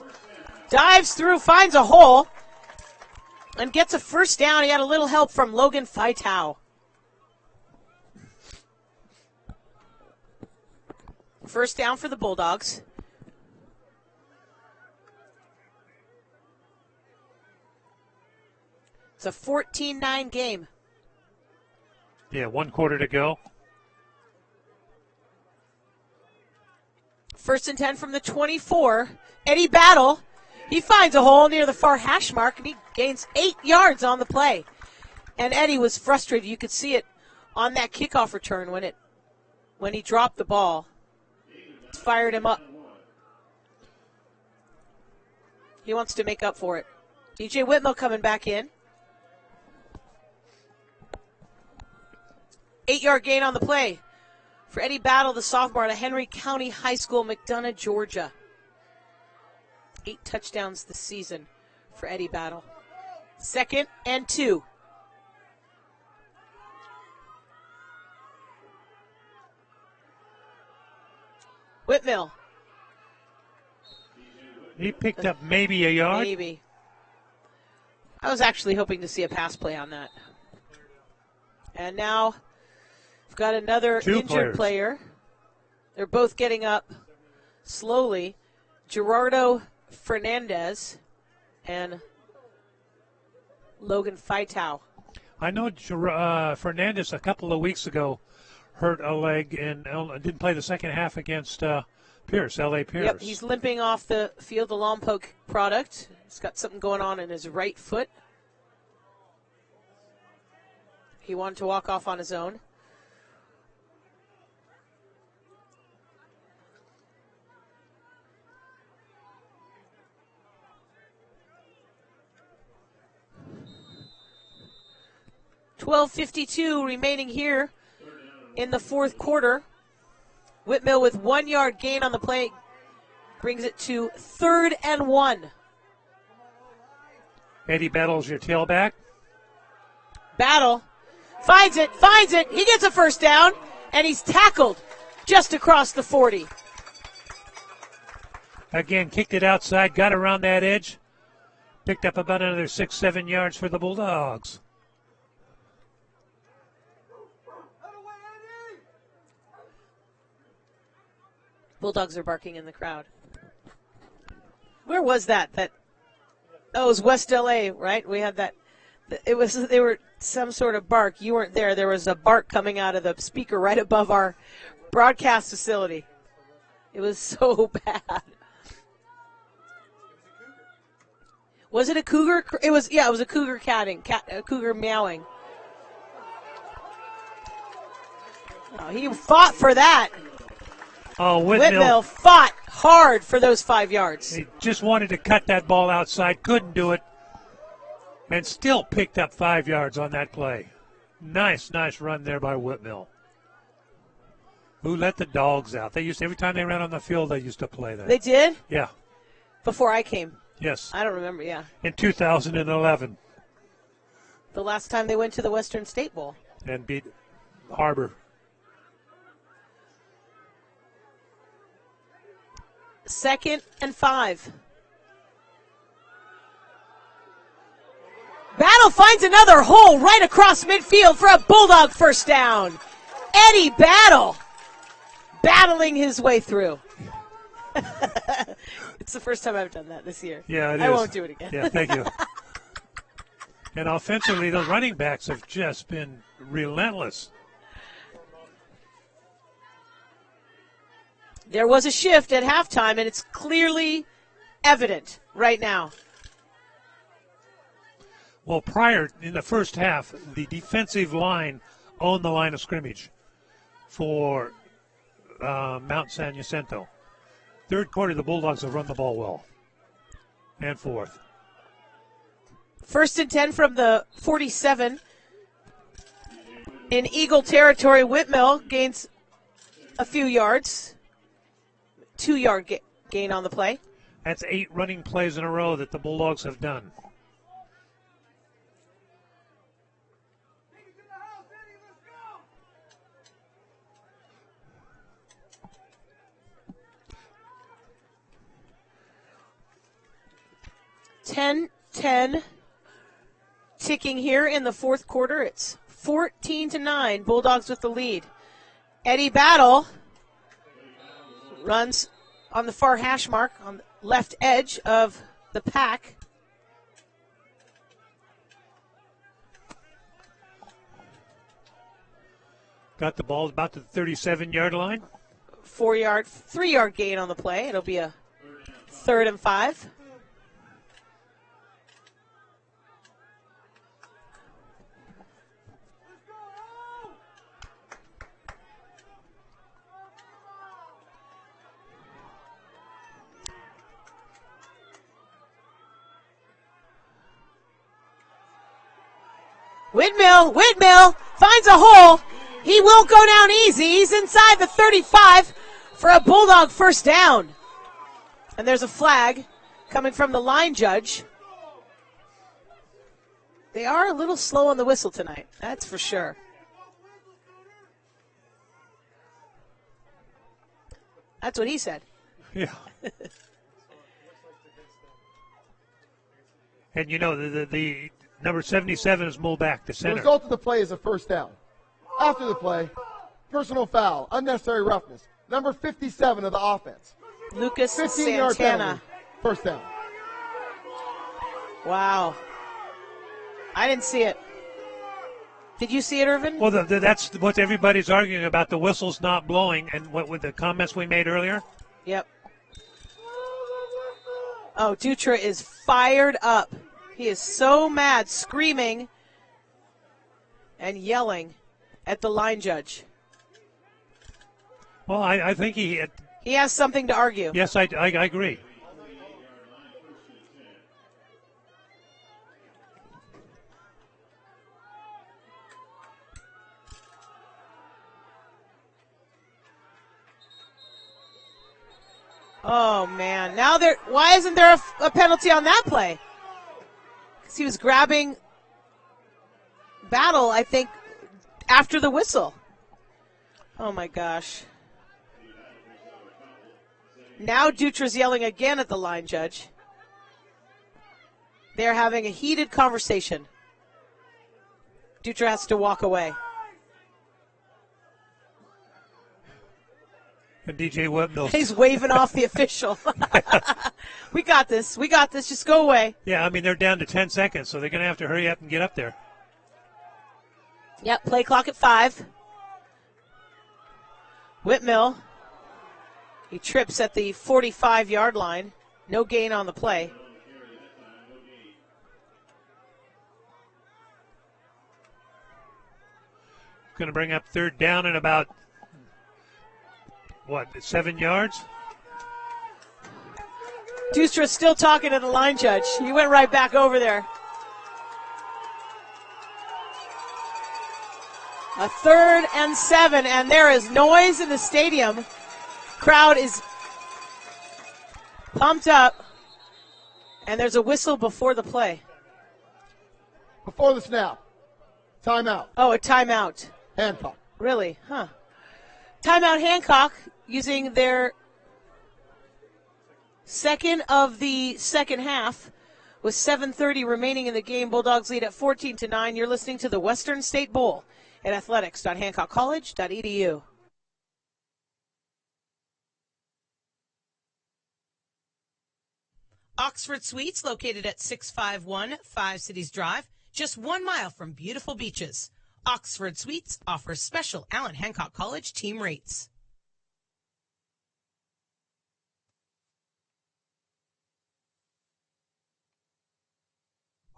dives through, finds a hole, and gets a first down. He had a little help from Logan Faitau. First down for the Bulldogs. It's a 14-9 game. Yeah, 1 quarter to go. 1st and 10 from the 24. Eddie Battle, he finds a hole near the far hash mark, and he gains 8 yards on the play. And Eddie was frustrated. You could see it on that kickoff return when he dropped the ball. It fired him up. He wants to make up for it. DJ Whitmill coming back in. 8-yard gain on the play for Eddie Battle, the sophomore out of Henry County High School, McDonough, Georgia. 8 touchdowns this season for Eddie Battle. 2nd and 2. Whitmill. He picked up maybe a yard. Maybe. I was actually hoping to see a pass play on that. And now we've got another injured player. They're both getting up slowly. Gerardo Fernandez and Logan Faitau. I know Fernandez a couple of weeks ago hurt a leg and didn't play the second half against Pierce, L.A. Pierce. Yep, he's limping off the field, the Lompoc product. He's got something going on in his right foot. He wanted to walk off on his own. .12:52 remaining here in the fourth quarter. Whitmill with 1 yard gain on the play brings it to 3rd and 1. Eddie Battle's your tailback. Battle finds it. He gets a first down, and he's tackled just across the 40. Again, kicked it outside, got around that edge, picked up about another 6-7 yards for the Bulldogs. Bulldogs are barking in the crowd. Where was that? It was West LA, right? We had that. They were some sort of bark. You weren't there. There was a bark coming out of the speaker right above our broadcast facility. It was so bad. Was it a cougar? It was a cougar a cougar meowing. Oh, he fought for that. Oh, Whitmill fought hard for those 5 yards. He just wanted to cut that ball outside, couldn't do it, and still picked up 5 yards on that play. Nice run there by Whitmill. Who let the dogs out? They used to, every time they ran on the field, they used to play that. They did? Yeah. Before I came. Yes. I don't remember, yeah. In 2011. The last time they went to the Western State Bowl. And beat Harbor. 2nd and 5. Battle finds another hole right across midfield for a Bulldog first down. Eddie Battle battling his way through. It's the first time I've done that this year. Yeah, it is. I won't do it again. Yeah, thank you. And offensively, those running backs have just been relentless. There was a shift at halftime, and it's clearly evident right now. Well, prior, in the first half, the defensive line owned the line of scrimmage for Mount San Jacinto. Third quarter, the Bulldogs have run the ball well. And fourth. 1st and 10 from the 47. In Eagle territory, Whitmill gains a few yards. 2-yard gain on the play. That's 8 running plays in a row that the Bulldogs have done. .10 ticking here in the fourth quarter. It's 14-9. Bulldogs with the lead. Eddie Battle runs on the far hash mark on the left edge of the pack. Got the ball about to the 37-yard line. 3-yard gain on the play. It'll be a 3rd and 5. Whitmill finds a hole. He will go down easy. He's inside the 35 for a Bulldog first down. And there's a flag coming from the line judge. They are a little slow on the whistle tonight, that's for sure. That's what he said. Yeah. And you know, the number 77 is moved back to center. The result of the play is a first down. After the play, personal foul, unnecessary roughness. Number 57 of the offense. Lucas 15-yard Santana. penalty. First down. Wow. I didn't see it. Did you see it, Irvin? Well, that's what everybody's arguing about, the whistle's not blowing, and what with the comments we made earlier. Yep. Oh, Dutra is fired up. He is so mad, screaming and yelling at the line judge. Well, I think he has something to argue. Yes, I agree. Oh, man. Now why isn't there a penalty on that play? Because he was grabbing Battle, I think, after the whistle. Oh, my gosh. Now Dutra's yelling again at the line judge. They're having a heated conversation. Dutra has to walk away. And DJ Whitmill. He's waving off the official. We got this. We got this. Just go away. Yeah, I mean, they're down to 10 seconds, so they're going to have to hurry up and get up there. Yep, play clock at 5. Whitmill. He trips at the 45-yard line. No gain on the play. Going to bring up third down and about 7 yards? Dustra's still talking to the line judge. He went right back over there. A 3rd and 7, and there is noise in the stadium. Crowd is pumped up, and there's a whistle before the play. Before the snap. Timeout. Oh, a timeout. Hancock. Really? Huh. Timeout Hancock using their second of the second half with 7:30 remaining in the game. Bulldogs lead at 14-9. You're listening to the Western State Bowl at athletics.hancockcollege.edu. Oxford Suites, located at 651 Five Cities Drive, just 1 mile from beautiful beaches. Oxford Suites offers special Allan Hancock College team rates.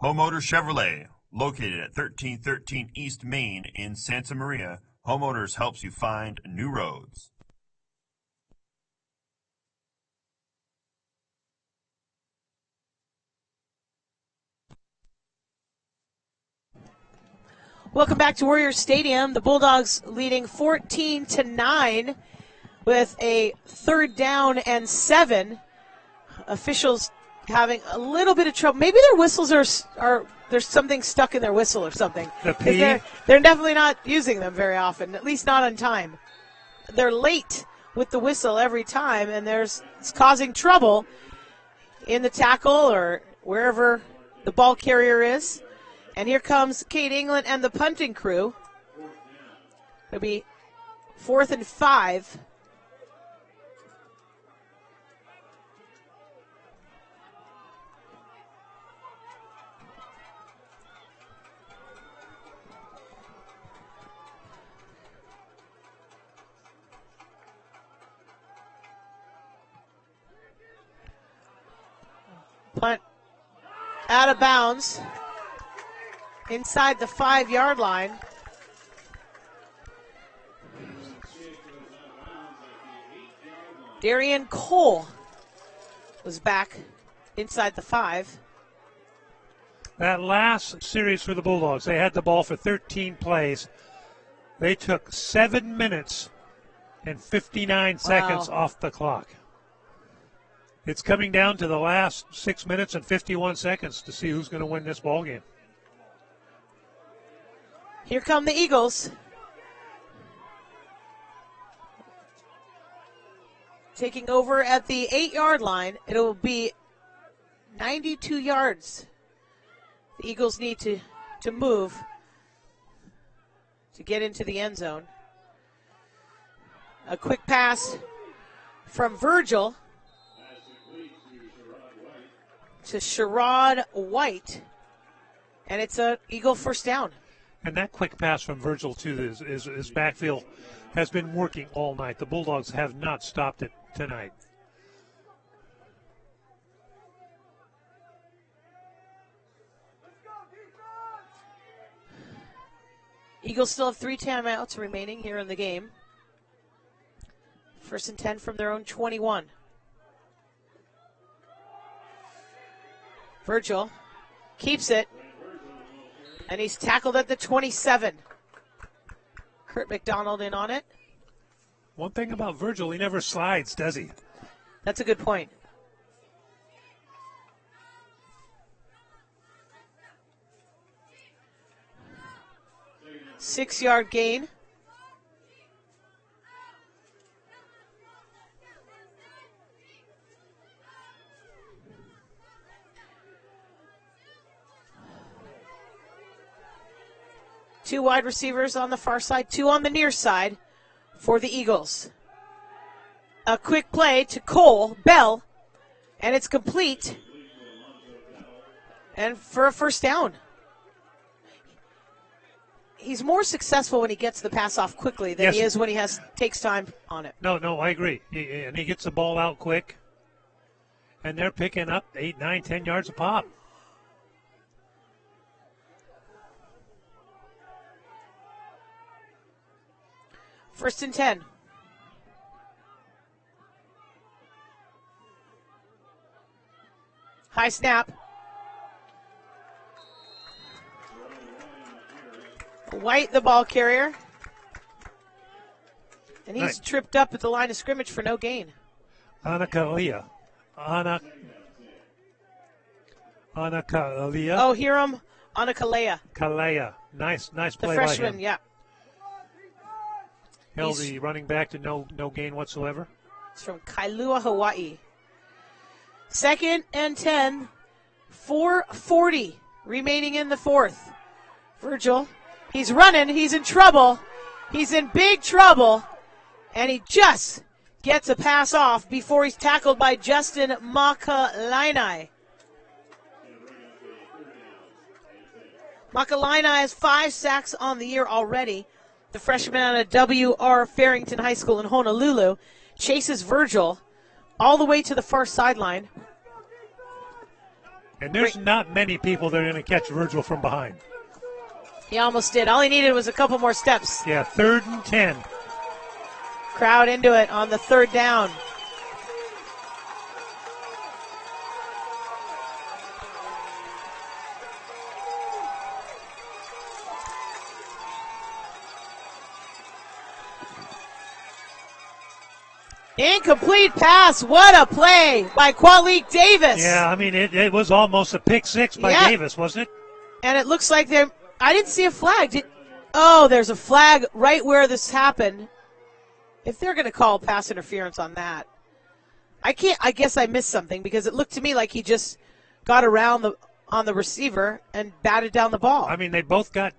Homeowner Chevrolet, located at 1313 East Main in Santa Maria, Homeowners helps you find new roads. Welcome back to Warrior Stadium. The Bulldogs leading 14-9 with a 3rd down and 7. Officials having a little bit of trouble. Maybe their whistles are there's something stuck in their whistle or something. The P? They're definitely not using them very often, at least not on time. They're late with the whistle every time, and it's causing trouble in the tackle or wherever the ball carrier is. And here comes Kate England and the punting crew. It'll be 4th and 5. Punt out of bounds. Inside the 5-yard line. Darian Cole was back inside the 5. That last series for the Bulldogs, they had the ball for 13 plays. They took 7 minutes and 59 seconds off the clock. It's coming down to the last 6 minutes and 51 seconds to see who's going to win this ball game. Here come the Eagles. Taking over at the 8-yard line. It'll be 92 yards. The Eagles need to move to get into the end zone. A quick pass from Virgil to Sherrod White. And it's an Eagle first down. And that quick pass from Virgil to his backfield has been working all night. The Bulldogs have not stopped it tonight. Eagles still have 3 timeouts remaining here in the game. 1st and 10 from their own 21. Virgil keeps it, and he's tackled at the 27. Kurt McDonald in on it. One thing about Virgil, he never slides, does he? That's a good point. Six-yard gain. Two wide receivers on the far side, 2 on the near side for the Eagles. A quick play to Cole Bell, and it's complete. And for a first down. He's more successful when he gets the pass off quickly than he is when he takes time on it. No, I agree. And he gets the ball out quick. And they're picking up 8, 9, 10 yards a pop. First and 10. High snap. White, the ball carrier. And he's tripped up at the line of scrimmage for no gain. Anakalia. Oh, Hiram Anakalea. Kalea. Nice play the by freshman, him. yeah. Held the running back to no gain whatsoever. It's from Kailua, Hawaii. 2nd and 10. 4:40 remaining in the 4th. Virgil, he's running. He's in trouble. He's in big trouble. And he just gets a pass off before he's tackled by Justin Makalainai. Makalainai has 5 sacks on the year already. The freshman out of W.R. Farrington High School in Honolulu chases Virgil all the way to the far sideline. And there's not many people that are going to catch Virgil from behind. He almost did. All he needed was a couple more steps. Yeah, 3rd and 10. Crowd into it on the 3rd down. Incomplete pass. What a play by Qualik Davis. Yeah, I mean, it was almost a pick 6 by Davis, wasn't it? And it looks like I didn't see a flag. There's a flag right where this happened. If they're going to call pass interference on that, I guess I missed something because it looked to me like he just got around on the receiver and batted down the ball. I mean, they both got.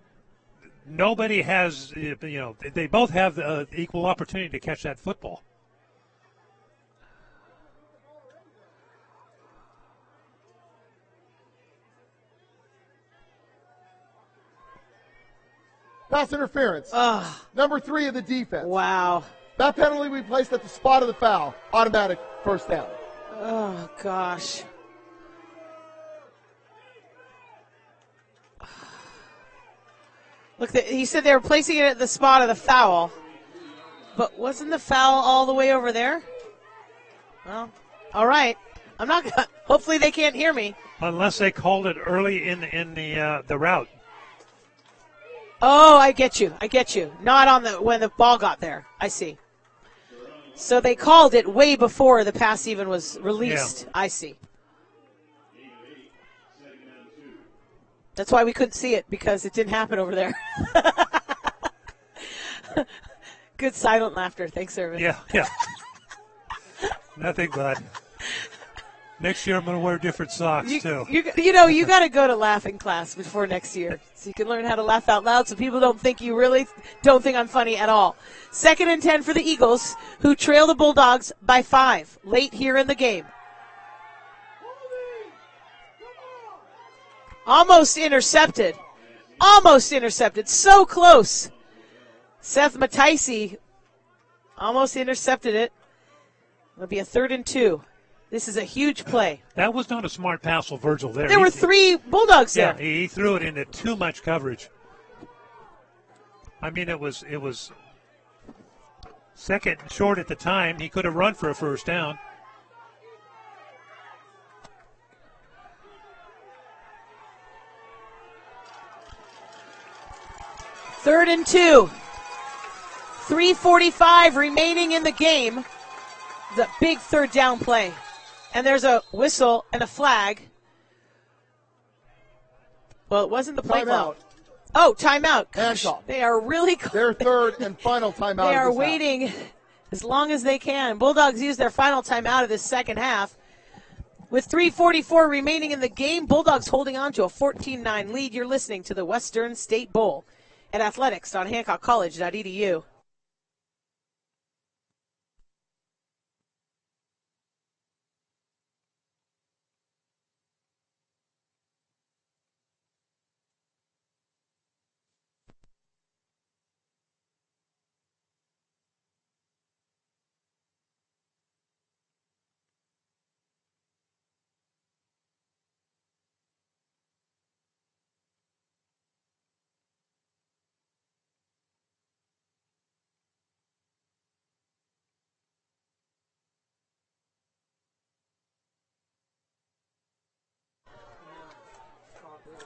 Nobody has, they both have equal opportunity to catch that football. Pass interference. Number 3 of the defense. Wow. That penalty we placed at the spot of the foul. Automatic first down. Oh, gosh. Look, he said they were placing it at the spot of the foul. But wasn't the foul all the way over there? Well, all right. I'm not gonna, hopefully they can't hear me. Unless they called it early in the route. Oh, I get you. Not on when the ball got there. I see. So they called it way before the pass even was released. Yeah. I see. That's why we couldn't see it, because it didn't happen over there. Good silent laughter. Thanks, Irvin. Yeah. Nothing but. Next year I'm going to wear different socks, too. You got to go to laughing class before next year so you can learn how to laugh out loud so people don't think I'm funny at all. 2nd and 10 for the Eagles, who trail the Bulldogs by 5 late here in the game. Almost intercepted. So close. Seth Mataisi almost intercepted it. It'll be a 3rd and 2. This is a huge play. That was not a smart pass for Virgil there. There were 3 Bulldogs there. Yeah, he threw it into too much coverage. I mean, it was second and short at the time. He could have run for a first down. Third and 2. 3:45 remaining in the game. The big third down play. And there's a whistle and a flag. Well, it wasn't the play call. Oh, timeout. Gosh, Hancock. they are really Their third and final timeout. They are of this waiting half. as long as they can. Bulldogs use their final timeout of this second half. With 3:44 remaining in the game, Bulldogs holding on to a 14-9 lead. You're listening to the Western State Bowl at athletics on hancockcollege.edu.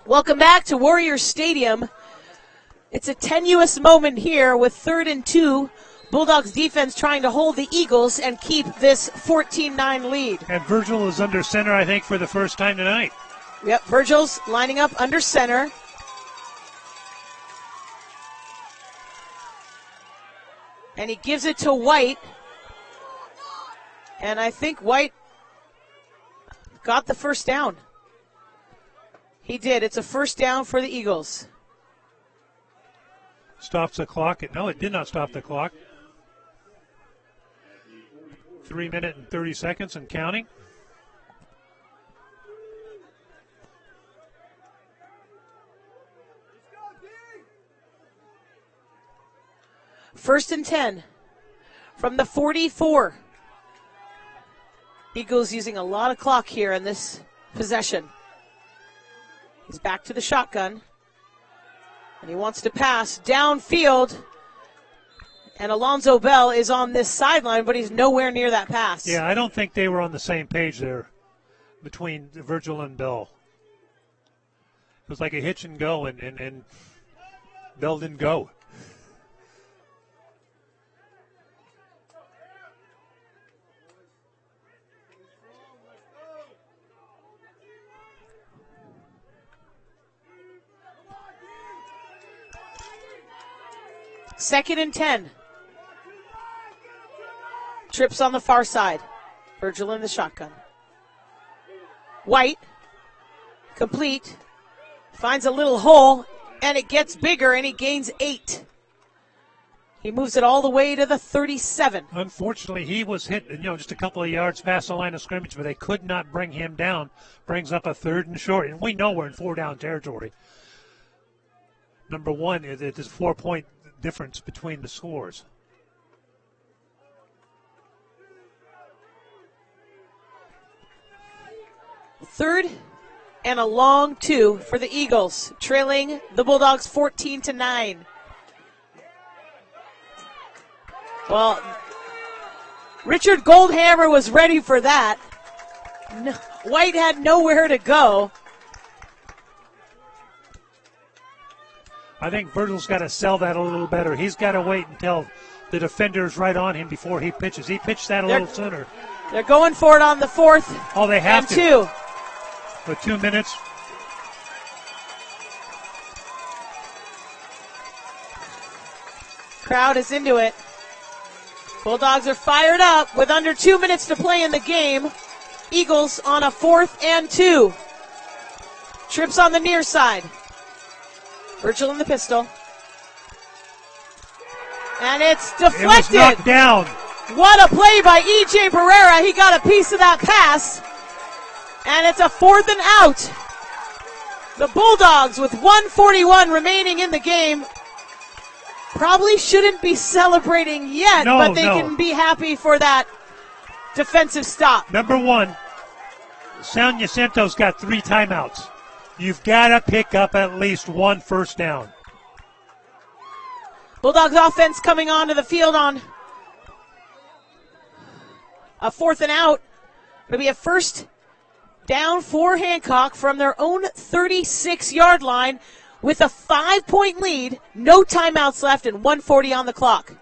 Welcome back to Warriors Stadium. It's a tenuous moment here with 3rd and 2. Bulldogs defense trying to hold the Eagles and keep this 14-9 lead. And Virgil is under center, I think, for the first time tonight. Yep, Virgil's lining up under center. And he gives it to White. And I think White got the first down. He did. It's a first down for the Eagles. Stops the clock. No, it did not stop the clock. 3 minutes and 30 seconds and counting. First and 10 from the 44. Eagles using a lot of clock here in this possession. He's back to the shotgun. And he wants to pass downfield. And Alonzo Bell is on this sideline, but he's nowhere near that pass. Yeah, I don't think they were on the same page there between Virgil and Bell. It was like a hitch and go, and Bell didn't go. Second and 10. Trips on the far side. Virgil in the shotgun. White. Complete. Finds a little hole, and it gets bigger, and he gains 8. He moves it all the way to the 37. Unfortunately, he was hit, just a couple of yards past the line of scrimmage, but they could not bring him down. Brings up a 3rd and short, and we know we're in 4-down territory. Number one, it is 4-point difference between the scores. Third and a long 2 for the Eagles, trailing the Bulldogs 14-9. Well, Richard Goldhammer was ready for that. White had nowhere to go. I think Virgil's got to sell that a little better. He's got to wait until the defender's right on him before he pitches. He pitched that a little sooner. They're going for it on the 4th. Oh, they have and 2. For 2 minutes. Crowd is into it. Bulldogs are fired up with under 2 minutes to play in the game. Eagles on a 4th and 2. Trips on the near side. Virgil in the pistol. And it's deflected. It was knocked down. What a play by E.J. Barrera. He got a piece of that pass. And it's a 4th and out. The Bulldogs with 1:41 remaining in the game probably shouldn't be celebrating yet, but they can be happy for that defensive stop. Number one, Jacinto's got 3 timeouts. You've got to pick up at least 1 first down. Bulldogs offense coming onto the field on a 4th and out. It'll be a first down for Hancock from their own 36-yard line with a 5-point lead, no timeouts left, and 1:40 on the clock.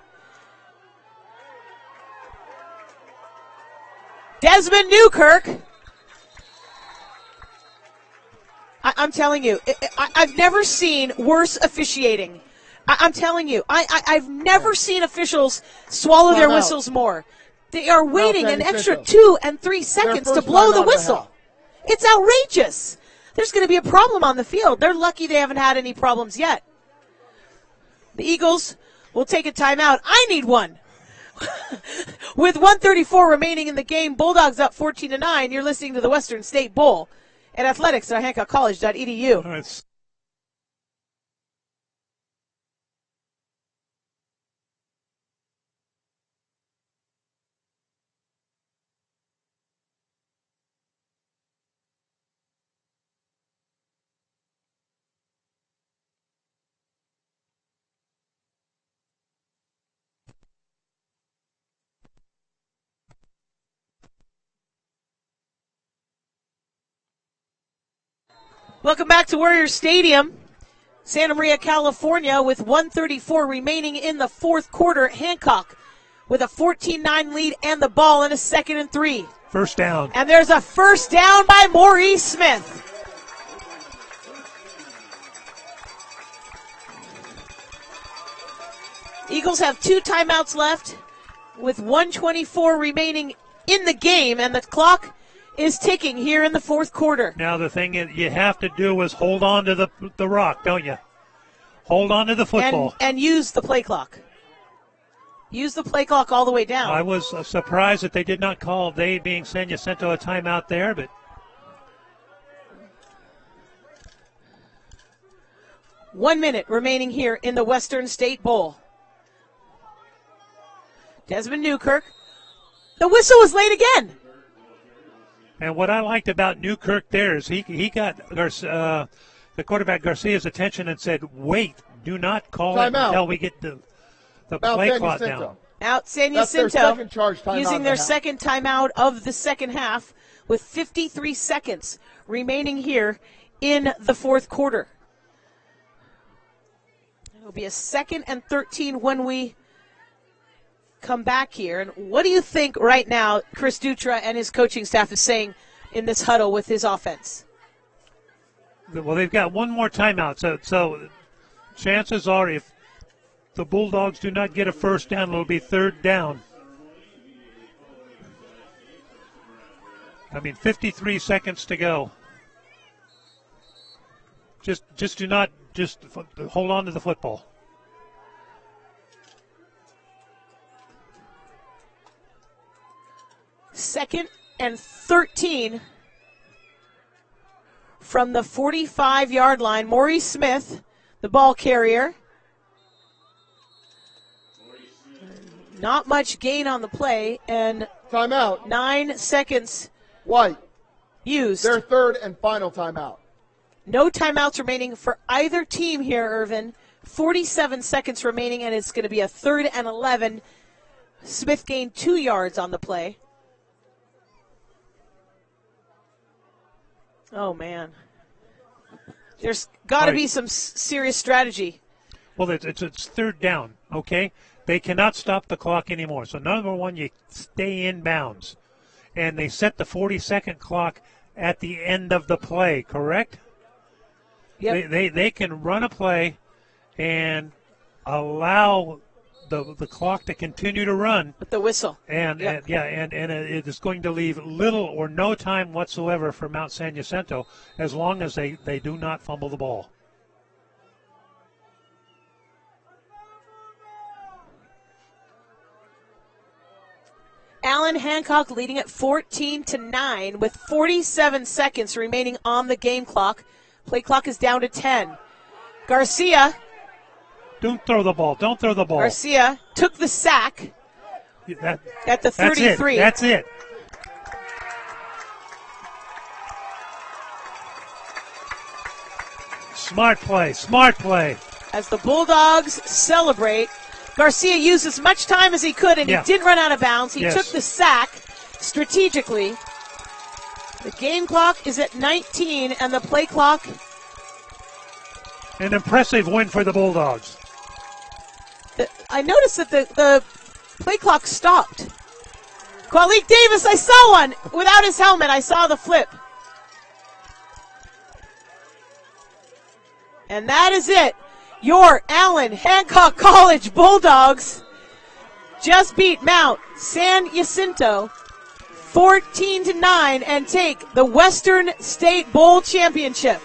Desmond Newkirk. I'm telling you, I've never seen worse officiating. I'm telling you, I've never seen officials swallow their whistles more. They are waiting an extra 2 and 3 seconds to blow the whistle. It's outrageous. There's going to be a problem on the field. They're lucky they haven't had any problems yet. The Eagles will take a timeout. I need one. With 1:34 remaining in the game, Bulldogs up 14-9. You're listening to the Western State Bowl at athletics.hancockcollege.edu. All right. Welcome back to Warrior Stadium, Santa Maria, California, with 1:34 remaining in the 4th quarter. Hancock with a 14-9 lead and the ball in a 2nd and 3. First down. And there's a first down by Maurice Smith. Eagles have 2 timeouts left with 1:24 remaining in the game, and the clock is ticking here in the 4th quarter. Now the thing you have to do is hold on to the rock, don't you? Hold on to the football. And use the play clock. Use the play clock all the way down. I was surprised that they did not call, they being San Jacinto, a timeout there, but 1 minute remaining here in the Western State Bowl. Desmond Newkirk. The whistle was late again. And what I liked about Newkirk there is he got the quarterback Garcia's attention and said, wait, do not call it until we get the play clock down. Out San Jacinto using their second timeout of the second half with 53 seconds remaining here in the 4th quarter. It'll be a 2nd and 13 when we come back here. And what do you think right now Chris Dutra and his coaching staff is saying in this huddle with his offense? Well, they've got one more timeout, so chances are if the Bulldogs do not get a first down, it'll be 3rd down. 53 seconds to go. Just do not hold on to the football. Second and 13 from the 45-yard line. Maurice Smith, the ball carrier. Not much gain on the play, and timeout. 9 seconds White used. Their 3rd and final timeout. No timeouts remaining for either team here, Irvin. 47 seconds remaining, and it's going to be a 3rd and 11. Smith gained 2 yards on the play. Oh, man. There's got to be some serious strategy. Well, it's 3rd down, okay? They cannot stop the clock anymore. So, number one, you stay in bounds. And they set the 40-second clock at the end of the play, correct? Yep. They can run a play and allow the clock to continue to run with the whistle, and it is going to leave little or no time whatsoever for Mount San Jacinto as long as they do not fumble the ball. Allan Hancock leading at 14-9 with 47 seconds remaining on the game clock. Play clock is down to 10. Garcia. Don't throw the ball. Garcia took the sack at the 33. That's it. Smart play. as the Bulldogs celebrate. Garcia used as much time as he could, and he didn't run out of bounds. He took the sack strategically. The game clock is at 19, and the play clock. An impressive win for the Bulldogs. I noticed that the play clock stopped. Qualik Davis, I saw one without his helmet. I saw the flip. And that is it. Your Allan Hancock College Bulldogs just beat Mount San Jacinto 14-9 and take the Western State Bowl Championship.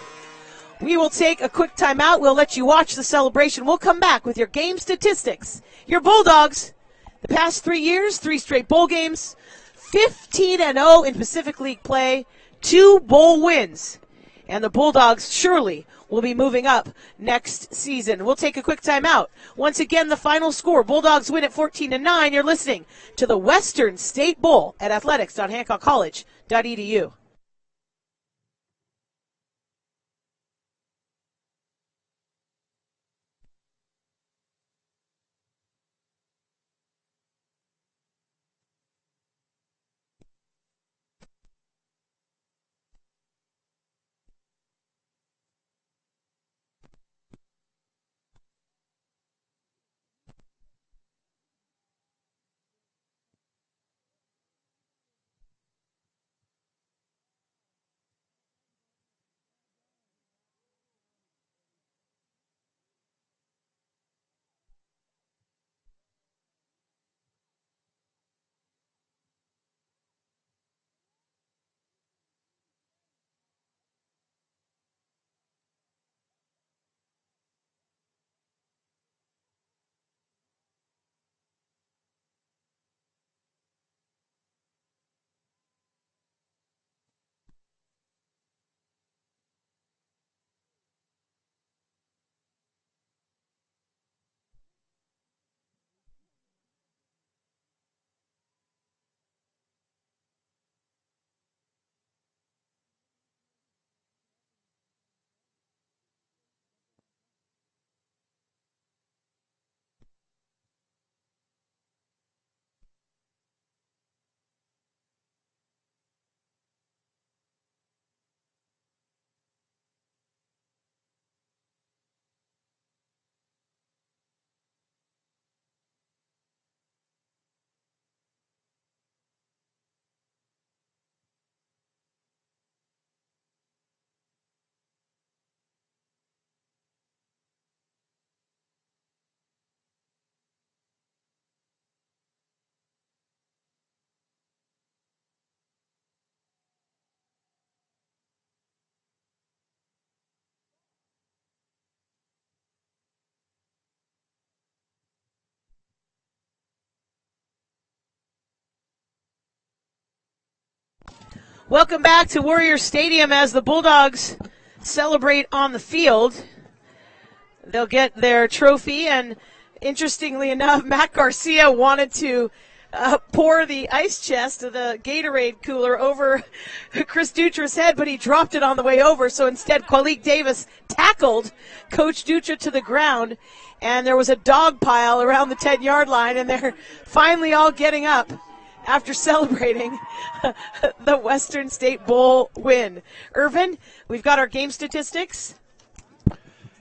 We will take a quick timeout. We'll let you watch the celebration. We'll come back with your game statistics. Your Bulldogs, the past 3 years, 3 straight bowl games, 15-0 in Pacific League play, 2 bowl wins. And the Bulldogs surely will be moving up next season. We'll take a quick timeout. Once again, the final score, Bulldogs win at 14-9. You're listening to the Western State Bowl at athletics.hancockcollege.edu. Welcome back to Warrior Stadium as the Bulldogs celebrate on the field. They'll get their trophy, and interestingly enough, Matt Garcia wanted to pour the ice chest of the Gatorade cooler over Chris Dutra's head, but he dropped it on the way over, so instead Qualik Davis tackled Coach Dutra to the ground, and there was a dog pile around the 10-yard line, and they're finally all getting up after celebrating the Western State Bowl win. Irvin, we've got our game statistics.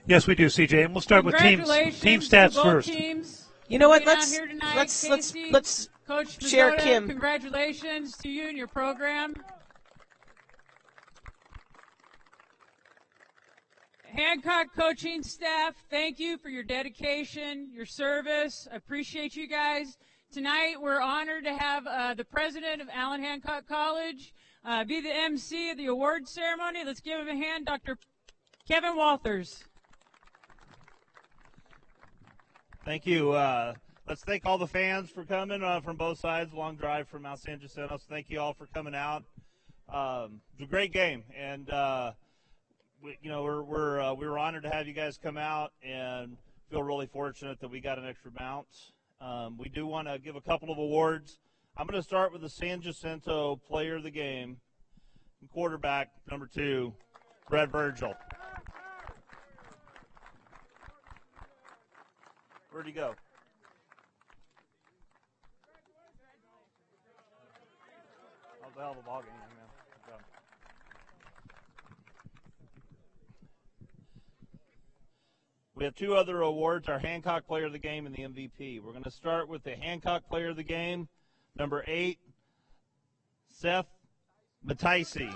Yes, we do, CJ, and we'll start with team stats first. Teams. You know what? Let's Let's share Minnesota, Kim. Congratulations to you and your program. Hancock coaching staff, thank you for your dedication, your service. I appreciate you guys. Tonight, we're honored to have the president of Allan Hancock College be the MC of the award ceremony. Let's give him a hand, Dr. Kevin Walters. Thank you. Let's thank all the fans for coming from both sides. Long drive from Mount San Jacinto. So thank you all for coming out. It was a great game, and we were honored to have you guys come out, and feel really fortunate that we got an extra bounce. We do want to give a couple of awards. I'm going to start with the San Jacinto Player of the Game, quarterback number 2, Brett Virgil. Where'd he go? That was a hell of a ball game, man. Good job. We have two other awards, our Hancock Player of the Game and the MVP. We're going to start with the Hancock Player of the Game, number 8, Seth Mataisi.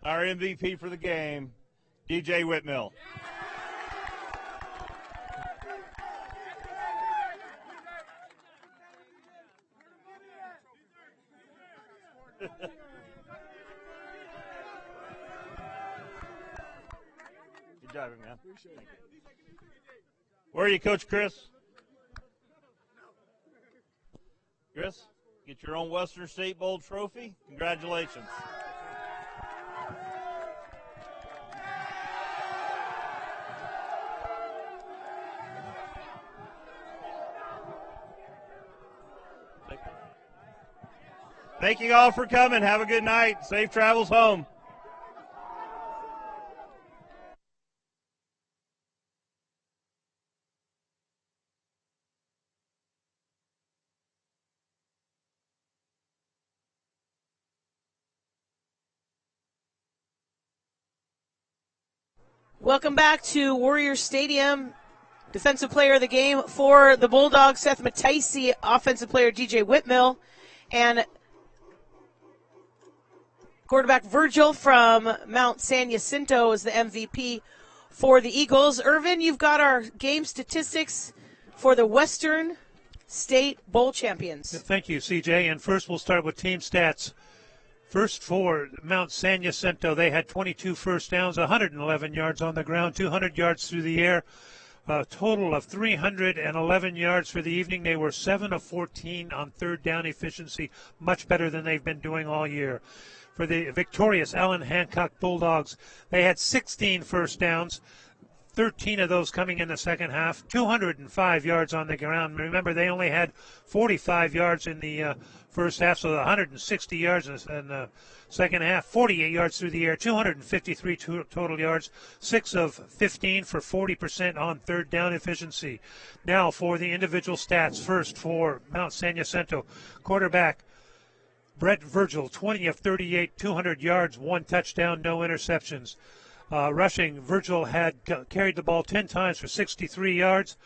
Our MVP for the game, DJ Whitmill. Good job, man. Where are you, Coach Chris? Chris, get your own Western State Bowl trophy. Congratulations. Thank you all for coming. Have a good night. Safe travels home. Welcome back to Warrior Stadium. Defensive player of the game for the Bulldogs, Seth Mataisi. Offensive player, DJ Whitmill. And quarterback Virgil from Mount San Jacinto is the MVP for the Eagles. Irvin, you've got our game statistics for the Western State Bowl champions. Thank you, CJ. And first we'll start with team stats. First for Mount San Jacinto, they had 22 first downs, 111 yards on the ground, 200 yards through the air, a total of 311 yards for the evening. They were 7 of 14 on third down efficiency, much better than they've been doing all year. For the victorious Allan Hancock Bulldogs, they had 16 first downs, 13 of those coming in the second half, 205 yards on the ground. Remember, they only had 45 yards in the first half, so 160 yards in the second half, 48 yards through the air, 253 total yards, 6 of 15 for 40% on third down efficiency. Now for the individual stats. First for Mount San Jacinto, quarterback Brett Virgil, 20 of 38, 200 yards, 1 touchdown, no interceptions. Rushing, Virgil had carried the ball 10 times for 63 yards.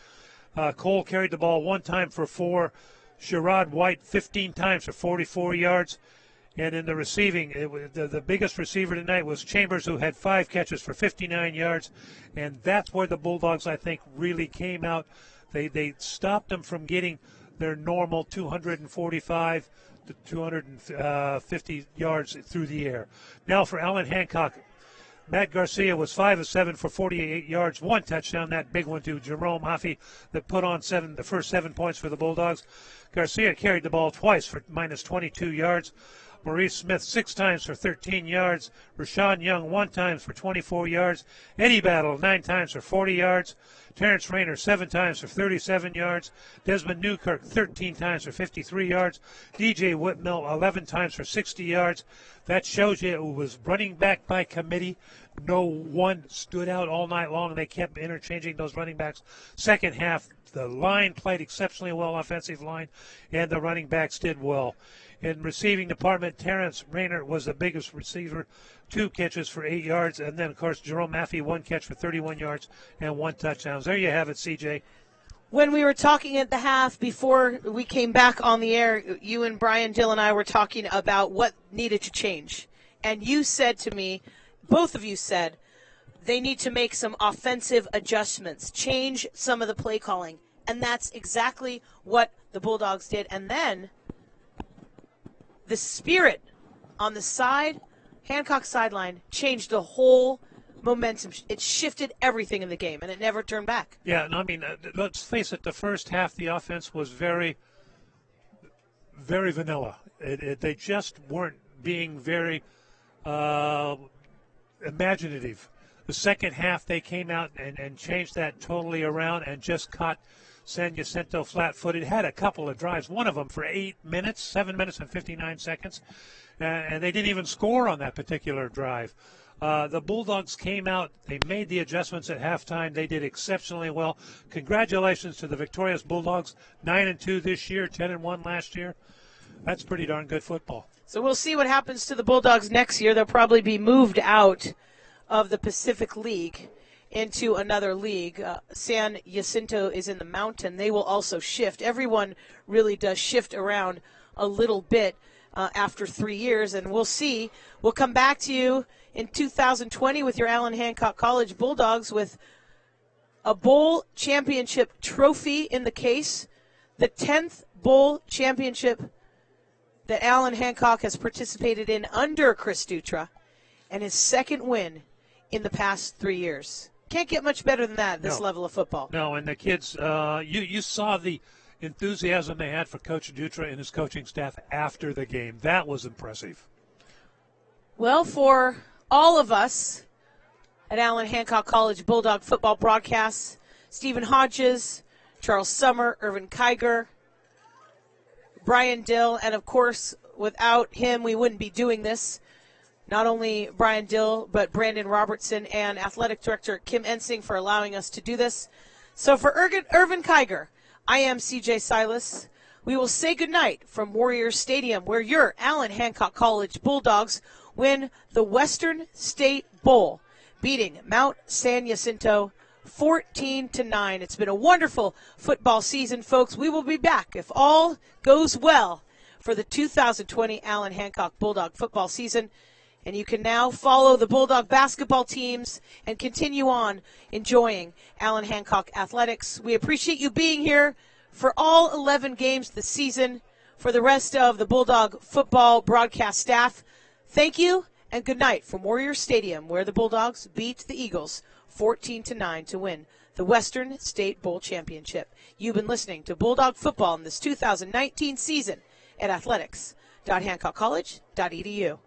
Cole carried the ball 1 time for 4. Sherrod White 15 times for 44 yards. And in the receiving, the biggest receiver tonight was Chambers, who had 5 catches for 59 yards. And that's where the Bulldogs, I think, really came out. They stopped them from getting their normal 245 to 250 yards through the air. Now for Allan Hancock, Matt Garcia was 5 of 7 for 48 yards, 1 touchdown, that big one to Jerome Hoffey that put on the first 7 points for the Bulldogs. Garcia carried the ball twice for minus 22 yards. Maurice Smith 6 times for 13 yards. Rashawn Young 1 time for 24 yards. Eddie Battle 9 times for 40 yards. Terrence Rayner 7 times for 37 yards. Desmond Newkirk 13 times for 53 yards. DJ Whitmill 11 times for 60 yards. That shows you it was running back by committee. No one stood out all night long, and they kept interchanging those running backs. Second half, the line played exceptionally well, offensive line, and the running backs did well. In receiving department, Terrence Rayner was the biggest receiver, 2 catches for 8 yards, and then, of course, Jerome Maffey, 1 catch for 31 yards and 1 touchdown. There you have it, CJ. When we were talking at the half before we came back on the air, you and Brian Dill and I were talking about what needed to change. And you said to me, both of you said, they need to make some offensive adjustments, change some of the play calling. And that's exactly what the Bulldogs did. And then the spirit on the side, Hancock sideline, changed the whole momentum. It shifted everything in the game, and it never turned back. Yeah, and I mean, let's face it, the first half, the offense was very, very vanilla. They just weren't being very imaginative. The second half, they came out and changed that totally around and just caught San Jacinto flat-footed, had a couple of drives, one of them for 7 minutes and 59 seconds, and they didn't even score on that particular drive. The Bulldogs came out. They made the adjustments at halftime. They did exceptionally well. Congratulations to the victorious Bulldogs, 9-2 this year, 10-1 last year. That's pretty darn good football. So we'll see what happens to the Bulldogs next year. They'll probably be moved out of the Pacific League into another league. San Jacinto is in the Mountain. They will also shift. Everyone really does shift around a little bit after 3 years, and we'll see. We'll come back to you in 2020 with your Allan Hancock College Bulldogs with a bowl championship trophy in the case, the 10th bowl championship that Allan Hancock has participated in under Chris Dutra, and his second win in the past 3 years. Can't get much better than that at this level of football. No, and the kids, you saw the enthusiasm they had for Coach Dutra and his coaching staff after the game. That was impressive. Well, for all of us at Allan Hancock College Bulldog football broadcasts, Stephen Hodges, Charles Summer, Irvin Kiger, Brian Dill, and of course, without him, we wouldn't be doing this. Not only Brian Dill, but Brandon Robertson and Athletic Director Kim Ensing for allowing us to do this. So for Irvin Kiger, I am CJ Silas. We will say goodnight from Warriors Stadium, where your Allan Hancock College Bulldogs win the Western State Bowl, beating Mount San Jacinto 14-9. It's been a wonderful football season, folks. We will be back, if all goes well, for the 2020 Allan Hancock Bulldog football season. And you can now follow the Bulldog basketball teams and continue on enjoying Allan Hancock athletics. We appreciate you being here for all 11 games this season. For the rest of the Bulldog football broadcast staff, thank you and good night from Warrior Stadium, where the Bulldogs beat the Eagles 14-9 to win the Western State Bowl Championship. You've been listening to Bulldog football in this 2019 season at athletics.hancockcollege.edu.